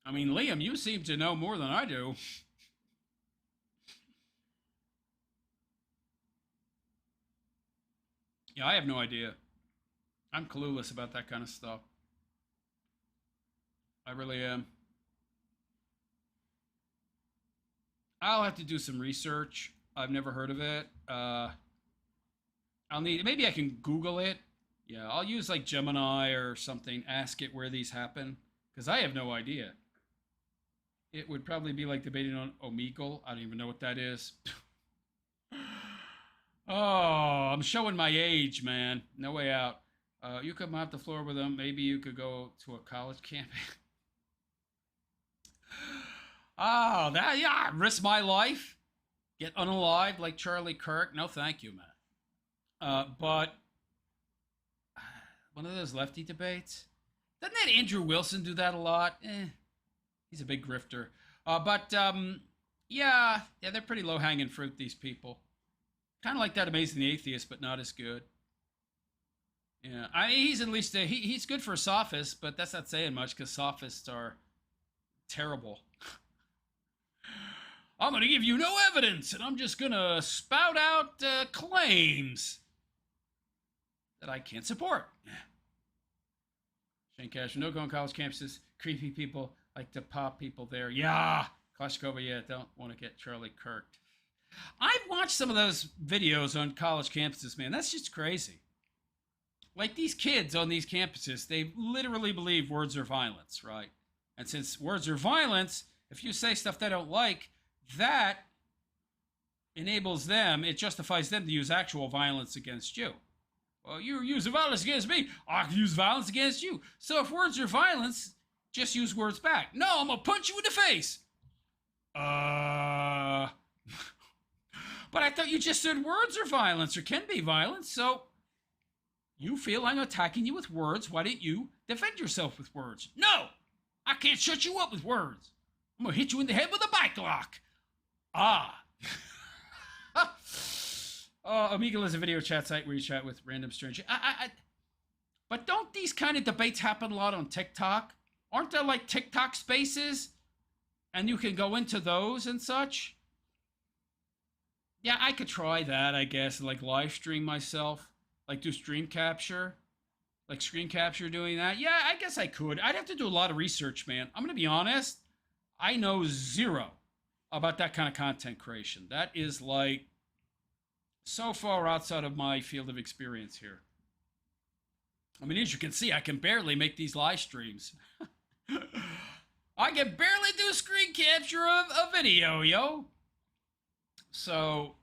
I mean, Liam, you seem to know more than I do. Yeah, I have no idea. I'm clueless about that kind of stuff. I really am. I'll have to do some research. I've never heard of it. Maybe I can Google it. Yeah, I'll use like Gemini or something, ask it where these happen, because I have no idea. It would probably be like debating on Omegle. I don't even know what that is. Oh, I'm showing my age, man. No way out. You could mop the floor with them. Maybe you could go to a college campus. Oh, risk my life? Get unalived like Charlie Kirk? No, thank you, man. But one of those lefty debates? Doesn't that Andrew Wilson do that a lot? He's a big grifter. Yeah, they're pretty low-hanging fruit, these people. Kind of like that Amazing Atheist, but not as good. Yeah, he's at least he's good for a sophist, but that's not saying much because sophists are terrible. I'm going to give you no evidence, and I'm just going to spout out claims that I can't support. Shane Cash, no go on college campuses. Creepy people like to pop people there. Yeah, Klashkova, yeah, don't want to get Charlie Kirked. I've watched some of those videos on college campuses, man. That's just crazy. Like these kids on these campuses, they literally believe words are violence, right? And since words are violence, if you say stuff they don't like, that enables them, it justifies them to use actual violence against you. Well, you're using violence against me. I can use violence against you. So if words are violence, just use words back. No, I'm going to punch you in the face. But I thought you just said words are violence or can be violence, so you feel I'm attacking you with words. Why didn't you defend yourself with words? No! I can't shut you up with words. I'm going to hit you in the head with a bike lock. Ah. Omegle is a video chat site where you chat with random strangers. But don't these kind of debates happen a lot on TikTok? Aren't there like TikTok spaces? And you can go into those and such? Yeah, I could try that, I guess, like live stream myself. Like do stream capture. Like screen capture doing that. Yeah, I guess I could. I'd have to do a lot of research, man. I'm going to be honest. I know zero about that kind of content creation. That is like so far outside of my field of experience here. I mean, as you can see, I can barely make these live streams. I can barely do screen capture of a video, yo. So,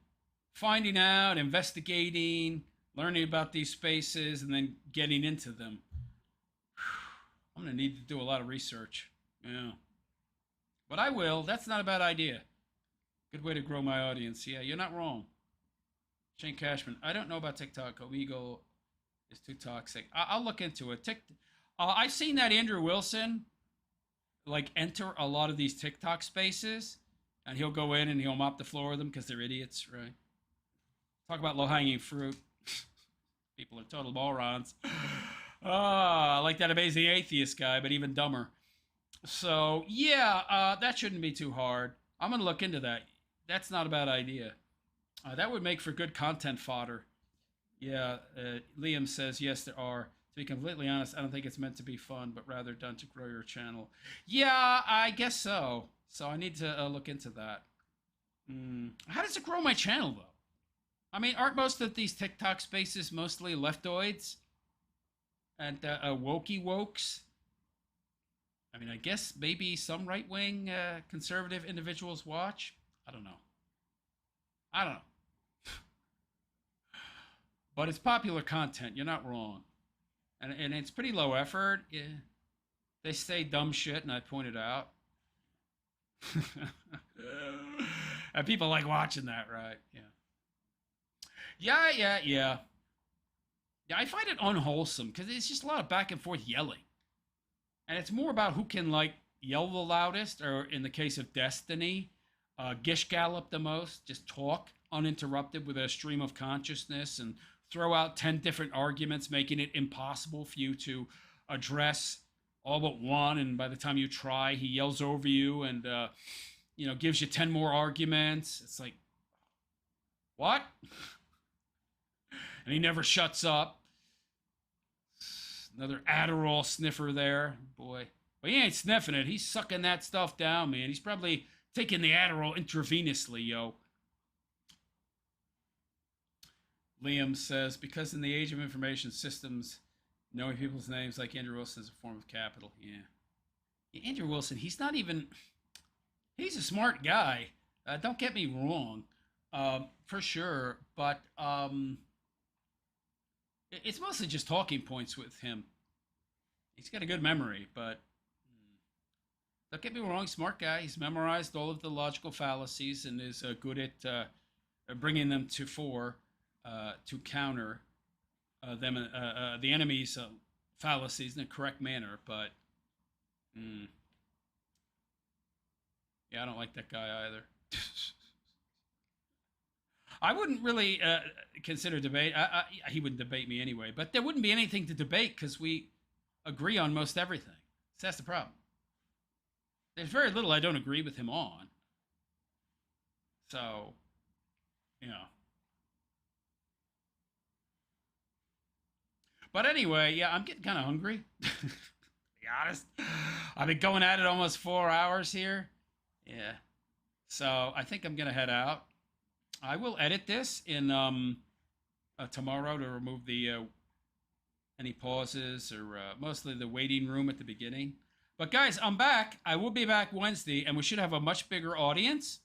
finding out, investigating, learning about these spaces, and then getting into them. I'm going to need to do a lot of research. Yeah. But I will. That's not a bad idea. Good way to grow my audience. Yeah, you're not wrong. Shane Cashman. I don't know about TikTok. Omegle is too toxic. I'll look into it. I've seen that Andrew Wilson like enter a lot of these TikTok spaces, and he'll go in and he'll mop the floor with them because they're idiots, right? Talk about low-hanging fruit. People are total morons. I like that Amazing Atheist guy, but even dumber. So, yeah, that shouldn't be too hard. I'm going to look into that. That's not a bad idea. That would make for good content fodder. Yeah, Liam says, yes, there are. To be completely honest, I don't think it's meant to be fun, but rather done to grow your channel. Yeah, I guess so. So I need to look into that. How does it grow my channel, though? I mean, aren't most of these TikTok spaces mostly leftoids? And wokey wokes? I mean, I guess maybe some right-wing conservative individuals watch. I don't know. But it's popular content. You're not wrong. And it's pretty low effort. Yeah. They say dumb shit, and I point it out. And people like watching that, right? Yeah. Yeah, I find it unwholesome because it's just a lot of back and forth yelling. And it's more about who can, like, yell the loudest, or in the case of Destiny, gish gallop the most, just talk uninterrupted with a stream of consciousness and throw out 10 different arguments, making it impossible for you to address all but one. And by the time you try, he yells over you and, gives you 10 more arguments. It's like, what? And he never shuts up. Another Adderall sniffer there. Boy. But he ain't sniffing it. He's sucking that stuff down, man. He's probably taking the Adderall intravenously, yo. Liam says, because in the age of information systems, knowing people's names like Andrew Wilson is a form of capital. Yeah, Andrew Wilson, he's a smart guy. Don't get me wrong, for sure. But it's mostly just talking points with him. He's got a good memory, but don't get me wrong, smart guy. He's memorized all of the logical fallacies and is good at bringing them to fore. To counter them, the enemy's fallacies in a correct manner, but yeah, I don't like that guy either. I wouldn't really consider debate. He wouldn't debate me anyway, but there wouldn't be anything to debate because we agree on most everything. So that's the problem. There's very little I don't agree with him on. So, But anyway, yeah, I'm getting kind of hungry. To be honest, I've been going at it almost 4 hours here. Yeah. So I think I'm going to head out. I will edit this in tomorrow to remove the any pauses or mostly the waiting room at the beginning. But guys, I'm back. I will be back Wednesday, and we should have a much bigger audience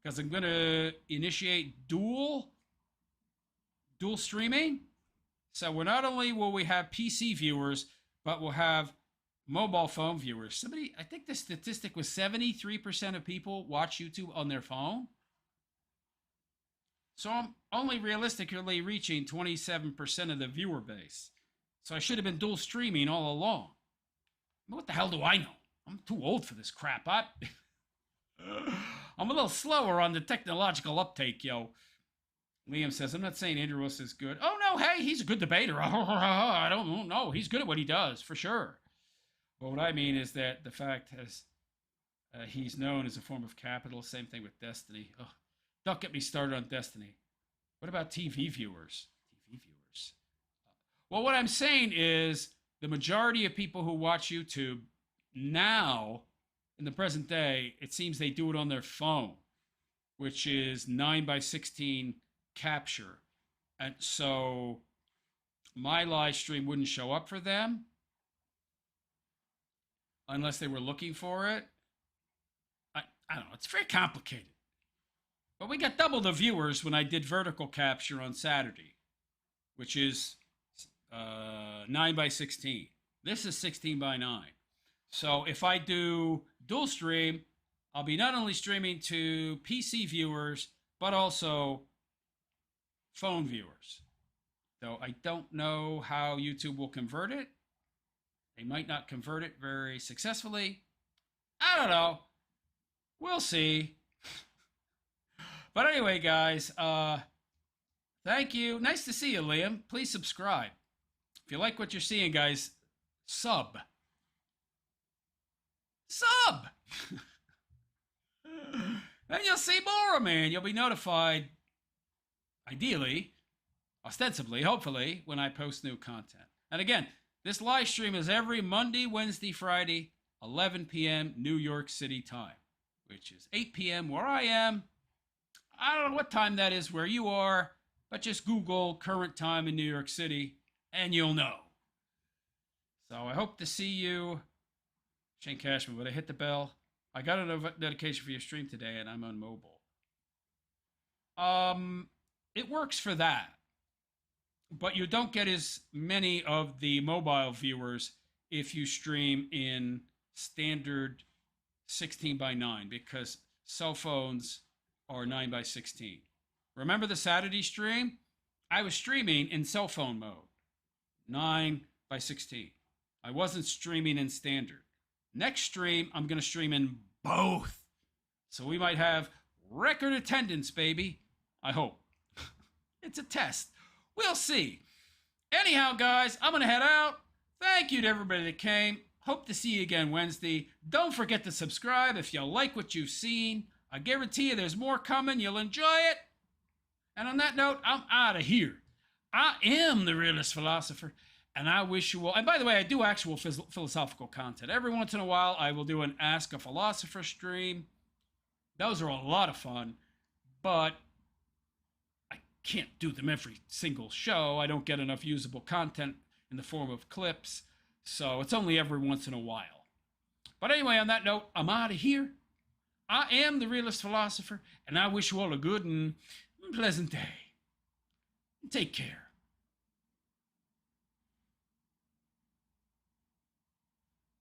because I'm going to initiate dual streaming. So we're not only will we have PC viewers, but we'll have mobile phone viewers. I think the statistic was 73% of people watch YouTube on their phone. So I'm only realistically reaching 27% of the viewer base. So I should have been dual streaming all along. What the hell do I know? I'm too old for this crap. I'm a little slower on the technological uptake, yo. Liam says, I'm not saying Andrew Wilson is good. Oh, no, hey, he's a good debater. I don't know. He's good at what he does, for sure. But what I mean is that the fact is he's known as a form of capital. Same thing with Destiny. Ugh. Don't get me started on Destiny. What about TV viewers? TV viewers. Well, what I'm saying is the majority of people who watch YouTube now, in the present day, it seems they do it on their phone, which is 9:16 capture. And so my live stream wouldn't show up for them unless they were looking for it. I don't know. It's very complicated. But we got double the viewers when I did vertical capture on Saturday, which is 9:16. This is 16:9. So if I do dual stream, I'll be not only streaming to PC viewers, but also phone viewers. Though I don't know how YouTube will convert it. They might not convert it very successfully. I don't know. We'll see. But anyway, guys, thank you. Nice to see you, Liam. Please subscribe. If you like what you're seeing, guys, sub. Sub! And you'll see more of me, and you'll be notified, ideally, ostensibly, hopefully, when I post new content. And again, this live stream is every Monday, Wednesday, Friday, 11 p.m. New York City time, which is 8 p.m. where I am. I don't know what time that is where you are, but just Google current time in New York City, and you'll know. So I hope to see you. Shane Cashman, would I hit the bell? I got a notification for your stream today, and I'm on mobile. It works for that. But you don't get as many of the mobile viewers if you stream in standard 16:9, because cell phones are 9:16. Remember the Saturday stream? I was streaming in cell phone mode, 9:16. I wasn't streaming in standard. Next stream, I'm going to stream in both. So we might have record attendance, baby. I hope. It's a test. We'll see. Anyhow, guys, I'm going to head out. Thank you to everybody that came. Hope to see you again Wednesday. Don't forget to subscribe if you like what you've seen. I guarantee you there's more coming. You'll enjoy it. And on that note, I'm out of here. I am the Realist Philosopher, and I wish you all... And by the way, I do actual philosophical content. Every once in a while, I will do an Ask a Philosopher stream. Those are a lot of fun, but I can't do them every single show. I don't get enough usable content in the form of clips, so it's only every once in a while. But anyway, on that note, I'm out of here. I am the Realist Philosopher, and I wish you all a good and pleasant day. Take care.